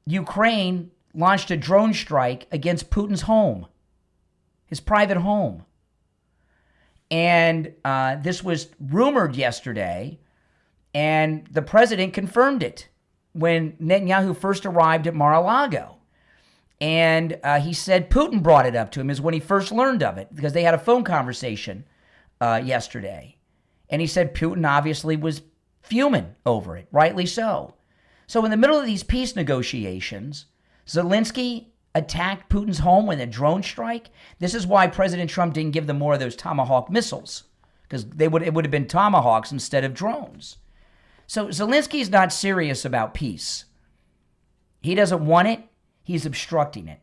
Ukraine launched a drone strike against Putin's home, his private home. And this was rumored yesterday, and the president confirmed it when Netanyahu first arrived at Mar-a-Lago. And he said Putin brought it up to him is when he first learned of it, because they had a phone conversation yesterday. And he said Putin obviously was fuming over it, rightly so. So in the middle of these peace negotiations, Zelensky attacked Putin's home with a drone strike. This is why President Trump didn't give them more of those Tomahawk missiles, because it would have been Tomahawks instead of drones. So Zelensky's not serious about peace. He doesn't want it. He's obstructing it.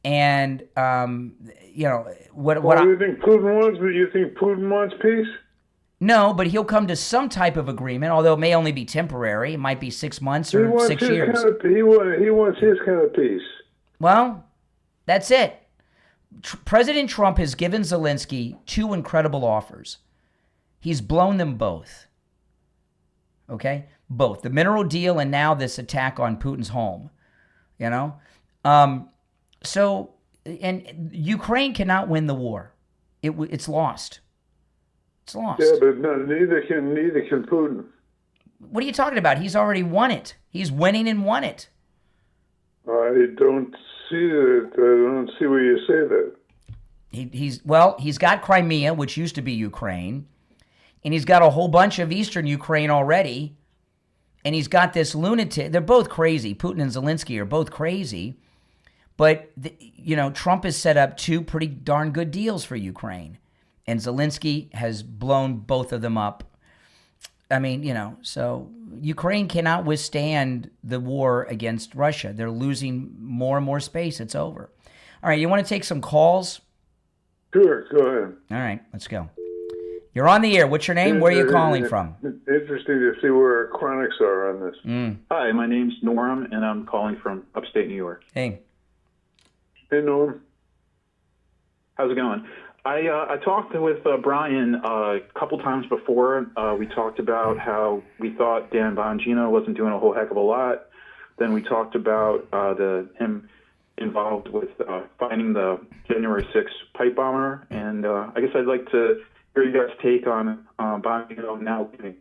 And, what do you think Putin wants? You think Putin wants peace? No, but he'll come to some type of agreement, although it may only be temporary. It might be 6 months or 6 years. He wants his kind of peace. Well, that's it. President Trump has given Zelensky two incredible offers. He's blown them both. Okay? Both. The mineral deal and now this attack on Putin's home. So Ukraine cannot win the war. It's lost. It's lost. Yeah, but neither can Putin. What are you talking about? He's already won it. He's winning and won it. I don't see that. I don't see where you say that. He's got Crimea, which used to be Ukraine, and he's got a whole bunch of eastern Ukraine already, and he's got this lunatic. They're both crazy. Putin and Zelensky are both crazy, but Trump has set up two pretty darn good deals for Ukraine, and Zelensky has blown both of them up. I mean, so Ukraine cannot withstand the war against Russia. They're losing more and more space. It's over. All right, you want to take some calls? Sure, go ahead. All right, let's go. You're on the air. What's your name? Where are you calling from? Interesting to see where our chronics are on this. Hi, my name's Norm, and I'm calling from upstate New York. Hey. Hey, Norm. How's it going? I talked with Brian a couple times before. We talked about how we thought Dan Bongino wasn't doing a whole heck of a lot. Then we talked about him involved with finding the January 6th pipe bomber. And I guess I'd like to hear you guys' take on Bongino now leaving.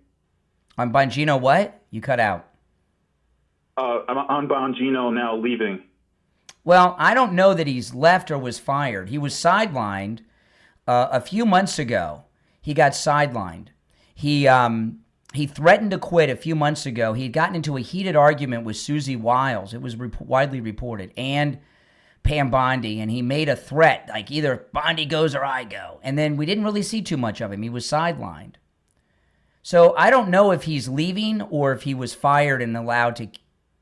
On Bongino what? You cut out. On Bongino now leaving. Well, I don't know that he's left or was fired. He was sidelined. A few months ago, he got sidelined. He threatened to quit a few months ago. He had gotten into a heated argument with Susie Wiles. It was widely reported, and Pam Bondi, and he made a threat, like either Bondi goes or I go. And then we didn't really see too much of him. He was sidelined. So I don't know if he's leaving or if he was fired and allowed to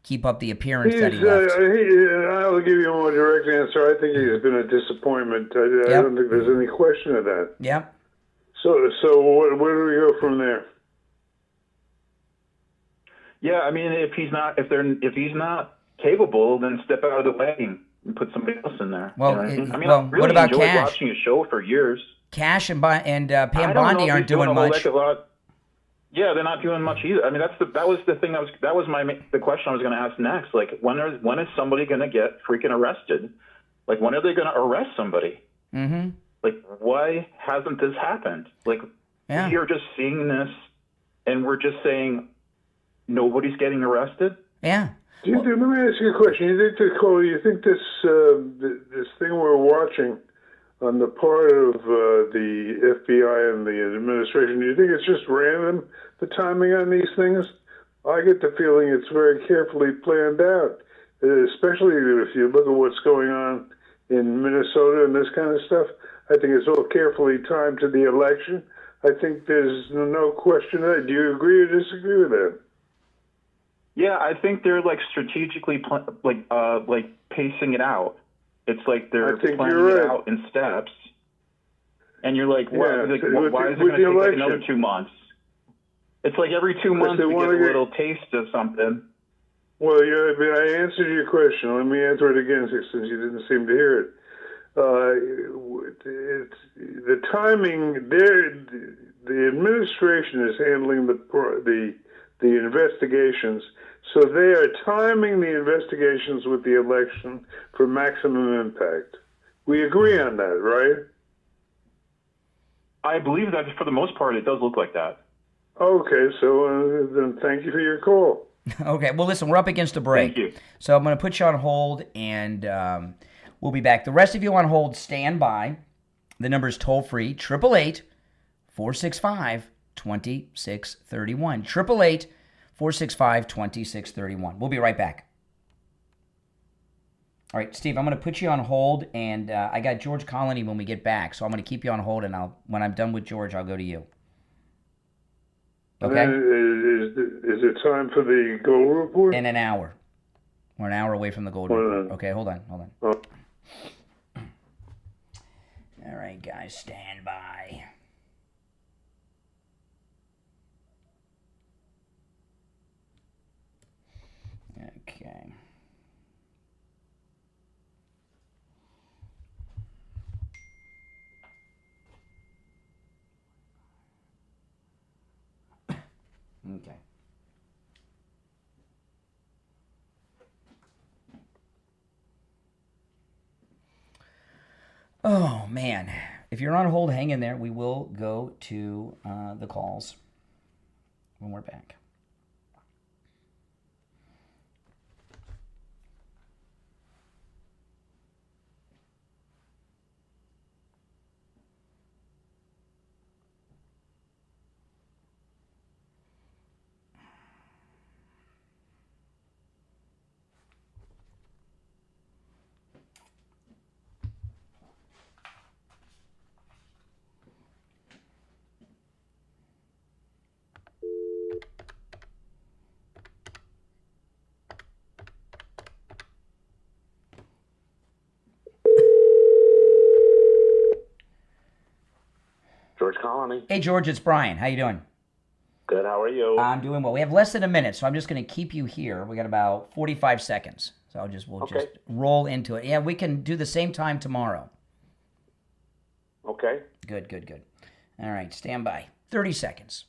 keep up the appearance that he left. I'll give you a more direct answer. I think he's been a disappointment. I don't think there's any question of that. Yep. So where do we go from there? Yeah, I mean, if he's not capable, then step out of the way and put somebody else in there. Well, I mean, well, I've really what about enjoyed Cash? watching his show for years. Cash and Pam Bondi aren't doing much. Yeah, they're not doing much either. I mean, that was the thing. The question I was going to ask next. Like, when is somebody going to get freaking arrested? Like, when are they going to arrest somebody? Mm-hmm. Like, why hasn't this happened? Like, we're just seeing this, and we're just saying nobody's getting arrested. Yeah. Let me ask you a question. You think this thing we're watching on the part of the FBI and the administration, do you think it's just random, the timing on these things? I get the feeling it's very carefully planned out, especially if you look at what's going on in Minnesota and this kind of stuff. I think it's all carefully timed to the election. I think there's no question of that. Do you agree or disagree with that? Yeah, I think they're like strategically pacing it out. It's like they're planning it out in steps, and you're like, why is it going to take like another 2 months? It's like every 2 months we get a little taste of something. Well, I answered your question. Let me answer it again since you didn't seem to hear it. it's the timing there. The administration is handling the investigations, so they are timing the investigations with the election for maximum impact. We agree on that, right? I believe that for the most part, it does look like that. Okay, so then thank you for your call. Okay, well, listen, we're up against a break. Thank you. So I'm going to put you on hold, and we'll be back. The rest of you on hold, stand by. The number is toll-free, 888-465-2631. 888-465-2631. We'll be right back. All right, Steve, I'm going to put you on hold, and I got George Colony when we get back, so I'm going to keep you on hold, and when I'm done with George, I'll go to you. Okay? Is it time for the gold report? In an hour. We're an hour away from the gold report. Okay, hold on. All right, guys, stand by. Okay. Okay. Oh, man. If you're on hold, hang in there. We will go to the calls when we're back. George Colony. Hey, George, it's Brian. How you doing? Good, how are you? I'm doing well. We have less than a minute, so I'm just going to keep you here. We got about 45 seconds, so we'll just roll into it. Yeah, we can do the same time tomorrow. Okay. Good. All right, stand by. 30 seconds.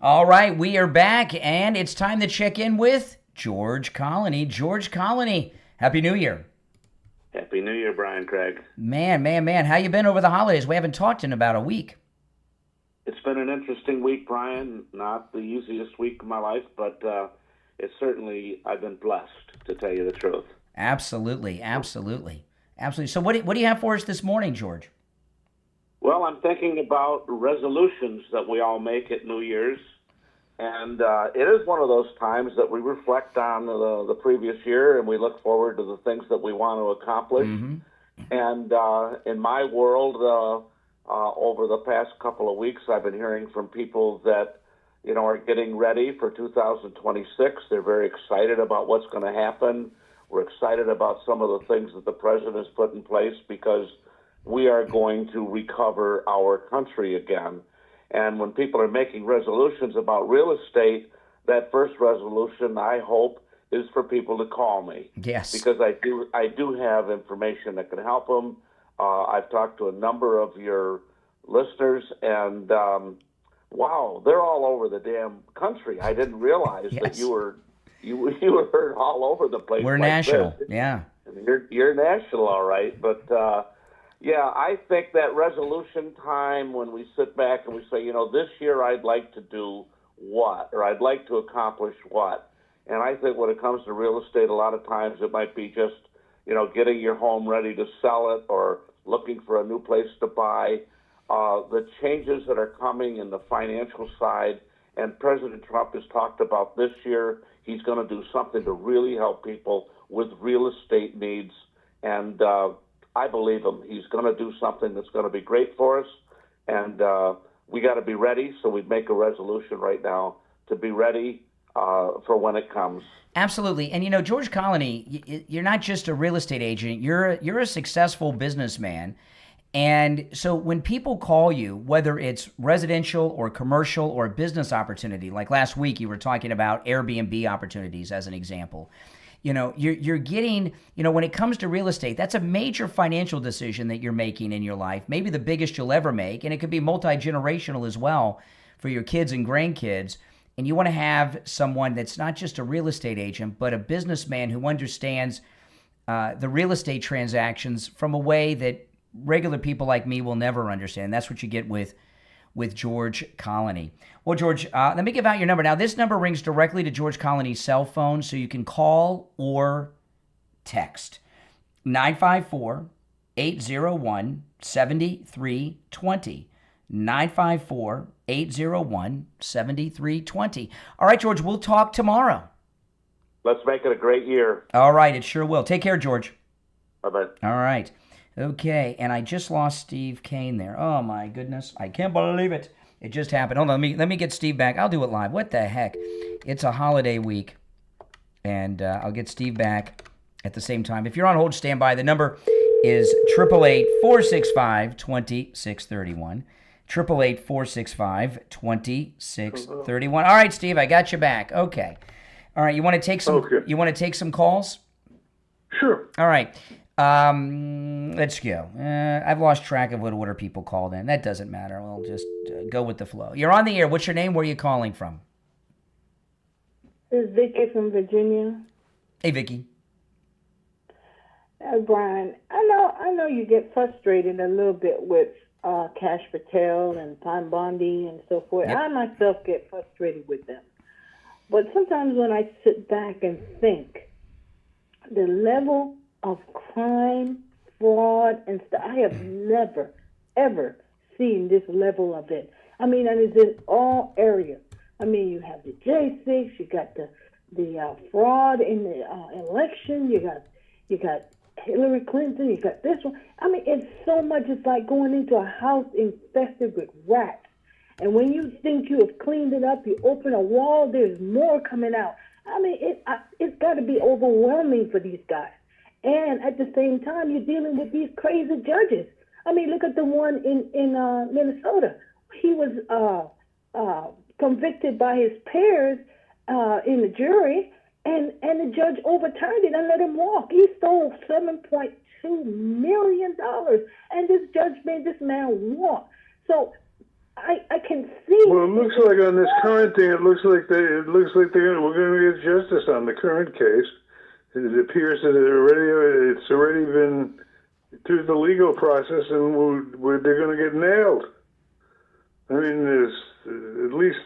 All right, we are back, and it's time to check in with George Colony. George Colony, Happy New Year. Happy New Year, Brian Craig. Man. How you been over the holidays? We haven't talked in about a week. It's been an interesting week, Brian. Not the easiest week of my life, but it's certainly, I've been blessed, to tell you the truth. Absolutely. So what do you have for us this morning, George? Well, I'm thinking about resolutions that we all make at New Year's. And it is one of those times that we reflect on the previous year and we look forward to the things that we want to accomplish. Mm-hmm. And in my world, over the past couple of weeks, I've been hearing from people that, are getting ready for 2026. They're very excited about what's going to happen. We're excited about some of the things that the president has put in place because we are going to recover our country again. And when people are making resolutions about real estate, that first resolution, I hope, is for people to call me. Yes. Because I do have information that can help them. I've talked to a number of your listeners, and wow, they're all over the damn country. I didn't realize that you were heard all over the place. We're like national, this. yeah. You're national, all right, but. Yeah, I think that resolution time when we sit back and we say, this year I'd like to do what, or I'd like to accomplish what. And I think when it comes to real estate, a lot of times it might be just, getting your home ready to sell it or looking for a new place to buy. The changes that are coming in the financial side And President Trump has talked about this year he's going to do something to really help people with real estate needs. And I believe him. He's going to do something that's going to be great for us. And we got to be ready. So we make a resolution right now to be ready for when it comes. Absolutely. And, you know, George Colony, you're not just a real estate agent. You're a successful businessman. And so when people call you, whether it's residential or commercial or a business opportunity, like last week you were talking about Airbnb opportunities as an example, you know, you're getting, you know, when it comes to real estate, that's a major financial decision that you're making in your life, maybe the biggest you'll ever make. And it could be multi-generational as well for your kids and grandkids. And you want to have someone that's not just a real estate agent, but a businessman who understands the real estate transactions from a way that regular people like me will never understand. That's what you get with George Colony. Well, George, let me give out your number. Now, this number rings directly to George Colony's cell phone, so you can call or text. 954-801-7320. 954-801-7320. All right, George, we'll talk tomorrow. Let's make it a great year. All right, it sure will. Take care, George. Bye-bye. All right. Okay, and I just lost Steve Kane there. Oh, my goodness. I can't believe it. It just happened. Hold on, let me get Steve back. I'll do it live. What the heck? It's a holiday week, and I'll get Steve back at the same time. If you're on hold, stand by. The number is 888-465-2631. 888-465-2631. All right, Steve, I got you back. Okay. All right, you want to take some you want to take some calls? Sure. All right. Let's go. I've lost track of what order people called in. That doesn't matter. We'll just go with the flow. You're on the air. What's your name? Where are you calling from? This is Vicky from Virginia. Hey, Vicky. Brian, I know you get frustrated a little bit with Cash Patel and Pine Bondi and so forth. Yep. I myself get frustrated with them. But sometimes when I sit back and think, the level of crime, fraud, and stuff, I have never, ever seen this level of it. I mean, and it's in all areas. I mean, you have the J6, you got the fraud in the election, you got Hillary Clinton, you got this one. I mean, it's so much. It's like going into a house infested with rats. And when you think you have cleaned it up, you open a wall, there's more coming out. I mean, it's got to be overwhelming for these guys. And at the same time, you're dealing with these crazy judges. I mean, look at the one in Minnesota. He was convicted by his peers in the jury, and the judge overturned it and let him walk. He stole $7.2 million, and this judge made this man walk. So I can see. Well, it looks like on this current thing, we're going to get justice on the current case. It appears that it's already been through the legal process, and they're going to get nailed. I mean, there's at least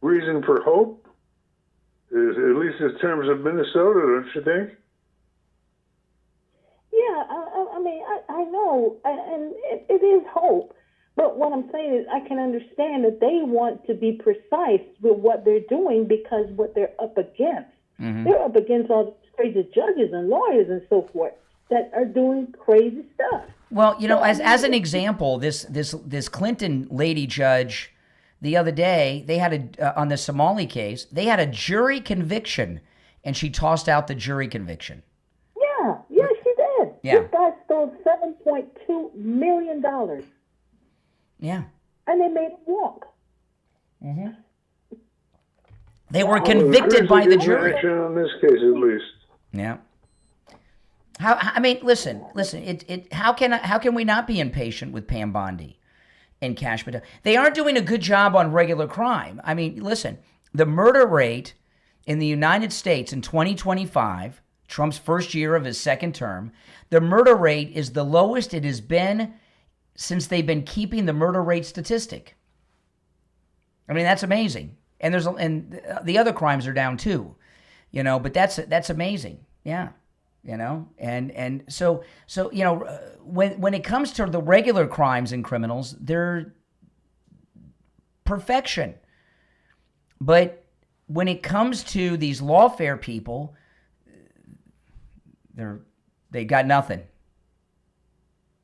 reason for hope. At least in terms of Minnesota, don't you think? Yeah, I mean, I know, and it is hope. But what I'm saying is I can understand that they want to be precise with what they're doing because what they're up against. Mm-hmm. They're up against all these crazy judges and lawyers and so forth that are doing crazy stuff. Well, you know, as an example, this Clinton lady judge, the other day, they had on the Somali case, they had a jury conviction, and she tossed out the jury conviction. Yeah, she did. Yeah. This guy stole $7.2 million. Yeah. And they made him walk. Mm-hmm. They were convicted by the jury. On this case, at least. Yeah. I mean, listen. How can we not be impatient with Pam Bondi and Cash Patel? They aren't doing a good job on regular crime. I mean, listen. The murder rate in the United States in 2025, Trump's first year of his second term, the murder rate is the lowest it has been since they've been keeping the murder rate statistic. I mean, that's amazing. And the other crimes are down too, you know. But that's amazing, yeah, you know. And so you know, when it comes to the regular crimes and criminals, they're perfection. But when it comes to these lawfare people, they got nothing.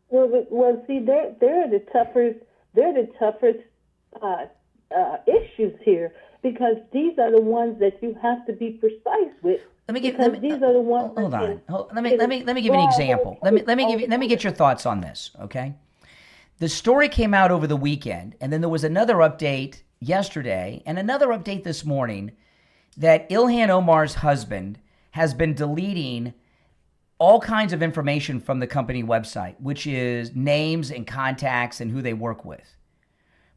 Well, see, they're the toughest. They're the toughest issues here, because these are the ones that you have to be precise with. These are the ones. Hold on. Let me give you an example. Let me get your thoughts on this. Okay. The story came out over the weekend, and then there was another update yesterday and another update this morning that Ilhan Omar's husband has been deleting all kinds of information from the company website, which is names and contacts and who they work with,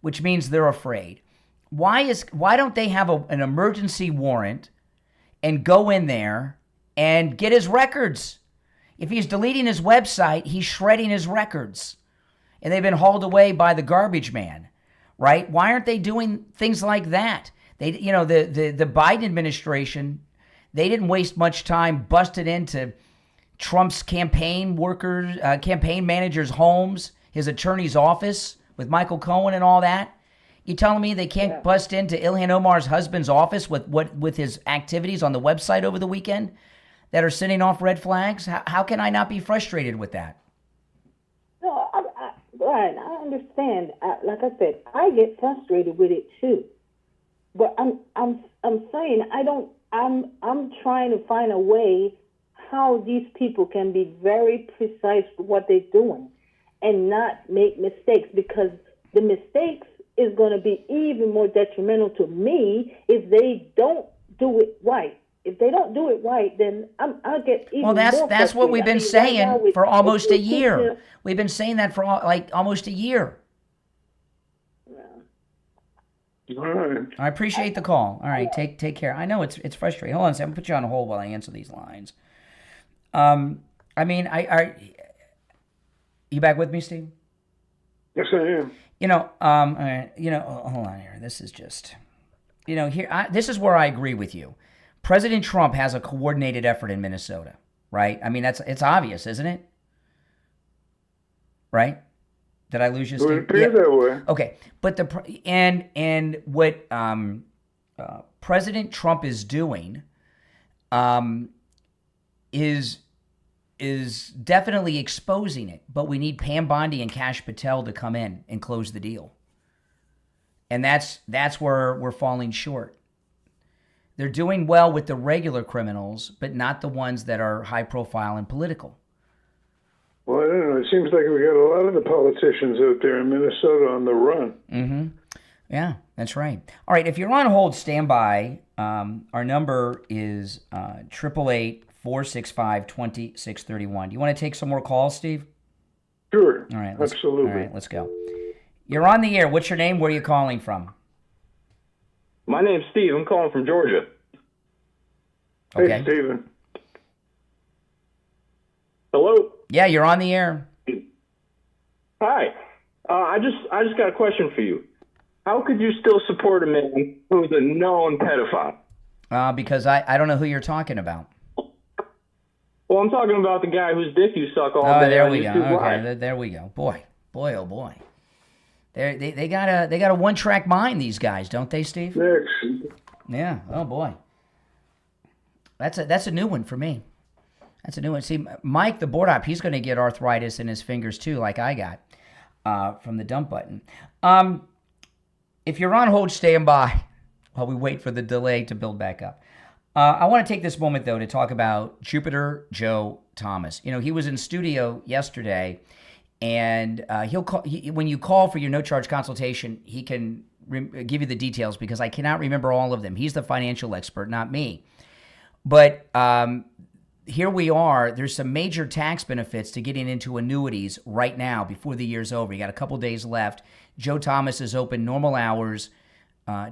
which means they're afraid. Why don't they have an emergency warrant and go in there and get his records? If he's deleting his website, he's shredding his records, and they've been hauled away by the garbage man, right? Why aren't they doing things like that? The Biden administration, they didn't waste much time busting into Trump's campaign managers' homes, his attorney's office with Michael Cohen and all that. You telling me they can't bust into Ilhan Omar's husband's office with his activities on the website over the weekend that are sending off red flags? How can I not be frustrated with that? No, Brian, I understand. Like I said, I get frustrated with it too. But I'm saying I'm trying to find a way how these people can be very precise with what they're doing and not make mistakes, because the mistakes is going to be even more detrimental to me if they don't do it right. If they don't do it right, then I'll get even more frustrated. Well, that's what we've been saying for almost a year. We've been saying that for almost a year. All right. I appreciate the call. All right, take care. I know it's frustrating. Hold on a second. I'm going to put you on hold while I answer these lines. You back with me, Steve? Yes, I am. Hold on here. This is just, this is where I agree with you. President Trump has a coordinated effort in Minnesota, right? I mean, it's obvious, isn't it? Right? Did I lose you, Steve? It would appear that way. Okay, but what President Trump is doing, is definitely exposing it, but we need Pam Bondi and Kash Patel to come in and close the deal. And that's where we're falling short. They're doing well with the regular criminals, but not the ones that are high profile and political. Well, I don't know. It seems like we got a lot of the politicians out there in Minnesota on the run. Mm-hmm. Yeah, that's right. All right, if you're on hold, stand by. Our number is 888-465-2631. Do you want to take some more calls, Steve? Sure. All right. Absolutely. All right, let's go. You're on the air. What's your name? Where are you calling from? My name's Steve. I'm calling from Georgia. Okay. Hey, Steven. Hello? Yeah, you're on the air. Hi. I just got a question for you. How could you still support a man who's a known pedophile? Because I don't know who you're talking about. Well, I'm talking about the guy whose dick you suck all day. There we go. Okay, there we go. Boy, oh boy. They got a one-track mind, these guys, don't they, Steve? Next. Yeah. Oh boy. That's a new one for me. That's a new one. See, Mike, the board op, he's going to get arthritis in his fingers too, like I got from the dump button. If you're on hold, stand by while we wait for the delay to build back up. I want to take this moment, though, to talk about Jupiter Joe Thomas. He was in studio yesterday, and he'll call, when you call for your no-charge consultation, he can give you the details, because I cannot remember all of them. He's the financial expert, not me. But here we are. There's some major tax benefits to getting into annuities right now before the year's over. You got a couple days left. Joe Thomas is open normal hours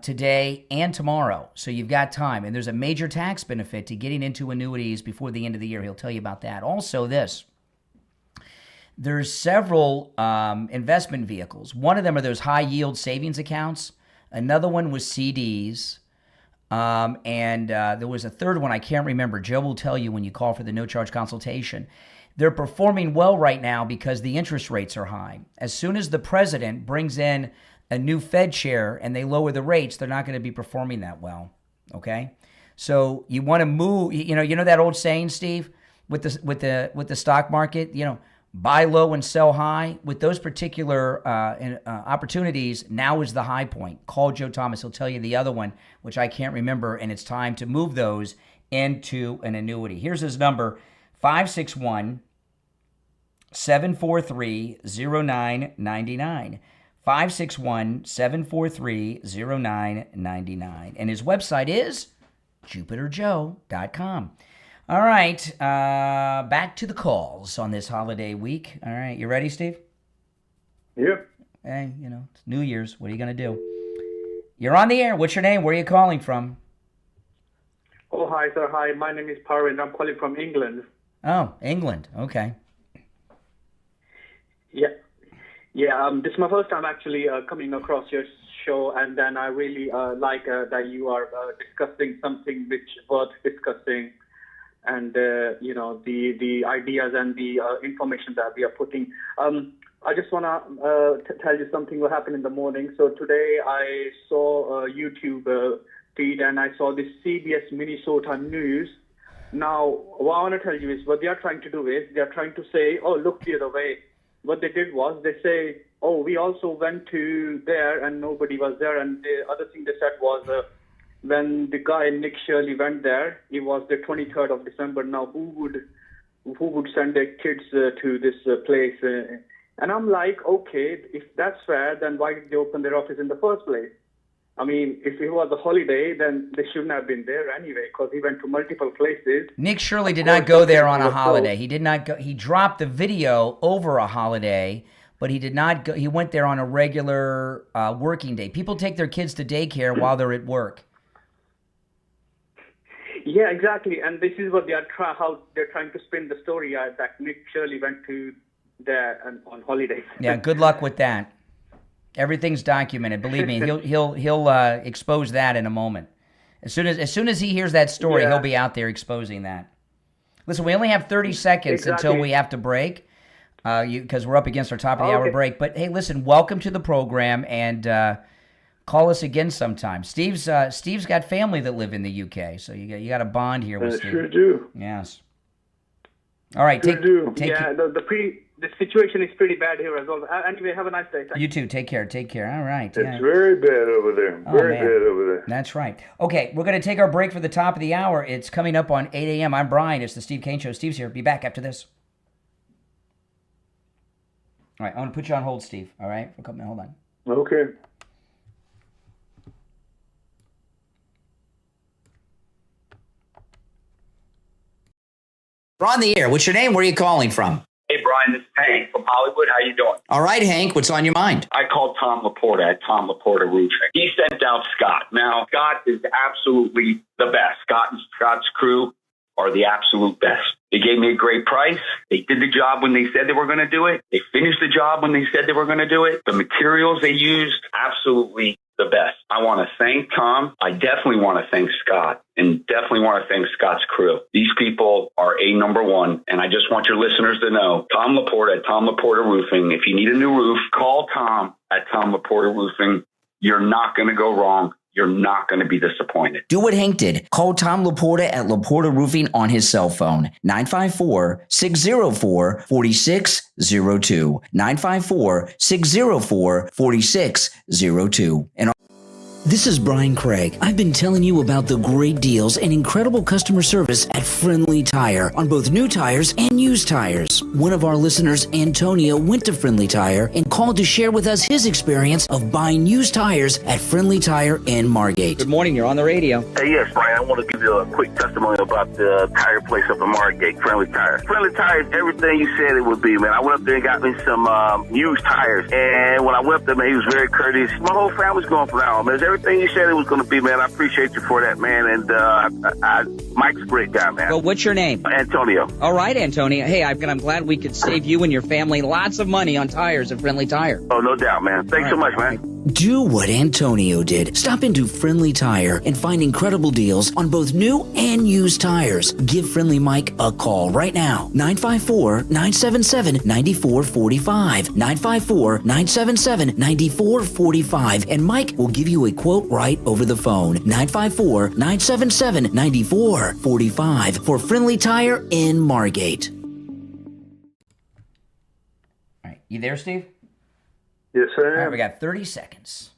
today and tomorrow, so you've got time. And there's a major tax benefit to getting into annuities before the end of the year. He'll tell you about that. Also, there's several investment vehicles. One of them are those high-yield savings accounts. Another one was CDs. And there was a third one I can't remember. Joe will tell you when you call for the no-charge consultation. They're performing well right now because the interest rates are high. As soon as the president brings in a new Fed chair and they lower the rates, they're not going to be performing that well. Okay, so you want to move. You know that old saying, Steve, with the stock market. Buy low and sell high. With those particular opportunities, now is the high point. Call Joe Thomas. He'll tell you the other one, which I can't remember, and it's time to move those into an annuity. Here's his number, 561-743-0999. 561-743-0999. And his website is JupiterJoe.com. All right, back to the calls on this holiday week. All right, you ready, Steve? Yep. Hey, it's New Year's. What are you going to do? You're on the air. What's your name? Where are you calling from? Oh, hi, sir. Hi, my name is Parvin. I'm calling from England. Oh, England. Okay. Yeah. This is my first time actually coming across your show, and then I really like that you are discussing something which is worth discussing, and the ideas and the information that we are putting. I just want to tell you something what happened in the morning. So today I saw a YouTube feed, and I saw this CBS Minnesota News. Now, what I want to tell you is what they are trying to do is they are trying to say, oh, look the other way. What they did was they say, oh, we also went to there and nobody was there. And the other thing they said was when the guy Nick Shirley went there, it was the 23rd of December. Now, who would send their kids to this place? And I'm like, okay, if that's fair, then why did they open their office in the first place? I mean, if it was a holiday, then they shouldn't have been there anyway, because he went to multiple places. Nick Shirley did not go there on a holiday. He did not go. He dropped the video over a holiday, but he did not go. He went there on a regular working day. People take their kids to daycare while they're at work. Yeah, exactly. And this is what how they're trying to spin the story that Nick Shirley went to there on holidays. Yeah, good luck with that. Everything's documented. Believe me, he'll expose that in a moment. As soon as he hears that story, he'll be out there exposing that. Listen, we only have 30 seconds until we have to break, because we're up against our top of the hour break. But hey, listen, welcome to the program, and call us again sometime. Steve's got family that live in the UK, so you got a bond here with Steve. Sure do. Yes. All right, take the situation is pretty bad here as well. Anyway, have a nice day. You too. Take care. All right. It's very bad over there. Very bad over there. That's right. Okay, we're going to take our break for the top of the hour. It's coming up on 8 a.m. I'm Brian. It's the Steve Kane Show. Steve's here. Be back after this. All right, I want to put you on hold, Steve. All right? For a couple minutes. Hold on. Okay. We're on the air. What's your name? Where are you calling from? Hey, Brian, this is Hank from Hollywood. How you doing? All right, Hank. What's on your mind? I called Tom Laporta at Tom Laporta Roofing. He sent out Scott. Now, Scott is absolutely the best. Scott and Scott's crew are the absolute best. They gave me a great price. They did the job when they said they were going to do it. They finished the job when they said they were going to do it. The materials they used, absolutely the best. I want to thank Tom. I definitely want to thank Scott, and definitely want to thank Scott's crew. These people are number one, and I just want your listeners to know, Tom Laporta at Tom Laporta Roofing. If you need a new roof, call Tom at Tom Laporta Roofing. You're not going to go wrong. You're not going to be disappointed. Do what Hank did. Call Tom Laporta at Laporta Roofing on his cell phone, 954-604-4602, 954-604-4602. And this is Brian Craig. I've been telling you about the great deals and incredible customer service at Friendly Tire on both new tires and used tires. One of our listeners, Antonio, went to Friendly Tire and called to share with us his experience of buying used tires at Friendly Tire in Margate. Good morning. You're on the radio. Hey, yes, Brian. I want to give you a quick testimony about the tire place up in Margate, Friendly Tire. Friendly Tire is everything you said it would be, man. I went up there and got me some used tires. And when I went up there, man, he was very courteous. My whole family's going for that, man. Everything you said it was going to be, man. I appreciate you for that, man. And Mike's a great guy, man. Well, what's your name? Antonio. All right, Antonio. Hey, I'm glad we could save you and your family lots of money on tires at Friendly Tire. Oh, no doubt, man. Thanks so much, man. Do what Antonio did. Stop into Friendly Tire and find incredible deals on both new and used tires. Give Friendly Mike a call right now. 954-977-9445. 954-977-9445. And Mike will give you a quote right over the phone. 954-977-9445 for Friendly Tire in Margate. All right. You there, Steve? Yes, I am. All right, we got 30 seconds.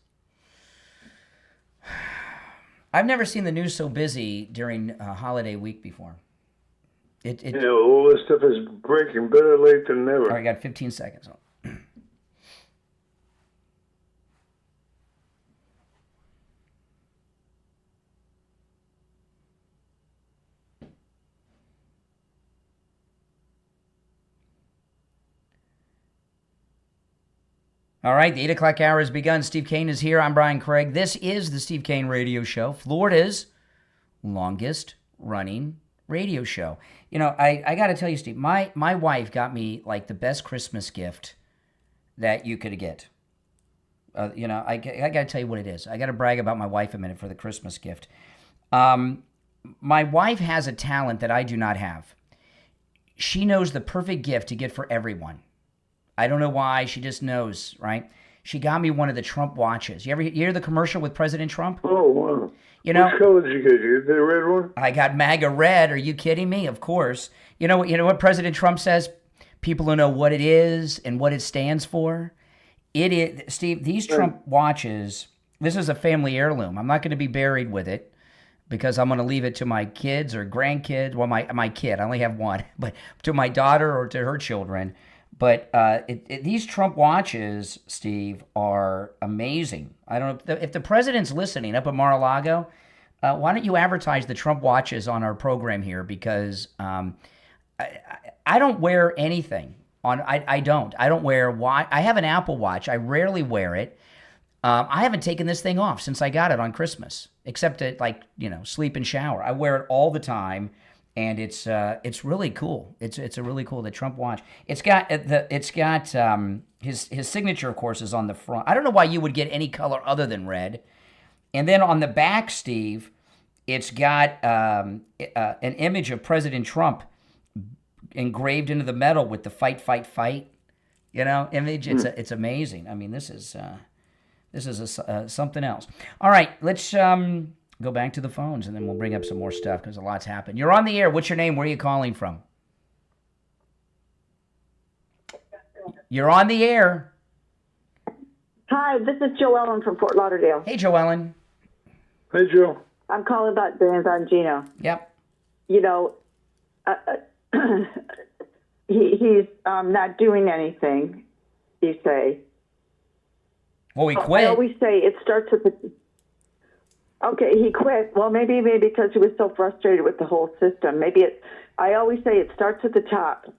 I've never seen the news so busy during a holiday week before. All this stuff is breaking. Better late than never. All right, I got 15 seconds. All right, the 8 o'clock hour has begun. Steve Kane is here. I'm Brian Craig. This is the Steve Kane Radio Show, Florida's longest running radio show. You know, I got to tell you, Steve, my wife got me like the best Christmas gift that you could get. You know, I got to tell you what it is. I got to brag about my wife a minute for the Christmas gift. My wife has a talent that I do not have. She knows the perfect gift to get for everyone. I don't know why. She just knows, right? She got me one of the Trump watches. You hear the commercial with President Trump? Oh, wow. You know, which color did you get? You get the red one? I got MAGA red. Are you kidding me? Of course. You know what President Trump says? People who know what it is and what it stands for. It is, Steve, these Trump watches, this is a family heirloom. I'm not going to be buried with it because I'm going to leave it to my kids or grandkids. Well, my kid, I only have one, but to my daughter or to her children. But these Trump watches, Steve, are amazing. I don't know if the president's listening up at Mar-a-Lago. Why don't you advertise the Trump watches on our program here? Because I don't wear anything on. I don't wear. I have an Apple Watch. I rarely wear it. I haven't taken this thing off since I got it on Christmas, except to sleep and shower. I wear it all the time. And it's really cool. It's a really cool, the Trump watch. It's got his signature, of course, is on the front. I don't know why you would get any color other than red. And then on the back, Steve, it's got an image of President Trump engraved into the metal with the fight, fight, fight, image. It's amazing. I mean, this is something else. All right, let's go back to the phones, and then we'll bring up some more stuff because a lot's happened. You're on the air. What's your name? Where are you calling from? You're on the air. Hi, this is Joellen from Fort Lauderdale. Hey, Joellen. Hey, Joe. I'm calling about Dan Bongino. Yep. You know, he's not doing anything, you say. Well, he quit. I always say it starts at the... Okay, he quit. Well, maybe because he was so frustrated with the whole system. I always say it starts at the top.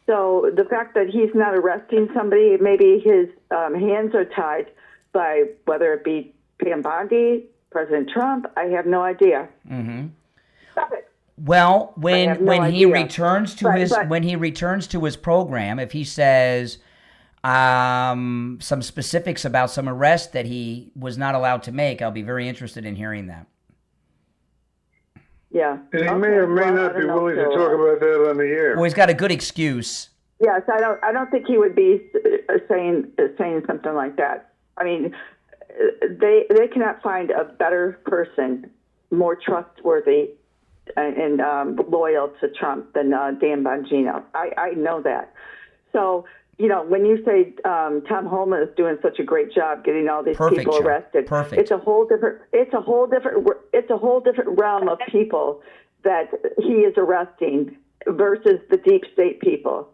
So the fact that he's not arresting somebody, maybe his hands are tied by whether it be Pam Bondi, President Trump. I have no idea. Mm-hmm. Stop it. Well, when he returns to his program, if he says some specifics about some arrest that he was not allowed to make, I'll be very interested in hearing that. Yeah. And he may or may not be willing to talk about that on the air. Well, he's got a good excuse. Yes, I don't think he would be saying something like that. I mean, they cannot find a better person, more trustworthy and loyal to Trump than Dan Bongino. I know that. So, when you say Tom Homan is doing such a great job getting all these people arrested, it's a whole different realm of people that he is arresting versus the deep state people.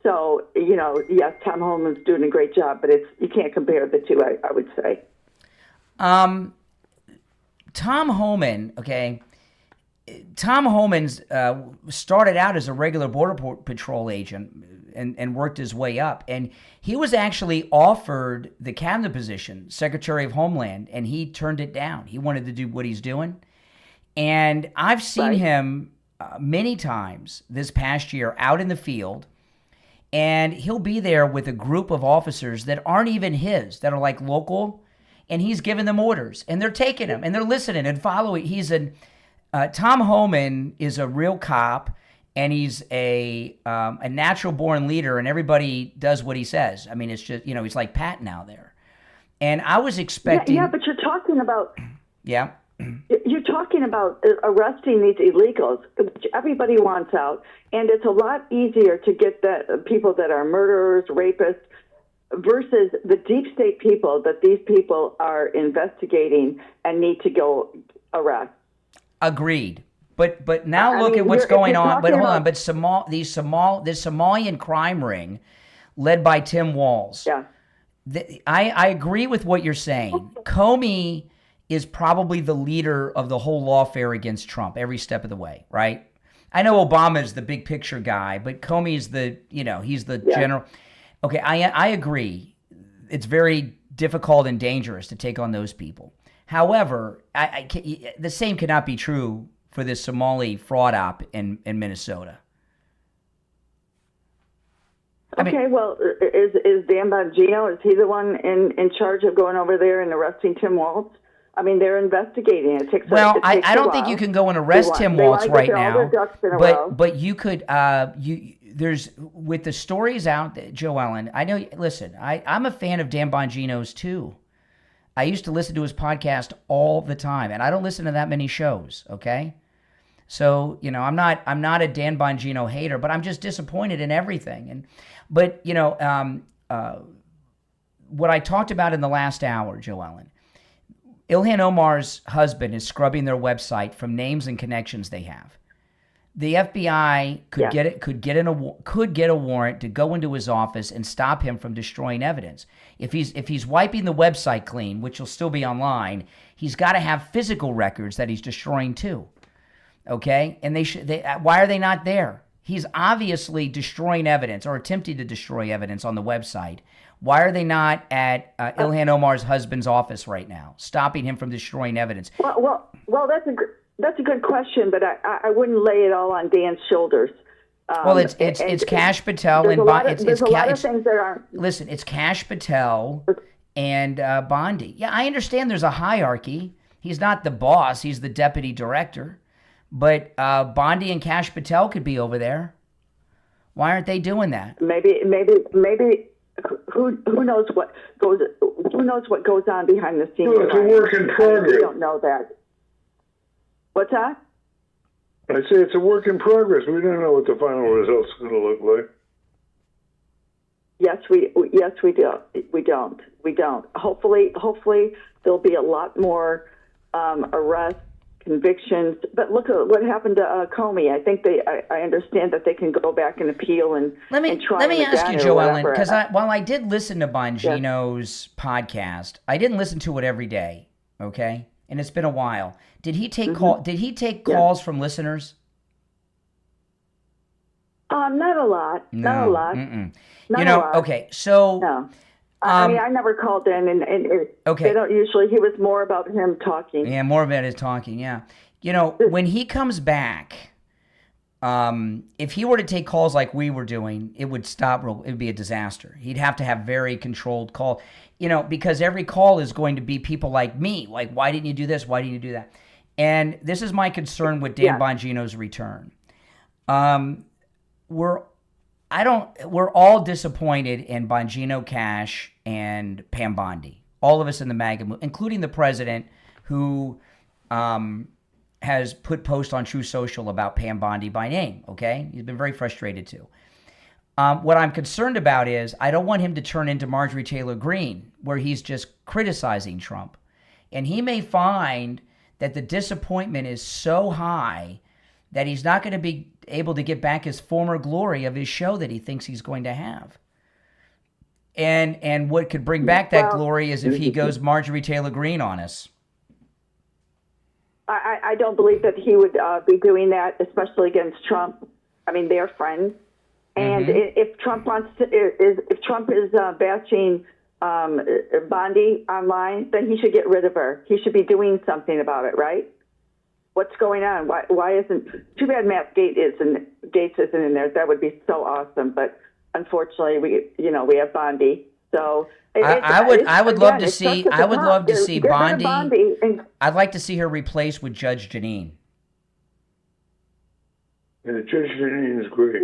So, yes, Tom Homan's doing a great job, but you can't compare the two, I would say. Tom Homan, okay. Tom Homan's started out as a regular Border Patrol agent and worked his way up. And he was actually offered the cabinet position, Secretary of Homeland, and he turned it down. He wanted to do what he's doing. And I've seen him many times this past year out in the field, and he'll be there with a group of officers that aren't even his, that are like local and he's giving them orders, and they're taking him, and they're listening and following. Tom Homan is a real cop, and he's a natural-born leader, and everybody does what he says. I mean, it's just, he's like Patton out there. And I was expecting... Yeah, but you're talking about... Yeah. You're talking about arresting these illegals, which everybody wants out, and it's a lot easier to get the people that are murderers, rapists, versus the deep state people that these people are investigating and need to go arrest. Agreed. But now look at what's going on. But hold on. But this Somalian crime ring, led by Tim Walz. Yeah. I agree with what you're saying. Comey is probably the leader of the whole lawfare against Trump every step of the way, right? I know Obama is the big picture guy, but Comey is he's the general. Okay, I agree. It's very difficult and dangerous to take on those people. However, the same cannot be true for this Somali fraud op in Minnesota. Well, is Dan Bongino, is he the one in charge of going over there and arresting Tim Walz? I mean, they're investigating. It takes I don't think you can go and arrest Tim Walz right now. But you could. There's with the stories out, Joe Ellen. I know. Listen, I'm a fan of Dan Bongino's too. I used to listen to his podcast all the time, and I don't listen to that many shows. Okay, so I'm not a Dan Bongino hater, but I'm just disappointed in everything. But what I talked about in the last hour, Joe Ellen. Ilhan Omar's husband is scrubbing their website from names and connections they have. The FBI could get a warrant to go into his office and stop him from destroying evidence. If he's wiping the website clean, which will still be online, he's got to have physical records that he's destroying too. Okay, and why are they not there? He's obviously destroying evidence or attempting to destroy evidence on the website. Why are they not at Ilhan Omar's husband's office right now, stopping him from destroying evidence? Well, that's a good question, but I wouldn't lay it all on Dan's shoulders. It's Kash Patel and there's a lot of things that aren't. Listen, it's Kash Patel and Bondi. Yeah, I understand there's a hierarchy. He's not the boss; he's the deputy director. But Bondi and Kash Patel could be over there. Why aren't they doing that? Maybe. Who knows what goes on behind the scenes? Well, it's a work in progress. We don't know that. What's that? I say it's a work in progress. We don't know what the final result's going to look like. Yes, we do. We don't. Hopefully there'll be a lot more arrests, convictions. But look at what happened to Comey. I think I understand that they can go back and appeal and let me ask you, Joe Ellen, because while I did listen to Bongino's podcast, I didn't listen to it every day. Okay, and it's been a while. Did he take calls from listeners? Not a lot. No. Not a lot. Mm-mm. Not a lot. Okay, so no. I mean, I never called in, and okay. They don't usually. He was more about him talking. Yeah, more about his talking. Yeah, when he comes back, if he were to take calls like we were doing, it would stop. It would be a disaster. He'd have to have very controlled call. Because every call is going to be people like me. Like, why didn't you do this? Why didn't you do that? And this is my concern with Dan Bongino's return. We're all disappointed in Bongino, Kash, and Pam Bondi. All of us in the MAGA movement, including the president, who has put posts on True Social about Pam Bondi by name. Okay, he's been very frustrated too. What I'm concerned about is I don't want him to turn into Marjorie Taylor Greene, where he's just criticizing Trump, and he may find that the disappointment is so high that he's not going to be able to get back his former glory of his show that he thinks he's going to have. And what could bring back that glory is if he goes Marjorie Taylor Greene on us. I don't believe that he would be doing that, especially against Trump. I mean, they're friends. And if Trump is bashing Bondi online, then he should get rid of her. He should be doing something about it, right? What's going on? Why isn't? Too bad Matt Gaetz isn't in there. That would be so awesome. But unfortunately, we have Bondi, So I would love to see Bondi. I'd like to see her replaced with Judge Janine. Yeah, Judge Janine is great.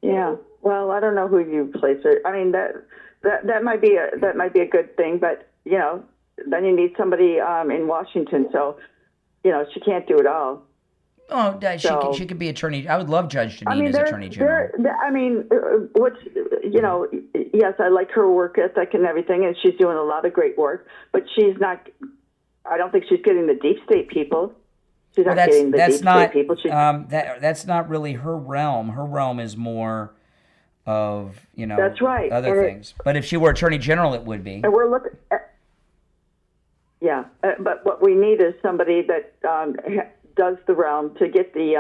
Yeah. Well, I don't know who you place her. I mean that might be a good thing, but then you need somebody in Washington. So she can't do it all. Oh, she could be attorney. I would love Judge Janine as attorney general. Yes, I like her work ethic and everything, and she's doing a lot of great work. But she's not. I don't think she's getting the deep state people. She's not getting the deep state people. That's not really her realm. Her realm is more of that's right. other things. But if she were attorney general, it would be. And we're looking. But what we need is somebody that does the realm to get the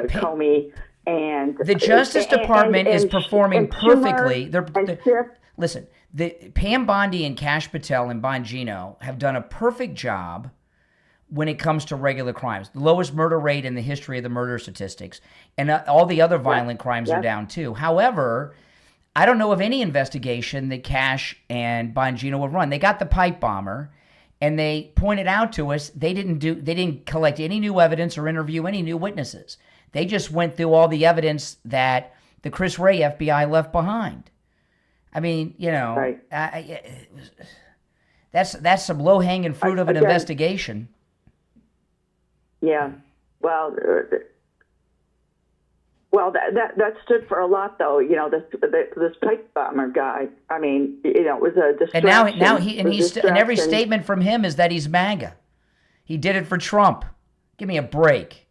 Comey and the Justice Department is performing perfectly. Listen, Pam Bondi and Kash Patel and Bongino have done a perfect job when it comes to regular crimes. The lowest murder rate in the history of the murder statistics, and all the other violent crimes are down too. However, I don't know of any investigation that Kash and Bongino have run. They got the pipe bomber, and they pointed out to us they didn't collect any new evidence or interview any new witnesses. They just went through all the evidence that the Chris Wray FBI left behind. I mean, that's some low-hanging fruit of an investigation. Yeah. Well, that stood for a lot, though. This pipe bomber guy. I mean, it was a distraction. And every statement from him is that he's MAGA. He did it for Trump. Give me a break.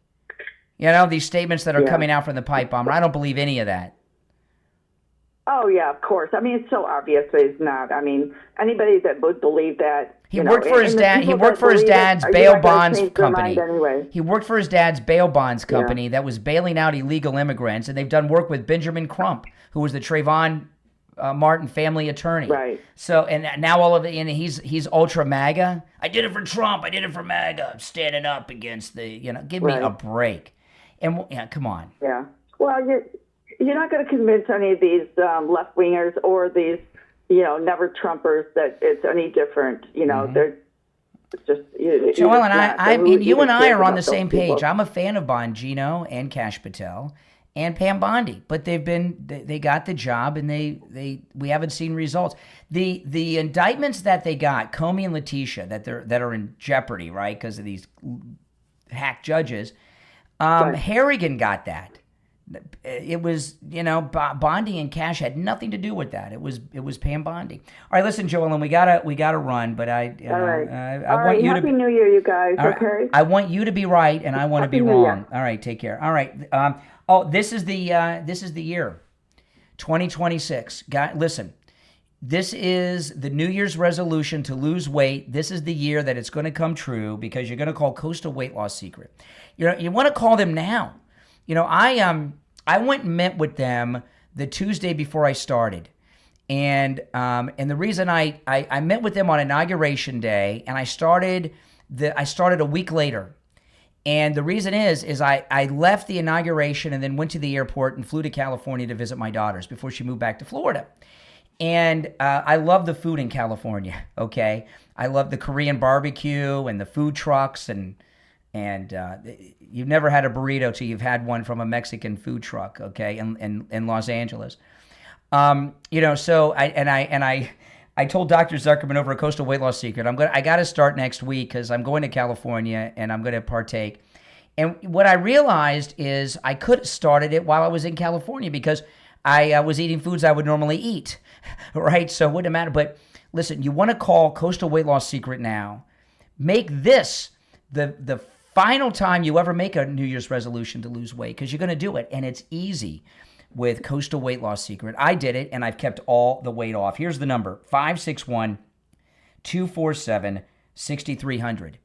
These statements that are coming out from the pipe bomber. I don't believe any of that. Oh yeah, of course. I mean, it's so obvious that he's not. I mean, anybody that would believe that. He worked for his dad. He worked for his dad's bail bonds company. Anyway. He worked for his dad's bail bonds company that was bailing out illegal immigrants, and they've done work with Benjamin Crump, who was the Trayvon Martin family attorney. Right. So, and now all of it, and he's ultra MAGA. I did it for Trump. I did it for MAGA. I'm standing up against the. Give me a break. And come on. Yeah. Well, you're not going to convince any of these left wingers or these, never Trumpers that it's any different. They're just. Joel and you and I are on the same page. I'm a fan of Bongino and Kash Patel and Pam Bondi, but they got the job and we haven't seen results. The indictments that they got, Comey and Letitia, that are in jeopardy, right, because of these hack judges. Harrigan got that. It was, Bondi and Kash had nothing to do with that. It was Pam Bondi. All right, listen, Joellen, we gotta run, but I want you to. Happy New Year, you guys. Okay. I want you to be right, and I want to be wrong. All right, take care. All right. This is the year, 2026. Listen. This is the New Year's resolution to lose weight. This is the year that it's going to come true because you're going to call Coastal Weight Loss Secret. You want to call them now. I went and met with them the Tuesday before I started. And the reason I met with them on Inauguration Day, and I started a week later. And the reason is I left the inauguration and then went to the airport and flew to California to visit my daughters before she moved back to Florida. And I love the food in California, okay? I love the Korean barbecue and the food trucks, and you've never had a burrito till you've had one from a Mexican food truck, okay, in Los Angeles. So I told Dr. Zuckerman over at Coastal Weight Loss Secret, I got to start next week because I'm going to California and I'm going to partake. And what I realized is I could have started it while I was in California because I was eating foods I would normally eat, right? So it wouldn't matter. But listen, you want to call Coastal Weight Loss Secret now. Make this the final time you ever make a New Year's resolution to lose weight because you're going to do it. And it's easy with Coastal Weight Loss Secret. I did it, and I've kept all the weight off. Here's the number, 561-247-6300.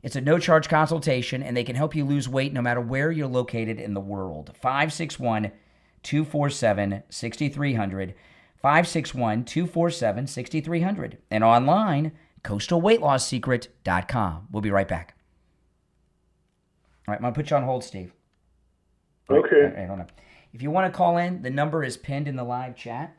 It's a no-charge consultation, and they can help you lose weight no matter where you're located in the world. 561-247-6300. 561-247-6300. And online, coastalweightlossecret.com. We'll be right back. All right, I'm going to put you on hold, Steve. Okay. All right, hold on. If you want to call in, the number is pinned in the live chat.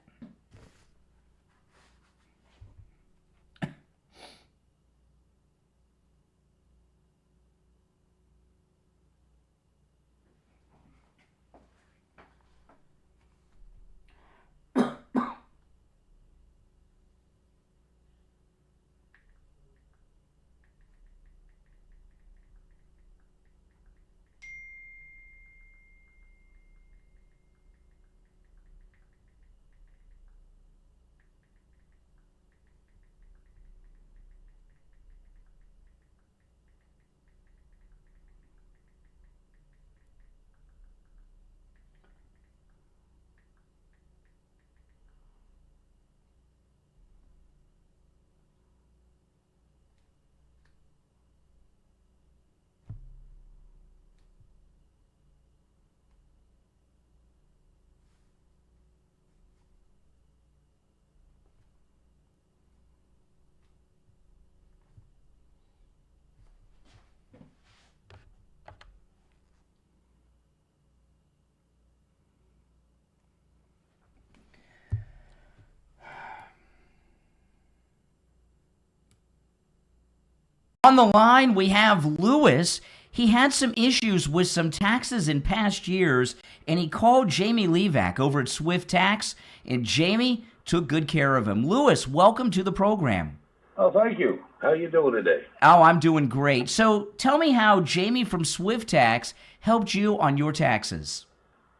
On the line, we have Lewis. He had some issues with some taxes in past years, and he called Jamie Levac over at Swift Tax, and Jamie took good care of him. Lewis, welcome to the program. Oh, thank you. How you doing today? Oh, I'm doing great. So tell me how Jamie from Swift Tax helped you on your taxes.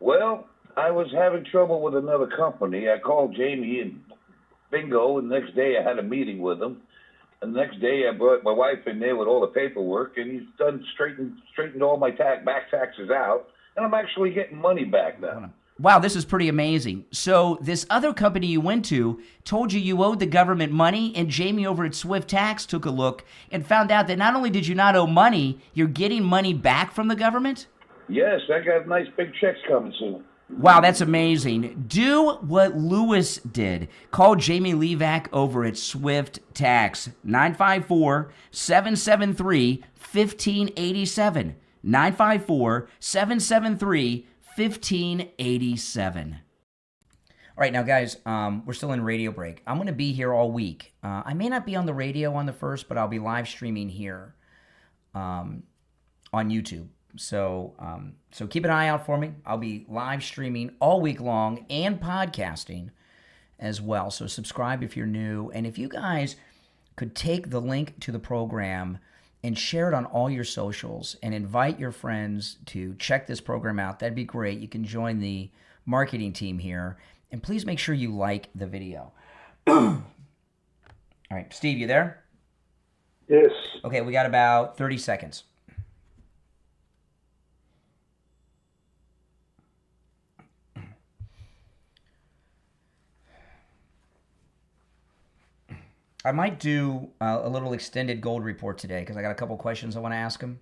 Well, I was having trouble with another company. I called Jamie and bingo, and the next day I had a meeting with him. And the next day I brought my wife in there with all the paperwork, and he's done straightened all my back taxes out, and I'm actually getting money back now. Wow, this is pretty amazing. So this other company you went to told you owed the government money, and Jamie over at Swift Tax took a look and found out that not only did you not owe money, you're getting money back from the government? Yes, I got nice big checks coming soon. Wow, that's amazing. Do what Lewis did. Call Jamie Levac over at Swift Tax, 954-773-1587. 954-773-1587. All right, now, guys, we're still in radio break. I'm going to be here all week. I may not be on the radio on the 1st, but I'll be live streaming here on YouTube. So keep an eye out for me. I'll be live streaming all week long and podcasting as well. So subscribe if you're new. And if you guys could take the link to the program and share it on all your socials and invite your friends to check this program out, that'd be great. You can join the marketing team here. And please make sure you like the video. All right, Steve, you there? Yes. Okay, we got about 30 seconds. I might do a little extended gold report today because I got a couple questions I want to ask him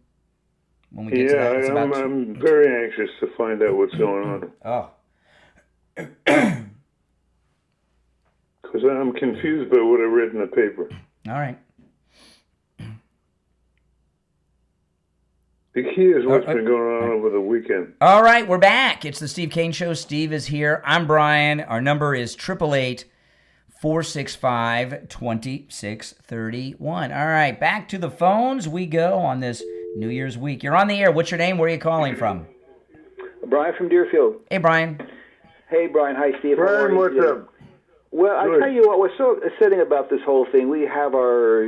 when we get to that. I'm very anxious to find out what's going on. Oh. Because I'm confused by what I read in the paper. All right. The key is what's been going on over the weekend. All right, we're back. It's the Steve Kane Show. Steve is here. I'm Brian. Our number is 888-465-2631. All right, back to the phones we go on this New Year's week. You're on the air. What's your name? Where are you calling from? Brian from Deerfield. Hey, Brian. Hey, Brian. Hi, Steve. Brian, what's up? Well, I tell you what, we're so excited about this whole thing. We have our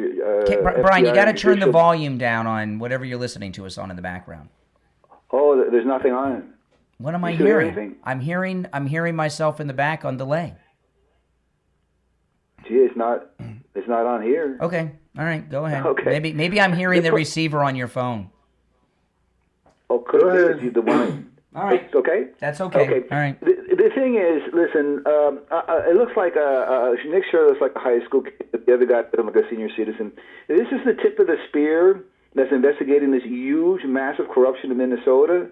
Brian, you got to turn the judicial- volume down on whatever you're listening to us on in the background. Oh, there's nothing on it. What am I You hear hearing? I'm hearing myself in the back on delay. Gee, it's not on here. Okay. All right. Go ahead. Okay. Maybe I'm hearing the receiver on your phone. Oh, could be the one. All right. It's okay. That's okay. All right. The thing is, listen. It looks like Nick Shirley looks like a high school kid. The other guy looks like a senior citizen. This is the tip of the spear that's investigating this huge, massive corruption in Minnesota.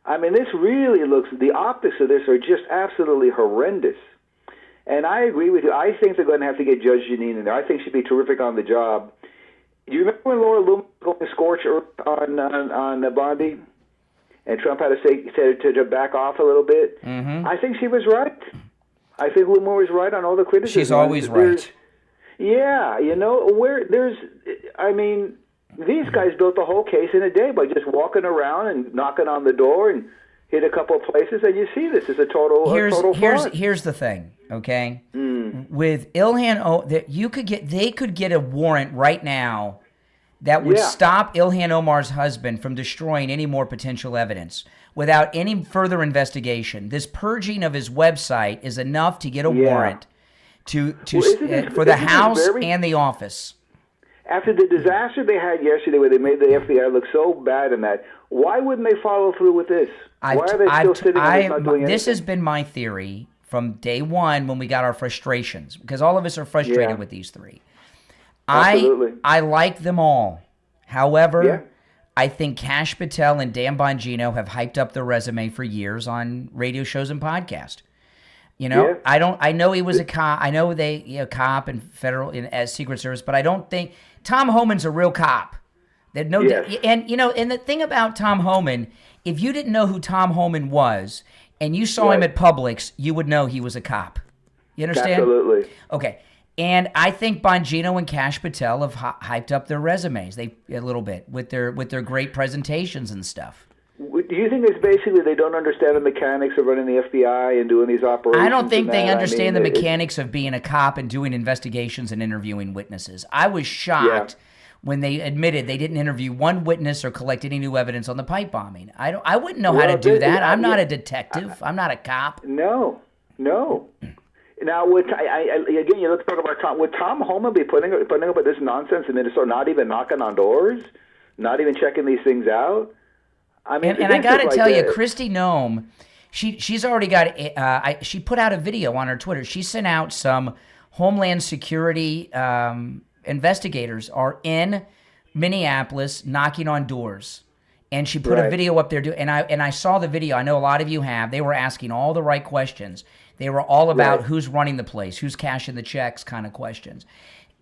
I mean, this really looks. The optics of this are just absolutely horrendous. And I agree with you. I think they're going to have to get Judge Janine in there. I think she'd be terrific on the job. Do you remember when Laura Loomis was going to scorch earth on Bondi? and Trump had to say to back off a little bit. Mm-hmm. I think she was right. I think Lou Moore was right on all the criticism. She's always right. Yeah, these guys built the whole case in a day by just walking around and knocking on the door and hit a couple of places, and you see this is a total fraud. Here's the thing, okay? With Ilhan, they could get a warrant right now that would stop Ilhan Omar's husband from destroying any more potential evidence without any further investigation. This purging of his website is enough to get a warrant for the House and the office. After the disaster they had yesterday where they made the FBI look so bad in that, why wouldn't they follow through with this? Why are they still sitting and not doing anything? This has been my theory from day one when we got our frustrations, because all of us are frustrated with these three. Absolutely. I like them all. However, I think Kash Patel and Dan Bongino have hyped up their resume for years on radio shows and podcasts. I know he was a cop. I know cop and federal as Secret Service, but I don't think Tom Homan's a real cop. And the thing about Tom Homan, if you didn't know who Tom Homan was and you saw him at Publix, you would know he was a cop. You understand? Absolutely. Okay. And I think Bongino and Kash Patel have hyped up their resumes a little bit with their great presentations and stuff. Do you think it's basically they don't understand the mechanics of running the FBI and doing these operations? I don't think they understand the mechanics of being a cop and doing investigations and interviewing witnesses. I was shocked when they admitted they didn't interview one witness or collect any new evidence on the pipe bombing. I wouldn't know how to do that. I'm not a detective. I'm not a cop. No. Now, again, let's talk about Tom. Would Tom Homan be putting up with this nonsense in Minnesota, not even knocking on doors, not even checking these things out? I mean, and I got to tell you, Kristi Noem, she's already got. She put out a video on her Twitter. She sent out some Homeland Security investigators are in Minneapolis knocking on doors, and she put a video up there. And I saw the video. I know a lot of you have. They were asking all the right questions. They were all about who's running the place, who's cashing the checks, kind of questions.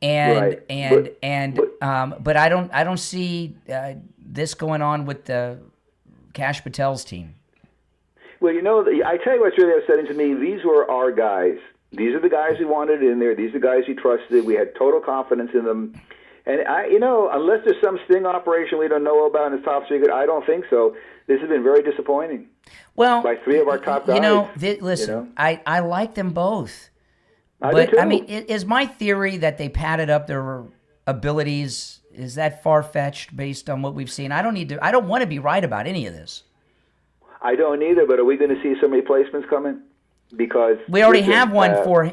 But I don't see this going on with the Kash Patel's team. Well, I tell you what's really upsetting to me. These were our guys. These are the guys we wanted in there. These are the guys we trusted. We had total confidence in them. And unless there's some sting operation we don't know about and it's top secret, I don't think so. This has been very disappointing. Well, by three of our top guys. Listen, I like them both. I do too. I mean, is my theory that they padded up their abilities? Is that far-fetched based on what we've seen? I don't want to be right about any of this. I don't either, but are we going to see some replacements coming? Because we already have one for,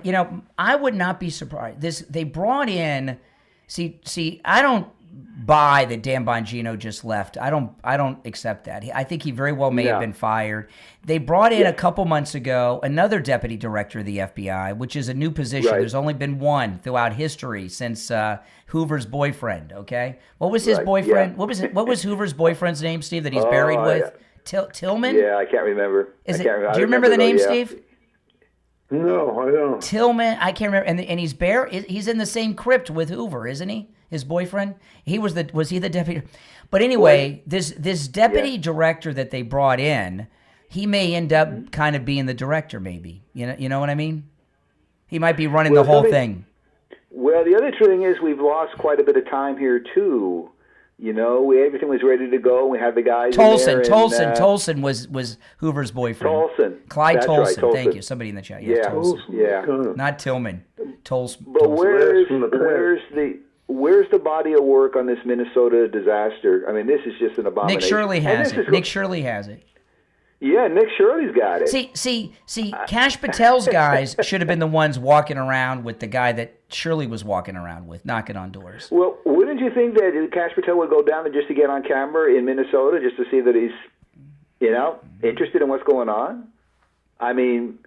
I would not be surprised. They brought in, see, I don't buy that Dan Bongino just left. I don't accept that. I think he very well may have been fired. They brought in a couple months ago another deputy director of the FBI, which is a new position. There's only been one throughout history since Hoover's boyfriend. Okay, what was his boyfriend? Yeah. What was Hoover's boyfriend's name, Steve? That he's buried with Tillman. Yeah, I can't remember. Do you remember the name, Steve? No, I don't. Tillman, I can't remember. And he's buried. He's in the same crypt with Hoover, isn't he? His boyfriend. Was he the deputy? But anyway, this deputy director that they brought in, he may end up kind of being the director. Maybe you know what I mean. He might be running the whole thing. Well, the other thing is we've lost quite a bit of time here too. Everything was ready to go. We had the guys. Tolson was Hoover's boyfriend. Clyde Tolson. Right, Tolson. Thank you. Somebody in the chat. Yes, Tolson. Not Tillman. Tolson. But where's the body of work on this Minnesota disaster? I mean, this is just an abomination. Nick Shirley has it. Nick Shirley has it. Yeah, Nick Shirley's got it. See, Kash Patel's guys should have been the ones walking around with the guy that Shirley was walking around with, knocking on doors. Well, wouldn't you think that Kash Patel would go down there just to get on camera in Minnesota, just to see that he's, interested in what's going on? I mean,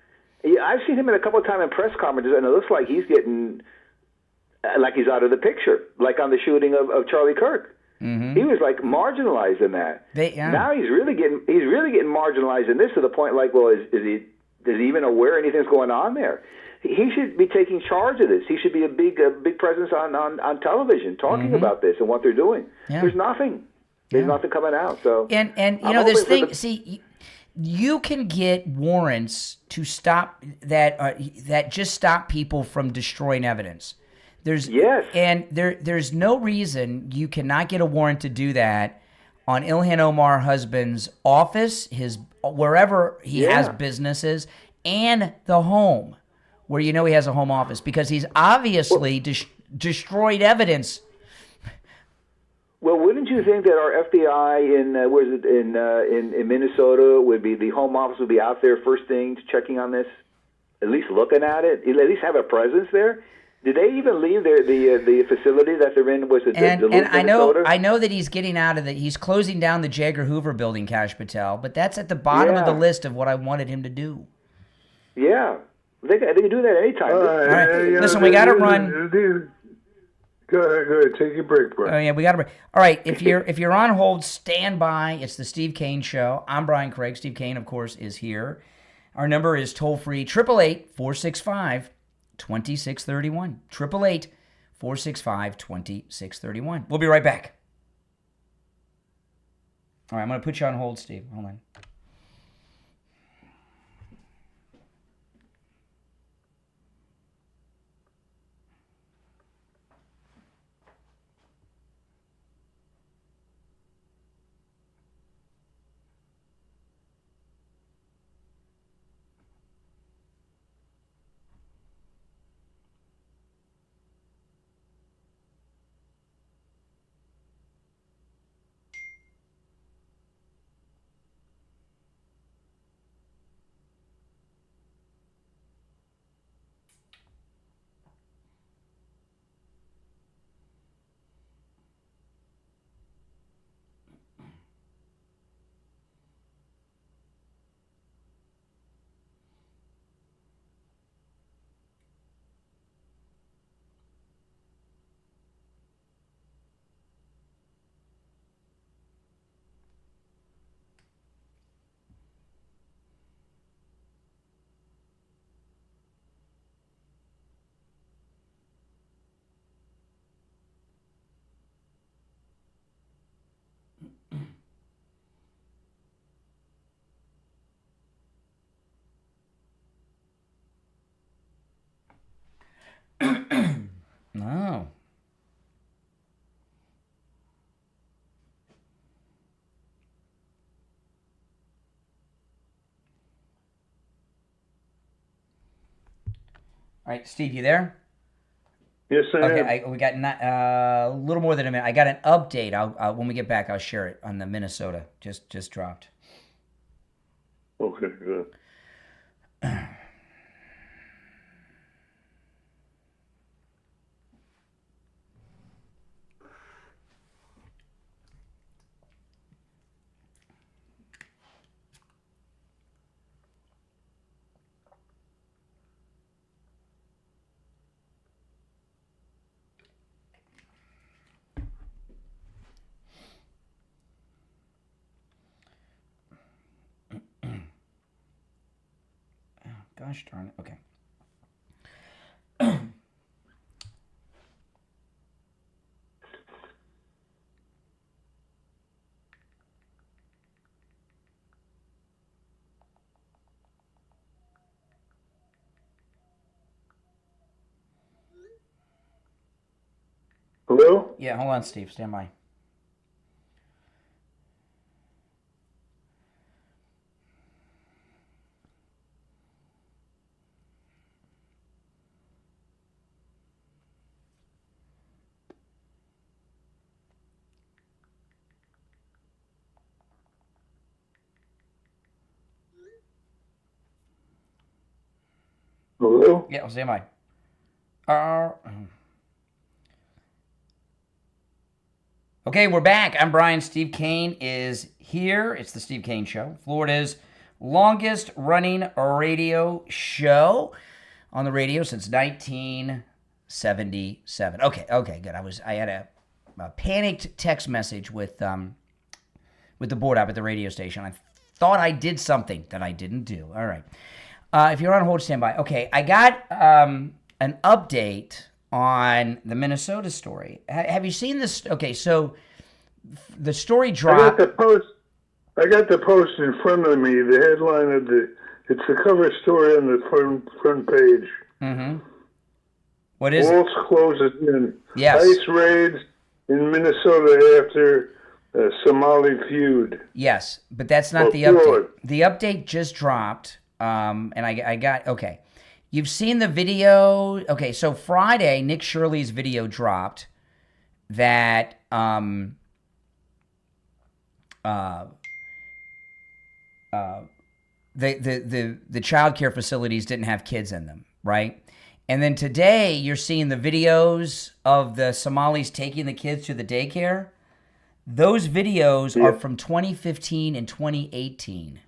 I've seen him in a couple of times in press conferences, and it looks like he's getting, like he's out of the picture, like on the shooting of Charlie Kirk. Mm-hmm. He was like marginalized in that. Now he's really getting marginalized in this to the point like, well, is he even aware anything's going on there? He should be taking charge of this. He should be a big presence on television talking about this and what they're doing. Yeah. There's nothing. There's nothing coming out. So and you know this thing. See, you can get warrants to stop that just stop people from destroying evidence. There's no reason you cannot get a warrant to do that on Ilhan Omar husband's office, his wherever he has businesses, and the home where he has a home office, because he's obviously destroyed evidence. Well, wouldn't you think that our FBI in Minnesota would be, the home office would be out there first thing checking on this, at least looking at it, at least have a presence there? Did they even leave the facility that they're in? Was it Duluth, Minnesota? I know that he's getting out of he's closing down the J. Edgar Hoover building, Kash Patel, but that's at the bottom of the list of what I wanted him to do. Yeah, they can do that anytime. All right. Listen, we got to run. Go ahead. Take your break, Brian. Oh yeah, we got to break. All right, if you're on hold, stand by. It's the Steve Kane Show. I'm Brian Craig. Steve Kane, of course, is here. Our number is toll free 888-465-2631. 888-465-2631. We'll be right back. All right, I'm going to put you on hold, Steve. Hold on. No. All right, Steve, you there? Yes, I am. Okay, we got a little more than a minute. I got an update. I'll when we get back, I'll share it on the Minnesota. Just dropped. Okay, good. Gosh darn it. Okay. Hello? Yeah, hold on, Steve. Stand by. Hello? Yeah, stand by. Okay, we're back. I'm Brian. Steve Kane is here. It's the Steve Kane Show, Florida's longest running radio show on the radio since 1977. Okay, good. I had a panicked text message with the board up at the radio station. I thought I did something that I didn't do. All right. If you're on hold, stand by. Okay, I got an update on the Minnesota story. Have you seen this? Okay, so the story I dropped. got the post in front of me. The headline of it's the cover story on the front page. Mm-hmm. What is Waltz closes in. Yes. ICE raids in Minnesota after Somali feud. Yes, but that's not the update. The update just dropped, and I got, okay. You've seen the video. Okay, so Friday, Nick Shirley's video dropped that the child care facilities didn't have kids in them, right? And then today, you're seeing the videos of the Somalis taking the kids to the daycare. Those videos are from 2015 and 2018,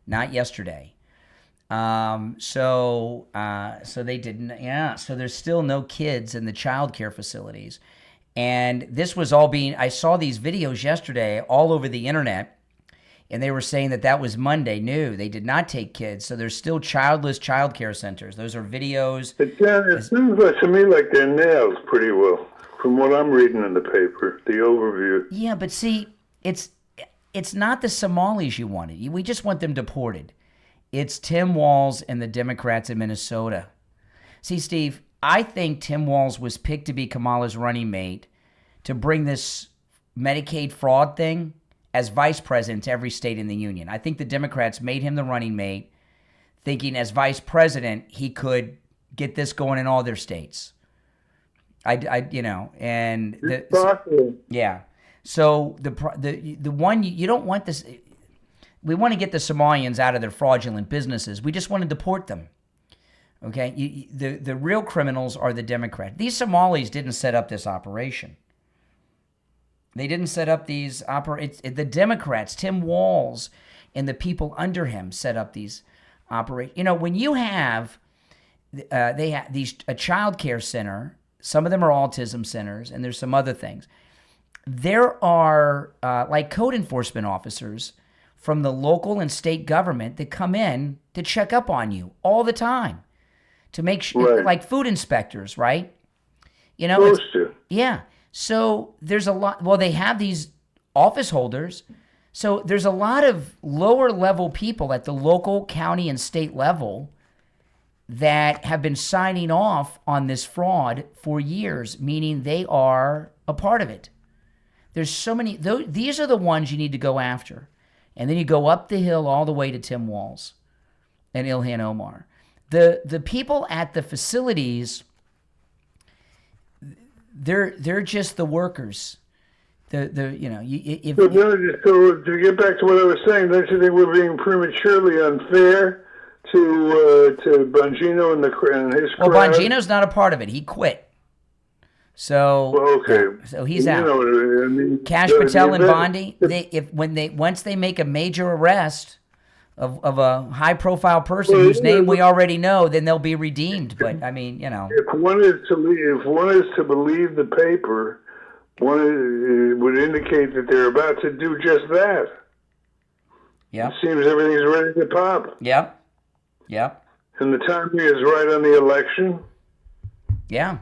not yesterday. So they didn't, so there's still no kids in the child care facilities. And this was all I saw these videos yesterday all over the internet, and they were saying that was Monday. No, they did not take kids. So there's still childless child care centers. Those are videos. It seems like to me like they're nailed pretty well, from what I'm reading in the paper, the overview. Yeah, but see, it's not the Somalis you wanted. We just want them deported. It's Tim Walz and the Democrats in Minnesota. See, Steve, I think Tim Walz was picked to be Kamala's running mate to bring this Medicaid fraud thing as vice president to every state in the union. I think the Democrats made him the running mate, thinking as vice president he could get this going in all their states. Yeah. So the one you don't want this. We want to get the Somalians out of their fraudulent businesses. We just want to deport them. Okay. The real criminals are the Democrats. These Somalis didn't set up this operation. They didn't set up these the Democrats, Tim Walz, and the people under him set up these operations. When you have a child care center, some of them are autism centers, and there's some other things. There are like code enforcement officers from the local and state government that come in to check up on you all the time to make sure, like food inspectors, right? Yeah. So there's a lot. Well, they have these office holders. So there's a lot of lower level people at the local, county, and state level that have been signing off on this fraud for years, meaning they are a part of it. There's so many. These are the ones you need to go after. And then you go up the hill all the way to Tim Walz and Ilhan Omar. The people at the facilities, they're just the workers. So to get back to what I was saying, don't you think we're being prematurely unfair to Bongino and his crowd? Well, Bongino's not a part of it. He quit. So so he's out. What I mean. Cash Patel and Bondi, once they make a major arrest of a high profile person whose name we already know, then they'll be redeemed. But I mean, if one is to believe the paper, would indicate that they're about to do just that. Yeah. It seems everything's ready to pop. Yep. And the timing is right on the election. Yeah.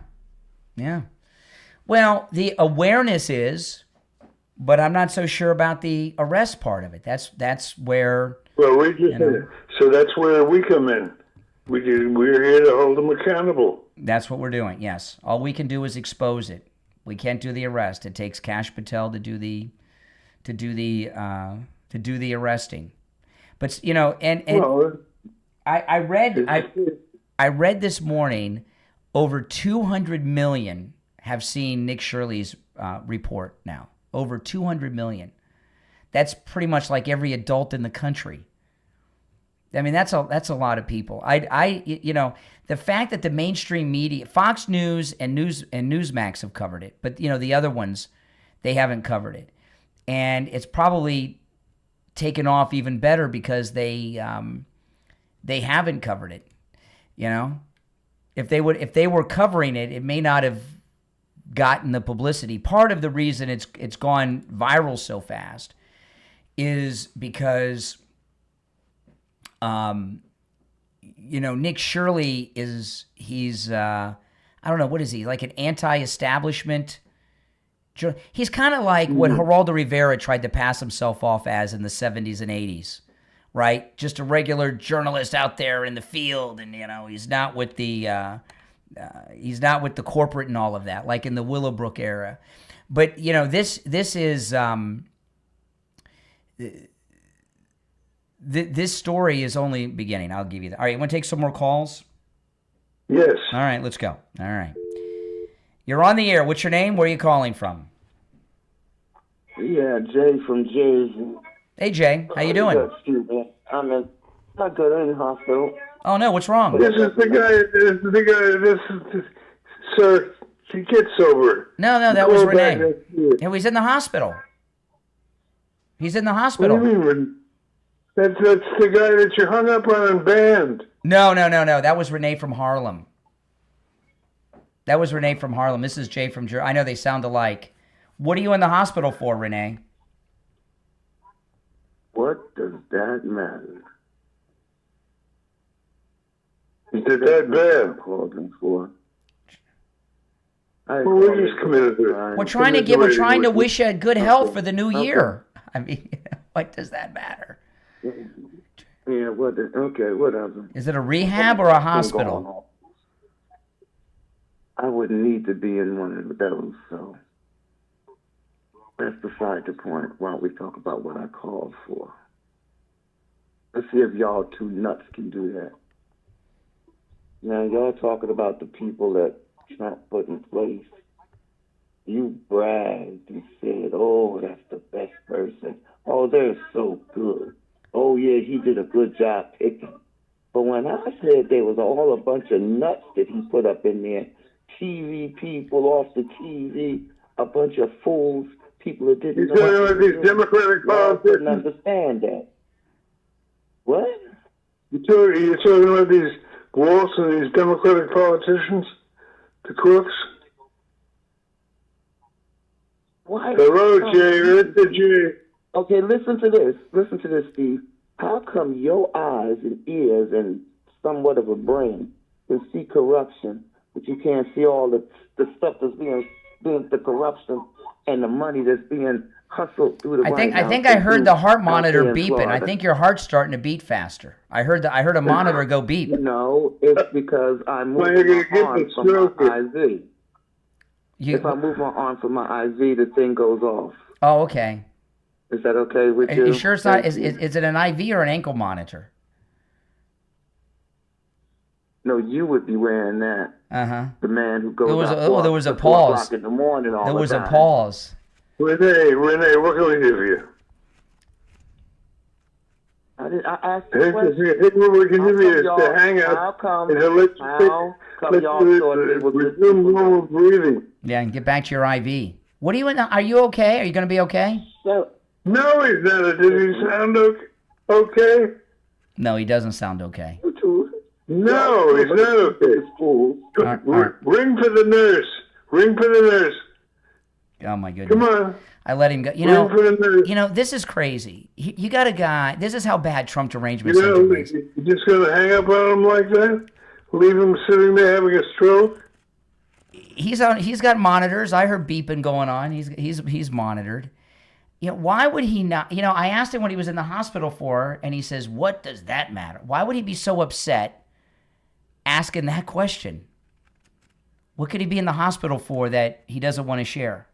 Well, the awareness is, but I'm not so sure about the arrest part of it. That's where. Well, so that's where we come in. We're here to hold them accountable. That's what we're doing. Yes, all we can do is expose it. We can't do the arrest. It takes Cash Patel to do the arresting. But I read this morning over 200 million have seen Nick Shirley's report now. Over 200 million. That's pretty much like every adult in the country. I mean, that's a lot of people. The fact that the mainstream media, Fox News and Newsmax have covered it, but the other ones, they haven't covered it, and it's probably taken off even better because they haven't covered it. If they were covering it, it may not have gotten the publicity. Part of the reason it's gone viral so fast is because Nick Shirley he's I don't know, what is he, like an anti-establishment He's kind of like what Geraldo Rivera tried to pass himself off as in the 70s and 80s, right? Just a regular journalist out there in the field, and he's not with the corporate and all of that, like in the Willowbrook era. But this is this story is only beginning. I'll give you that. All right, you want to take some more calls? Yes. All right, let's go. All right. You're on the air. What's your name? Where are you calling from? Yeah, Jay from Jersey. Hey, Jay. How you doing? I'm not good. I'm in the hospital. Oh, no. What's wrong? This is the guy, sir, get sober. No, that was Renee. He's in the hospital. He's in the hospital. What do you mean? That's the guy that you hung up on and banned. No. That was Renee from Harlem. This is Jay from Jersey. I know they sound alike. What are you in the hospital for, Renee? What does that matter? Is it that bad? For. Well, we just committed to it. We're trying to wish you good health for the new year. I mean, what does that matter? Yeah, whatever. Is it a rehab or a hospital? I wouldn't need to be in one of those, so that's beside the point. Why don't we talk about what I called for? Let's see if y'all two nuts can do that. Now, y'all talking about the people that Trump put in place. You bragged and said, oh, that's the best person. Oh, they're so good. Oh, yeah, he did a good job picking. But when I said there was all a bunch of nuts that he put up in there, TV people off the TV, a bunch of fools, people that didn't know what these Democratic politicians didn't understand that. What? You're talking about these Walsh and these Democratic politicians, the crooks? Why? Hello, Jay. Okay, listen to this, Steve. How come your eyes and ears and somewhat of a brain can see corruption, but you can't see all the stuff that's being the corruption and the money that's being hustled through the White House? I think I heard the heart monitor beeping. I think your heart's starting to beat faster. I heard a monitor go beep. No, it's because I moved my arm from my IV. If I move my arm from my IV, the thing goes off. Oh, okay. Is that okay with you? Are you sure it's not? Is it an IV or an ankle monitor? No, you would be wearing that. The man who goes there was a pause. In the morning all there was the a time. pause. Renee, what can we do for you? I asked you a question. I think what we can do is to hang out and to let you resume normal breathing. Yeah, and get back to your IV. What are you in? Are you okay? Are you going to be okay? No, he's not. Does he sound okay? No, he doesn't sound okay. No, he's not okay. Ring for the nurse. Oh my goodness! Come on. I let him go. You know, this is crazy. You got a guy. This is how bad Trump derangement syndrome is. You're just going to hang up on him like that? Leave him sitting there having a stroke? He's got monitors. I heard beeping going on. He's monitored. Why would he not? I asked him what he was in the hospital for, and he says, "What does that matter?" Why would he be so upset asking that question? What could he be in the hospital for that he doesn't want to share?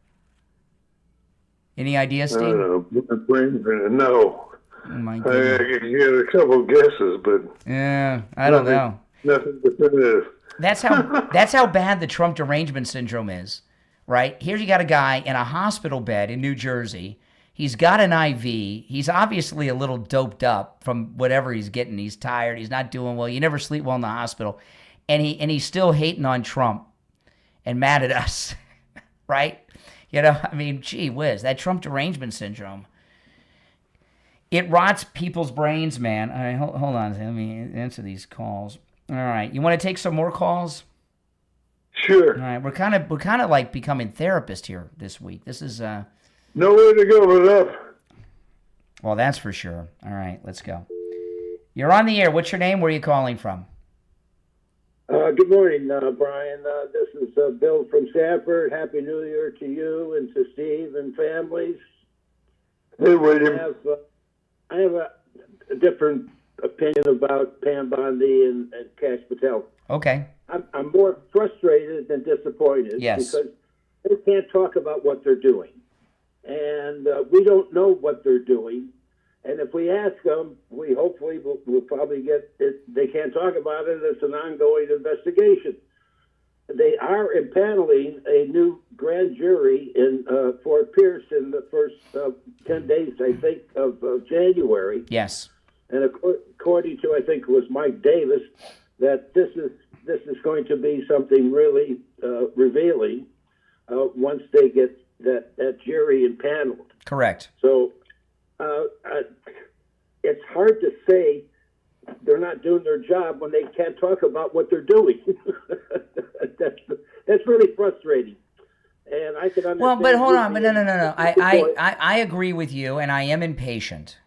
Any ideas, Steve? I don't know. No. Oh my I get a couple guesses, but yeah, I don't know. Nothing definitive. That's how bad the Trump derangement syndrome is, right? Here you got a guy in a hospital bed in New Jersey. He's got an IV. He's obviously a little doped up from whatever he's getting. He's tired. He's not doing well. You never sleep well in the hospital, and he's still hating on Trump and mad at us, right? I mean, gee whiz, that Trump derangement syndrome. It rots people's brains, man. All right, hold on. Let me answer these calls. All right, you want to take some more calls? Sure. All right, we're kind of like becoming therapists here this week. This is nowhere to go but up. Well, that's for sure. All right, let's go. You're on the air. What's your name? Where are you calling from? Good morning, Brian. This is Bill from Sanford. Happy New Year to you and to Steve and families. Hey, William. I have a different opinion about Pam Bondi and Cash Patel. Okay. I'm more frustrated than disappointed because they can't talk about what they're doing. And we don't know what they're doing. And if we ask them, we'll probably get it. They can't talk about it. It's an ongoing investigation. They are impaneling a new grand jury in Fort Pierce in the first 10 days, I think, of January. Yes. And according to, I think it was Mike Davis, that this is going to be something really revealing once they get that jury impaneled. Correct. So it's hard to say they're not doing their job when they can't talk about what they're doing. That's really frustrating. And I can understand. Well, but hold on. But no. I agree with you, and I am impatient.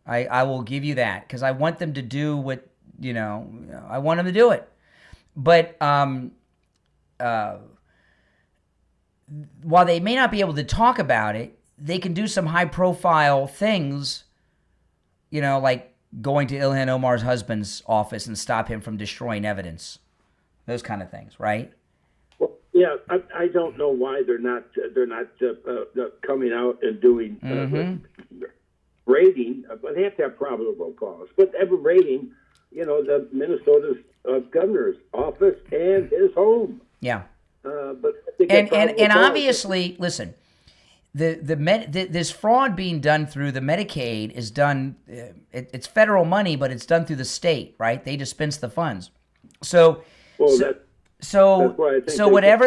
I will give you that because I want them to do what, I want them to do it. But while they may not be able to talk about it, they can do some high-profile things, like going to Ilhan Omar's husband's office and stop him from destroying evidence. Those kind of things, right? Well, yeah, I don't know why they're not coming out and doing raiding, but they have to have probable cause. But ever raiding, the Minnesota's governor's office and his home. Yeah. But and obviously, listen, this fraud being done through the Medicaid is done. It's federal money, but it's done through the state, right? They dispense the funds. So whatever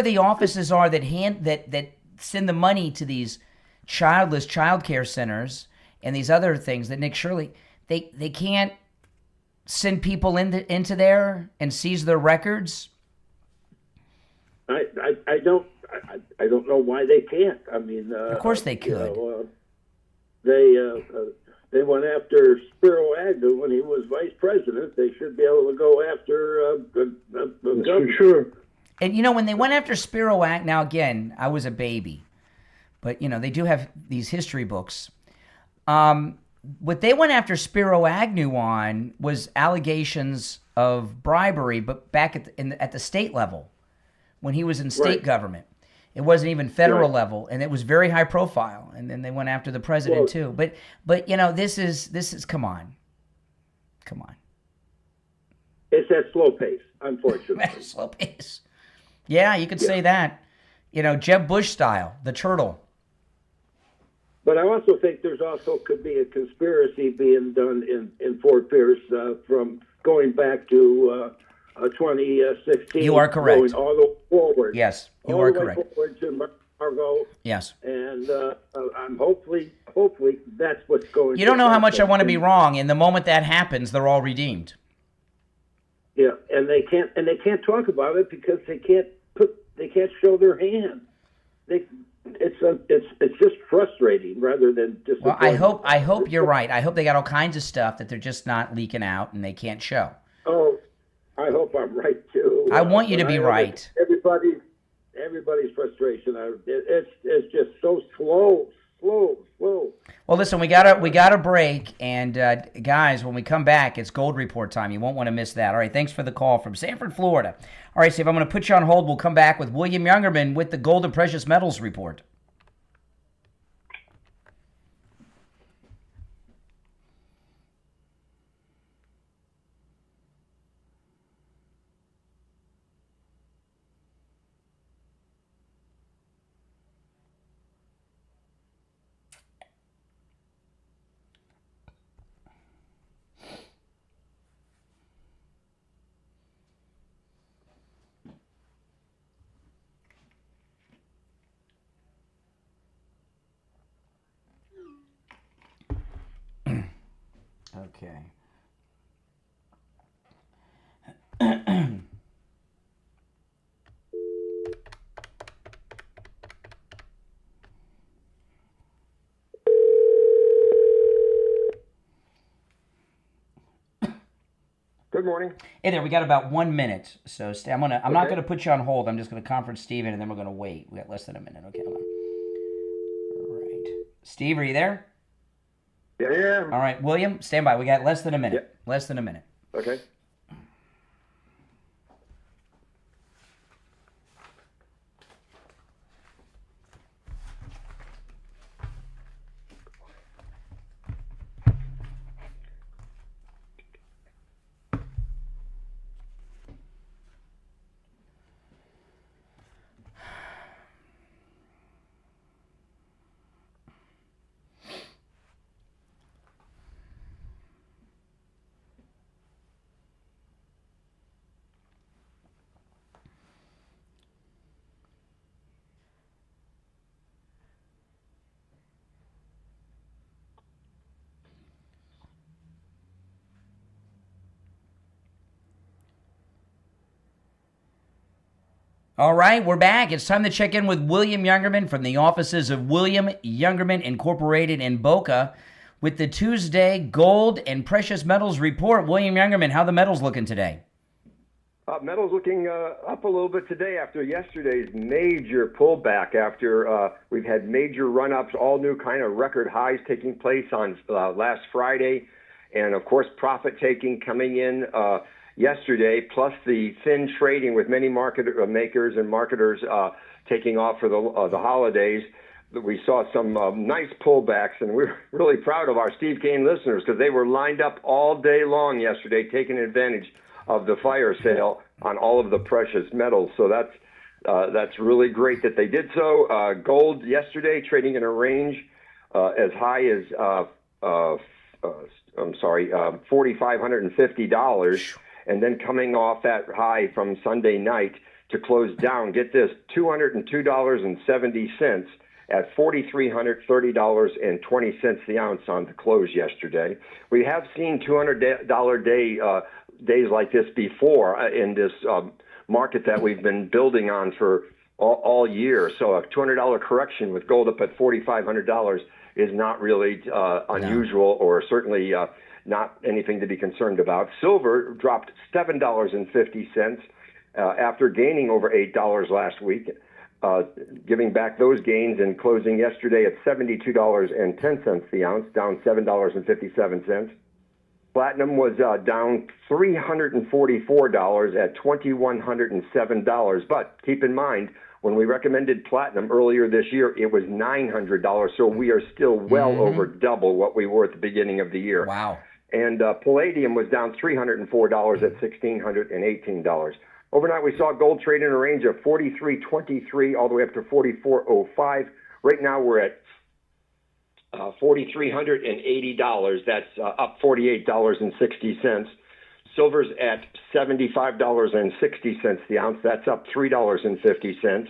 the offices are that send the money to these childless child care centers and these other things that Nick Shirley, they can't send people into there and seize their records. I don't know why they can't. I mean, of course they could. They went after Spiro Agnew when he was vice president. They should be able to go after the governor. Sure. And when they went after Spiro Agnew, now again, I was a baby, but they do have these history books. What they went after Spiro Agnew on was allegations of bribery, but back at the state level. When he was in state government. It wasn't even federal level, and it was very high profile. And then they went after the president too. But this is come on. It's at slow pace, unfortunately. Slow pace. Yeah, you could say that. Jeb Bush style, the turtle. But I also think there's also could be a conspiracy being done in Fort Pierce from going back to 2016. You are correct. Going all the way forward. Yes, you are correct. All the way forward to Margot. Yes. And I'm hopefully that's what's going. You don't know how much I want to be wrong. And the moment that happens, they're all redeemed. Yeah, and they can't talk about it because they can't show their hand. It's just frustrating rather than just. Well, I hope you're right. I hope they got all kinds of stuff that they're just not leaking out and they can't show. Oh, I hope I'm right too. I want you to be right. Everybody's frustration. It's just so slow. Well, listen, we got a break, and guys, when we come back, it's Gold Report time. You won't want to miss that. All right, thanks for the call from Sanford, Florida. All right, Steve, I'm going to put you on hold. We'll come back with William Youngerman with the Gold and Precious Metals Report. Okay. Good morning. Hey there, we got about 1 minute. So I'm not gonna put you on hold. I'm just gonna conference Steven, and then we're gonna wait. We got less than a minute. Okay, hold on. All right. Steve, are you there? Yeah. All right, William, stand by. We got less than a minute. Yeah. Less than a minute. Okay. All right, we're back. It's time to check in with William Youngerman from the offices of William Youngerman Incorporated in Boca with the Tuesday Gold and Precious Metals Report. William Youngerman, how the metals looking today? Metals looking up a little bit today after yesterday's major pullback. After we've had major run-ups, all new kind of record highs taking place on last Friday, and of course profit taking coming in yesterday, plus the thin trading with many market makers and marketers taking off for the holidays. We saw some nice pullbacks, and we're really proud of our Steve Kane listeners because they were lined up all day long yesterday, taking advantage of the fire sale on all of the precious metals. So that's really great that they did so. Gold yesterday trading in a range as high as $4,550. And then coming off that high from Sunday night to close down, get this, $202.70 at $4,330.20 the ounce on the close yesterday. We have seen $200 days like this before in this market that we've been building on for all year. So a $200 correction with gold up at $4,500 is not really unusual, or certainly not anything to be concerned about. Silver dropped $7.50 after gaining over $8 last week, giving back those gains and closing yesterday at $72.10 the ounce, down $7.57. Platinum was down $344 at $2,107. But keep in mind, when we recommended platinum earlier this year, it was $900. So we are still well over double what we were at the beginning of the year. Wow. And palladium was down $304 at $1,618. Overnight, we saw gold trade in a range of $43.23 all the way up to $44.05. Right now, we're at $4,380. That's up $48.60. Silver's at $75.60 the ounce. That's up $3.50.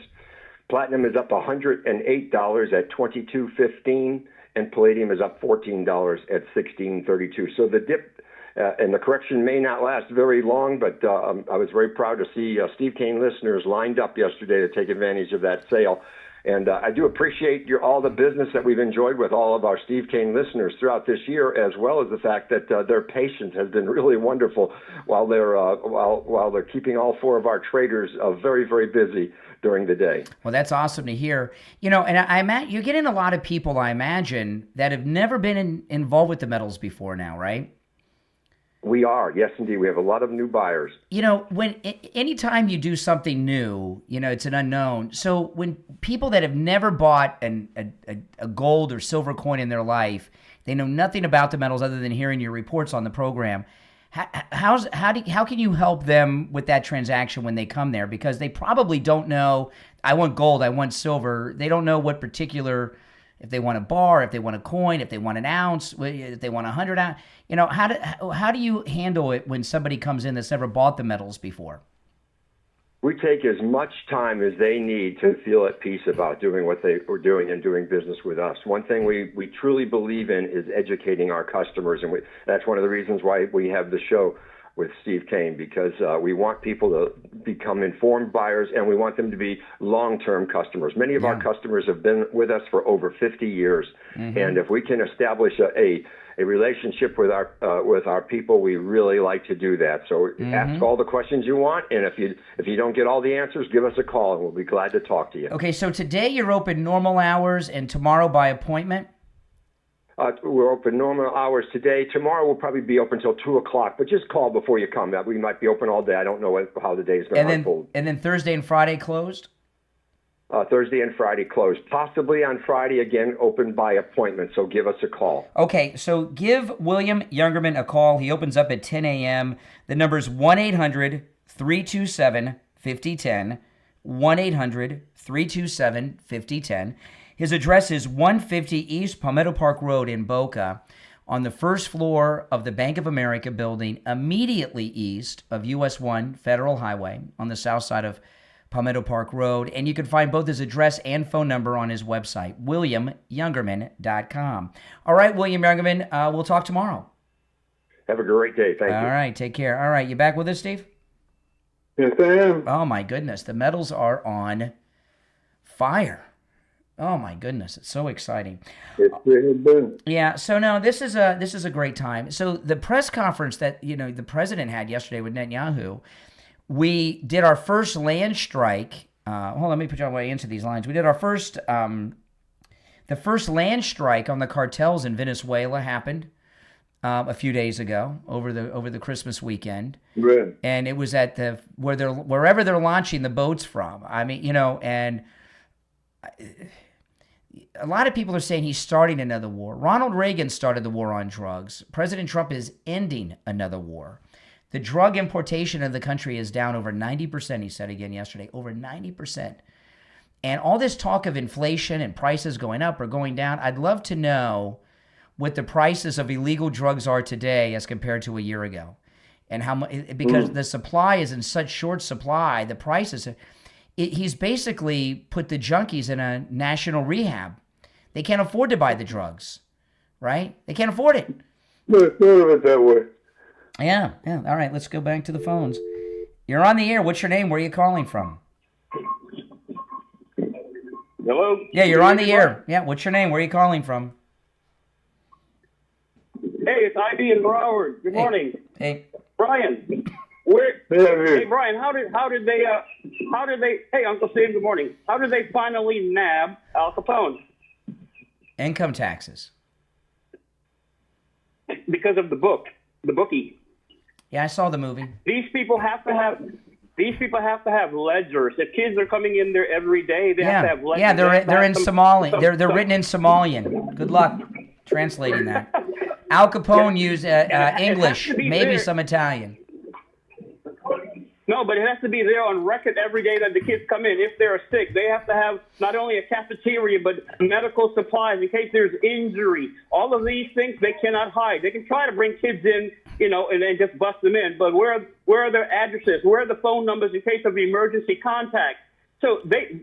Platinum is up $108 at $22.15. And palladium is up $14 at $16.32. So the dip and the correction may not last very long, but I was very proud to see Steve Kane listeners lined up yesterday to take advantage of that sale. And I do appreciate all the business that we've enjoyed with all of our Steve Kane listeners throughout this year, as well as the fact that their patience has been really wonderful while they're keeping all four of our traders very, very busy during the day. Well, that's awesome to hear. You know, and I imagine you're getting a lot of people, I imagine, that have never been involved with the metals before now, right? We are. Yes, indeed. We have a lot of new buyers. You know, anytime you do something new, you know, it's an unknown. So when people that have never bought a gold or silver coin in their life, they know nothing about the metals other than hearing your reports on the program. How can you help them with that transaction when they come there? Because they probably don't know, I want gold, I want silver. They don't know what particular, if they want a bar, if they want a coin, if they want an ounce, if they want 100 ounce. You know, how do you handle it when somebody comes in that's never bought the metals before? We take as much time as they need to feel at peace about doing what they are doing and doing business with us. One thing we truly believe in is educating our customers, and that's one of the reasons why we have the show with Steve Kane, because we want people to become informed buyers, and we want them to be long-term customers. Many of our customers have been with us for over 50 years, and if we can establish a relationship with our people, we really like to do that. So ask all the questions you want, and if you don't get all the answers, give us a call, and we'll be glad to talk to you. Okay, so today you're open normal hours, and tomorrow by appointment? We're open normal hours today. Tomorrow we'll probably be open until 2 o'clock, but just call before you come. We might be open all day. I don't know how the day's going to unfold. And then Thursday and Friday closed? Thursday and Friday closed. Possibly on Friday, again, open by appointment, so give us a call. Okay, so give William Youngerman a call. He opens up at 10 a.m. The number's 1-800-327-5010, 1-800-327-5010. His address is 150 East Palmetto Park Road in Boca, on the first floor of the Bank of America building, immediately east of US 1 Federal Highway on the south side of Palmetto Park Road. And you can find both his address and phone number on his website, williamyoungerman.com. All right, William Youngerman, we'll talk tomorrow. Have a great day. Thank you. All right, take care. All right, you back with us, Steve? Yes, I am. Oh, my goodness. The metals are on fire. Oh my goodness, it's so exciting. Yeah, so no, this is a great time. So the press conference that the president had yesterday with Netanyahu, we did our first land strike. Hold on, let me put your way into these lines. We did our first the first land strike on the cartels in Venezuela happened a few days ago over the Christmas weekend. Right. And it was at wherever they're launching the boats from. I mean, and a lot of people are saying he's starting another war. Ronald Reagan started the war on drugs. President Trump is ending another war. The drug importation of the country is down over 90%, he said again yesterday, over 90%. And all this talk of inflation and prices going up or going down, I'd love to know what the prices of illegal drugs are today as compared to a year ago. And how much, because the supply is in such short supply, the prices, he's basically put the junkies in a national rehab. They can't afford to buy the drugs, right? They can't afford it. Thought of it that way. Yeah. All right, let's go back to the phones. You're on the air. What's your name? Where are you calling from? Hello? Yeah, you're on the air. Yeah, what's your name? Where are you calling from? Hey, it's IB in Broward. Good morning. Hey. Brian. Hey, Brian, how did they, hey, Uncle Steve, good morning. How did they finally nab Al Capone? Income taxes. Because of the bookie. Yeah, I saw the movie. These people have to have ledgers. If kids are coming in there every day, they have to have ledgers. Yeah, they're in Somali. They're written in Somalian. Good luck translating that. Al Capone used English, maybe some Italian. No, but it has to be there on record every day that the kids come in. If they're sick, they have to have not only a cafeteria, but medical supplies in case there's injury. All of these things they cannot hide. They can try to bring kids in, and then just bust them in. But where are their addresses? Where are the phone numbers in case of emergency contact? So they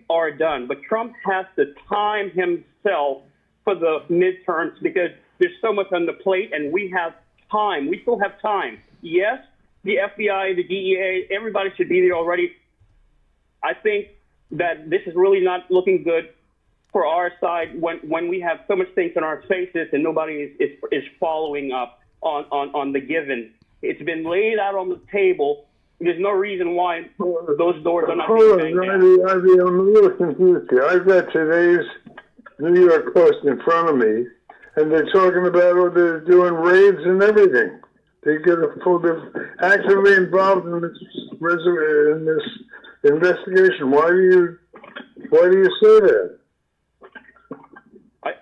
are done. But Trump has to time himself for the midterms because there's so much on the plate, and we have time. We still have time. Yes. The FBI, the DEA, everybody should be there already. I think that this is really not looking good for our side when we have so much things in our faces and nobody is following up on the given. It's been laid out on the table. There's no reason why those doors are not being banged down. I'm a little confused here. I've got today's New York Post in front of me, and they're talking about they're doing raids and everything. They're actively involved in this investigation. Why do you say that?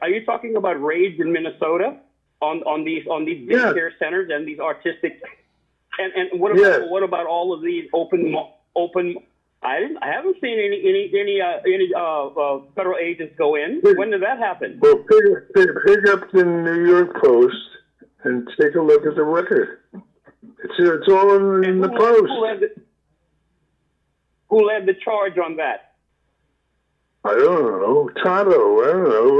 Are you talking about raids in Minnesota on these daycare centers and these artistic? And what about all of these open? I haven't seen any federal agents go in. When did that happen? Well, pick up the New York Post and take a look at the record. It's all in the Post. Who led the charge on that? I don't know. Tonto. I don't know.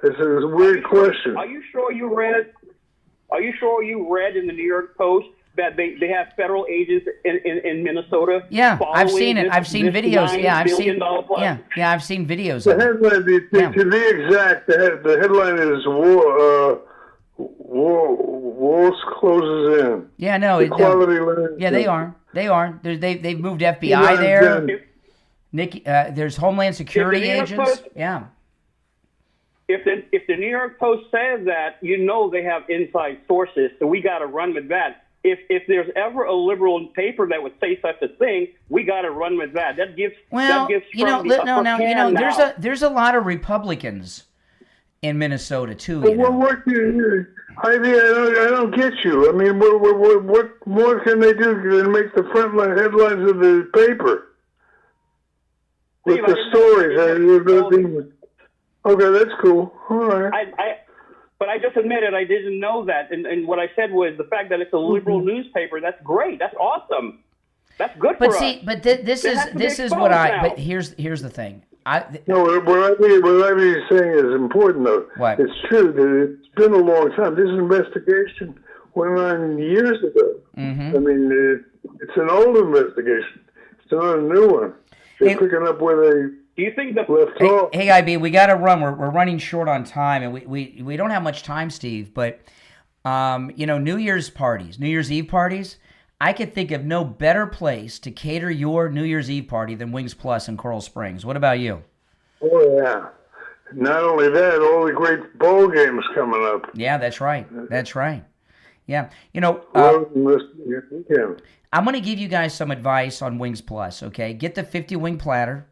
It's a weird question. Are you sure you read? Are you sure you read in the New York Post that they have federal agents in Minnesota? Yeah, I've seen it. I've seen videos. Yeah, I've seen. Yeah, I've seen videos. The headline, to be exact, the headline is Walls closes in. Yeah, no. Yeah, they are. They are. They've moved FBI there. Nick, there's Homeland Security agents. Yeah. If the New York Post says that, you know they have inside sources, so we got to run with that. If there's ever a liberal paper that would say such a thing, we got to run with that. That gives there's a lot of Republicans in Minnesota too. I don't get you. I mean, what more can they do than make the front line headlines of the paper with the stories? Okay, that's cool. All right. But I just admitted I didn't know that, and what I said was the fact that it's a liberal newspaper. That's great. That's awesome. That's good for us. But this is what I. But here's the thing. What I mean saying is important though. What? It's true that it's been a long time. This investigation went on years ago. Mm-hmm. I mean, it's an old investigation. It's not a new one. They're picking up where they. Do you think the left off? Hey, IB, we got to run. We're running short on time, and we don't have much time, Steve. But New Year's parties, New Year's Eve parties. I could think of no better place to cater your New Year's Eve party than Wings Plus in Coral Springs. What about you? Oh yeah. Not only that, all the great bowl games coming up. Yeah, that's right. That's right. Yeah, I'm going to give you guys some advice on Wings Plus. Okay, get the 50-wing platter.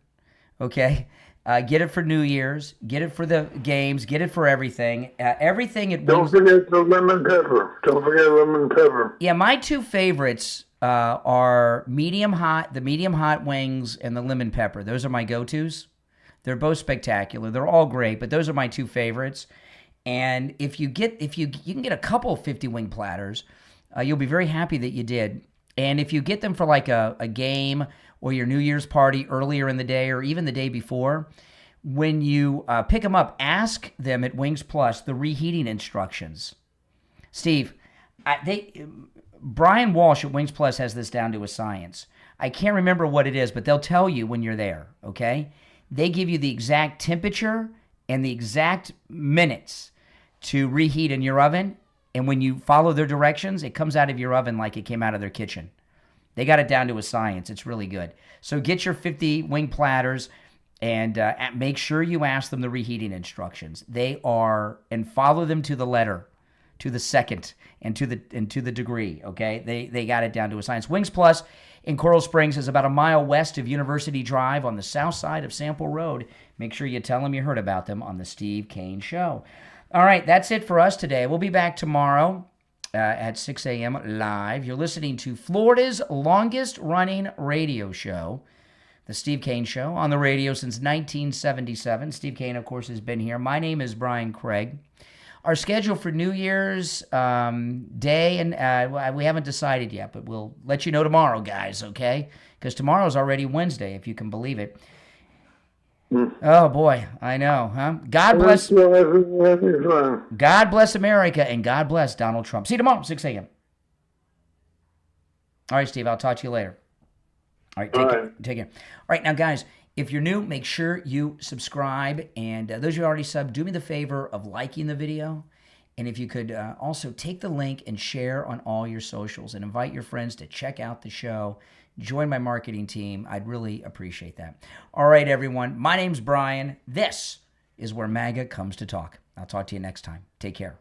Okay, get it for New Year's. Get it for the games. Get it for everything. Everything at Don't forget the lemon pepper. Don't forget lemon pepper. Yeah, my two favorites are the medium hot wings and the lemon pepper. Those are my go-tos. They're both spectacular. They're all great, but those are my two favorites. And if you can get a couple of 50-wing platters, you'll be very happy that you did. And if you get them for like a game or your New Year's party earlier in the day or even the day before, when you pick them up, ask them at Wings Plus the reheating instructions. Steve, Brian Walsh at Wings Plus has this down to a science. I can't remember what it is, but they'll tell you when you're there, okay? They give you the exact temperature and the exact minutes to reheat in your oven, and when you follow their directions, it comes out of your oven like it came out of their kitchen. They got it down to a science. It's really good. So get your 50-wing platters and make sure you ask them the reheating instructions. And follow them to the letter, to the second, and to the degree, okay? They got it down to a science. Wings Plus in Coral Springs is about a mile west of University Drive on the south side of Sample Road. Make sure you tell them you heard about them on the Steve Kane Show. All right, that's it for us today. We'll be back tomorrow at 6 a.m. live. You're listening to Florida's longest-running radio show, The Steve Kane Show, on the radio since 1977. Steve Kane, of course, has been here. My name is Brian Craig. Our schedule for New Year's Day, and we haven't decided yet, but we'll let you know tomorrow, guys, okay? Because tomorrow's already Wednesday, if you can believe it. Oh, boy, I know, huh? God bless America, and God bless Donald Trump. See you tomorrow, 6 a.m. All right, Steve, I'll talk to you later. All right, take care. All right, now, guys, if you're new, make sure you subscribe. And those who already subbed, do me the favor of liking the video. And if you could also take the link and share on all your socials and invite your friends to check out the show. Join my marketing team. I'd really appreciate that. All right, everyone. My name's Brian. This is where MAGA comes to talk. I'll talk to you next time. Take care.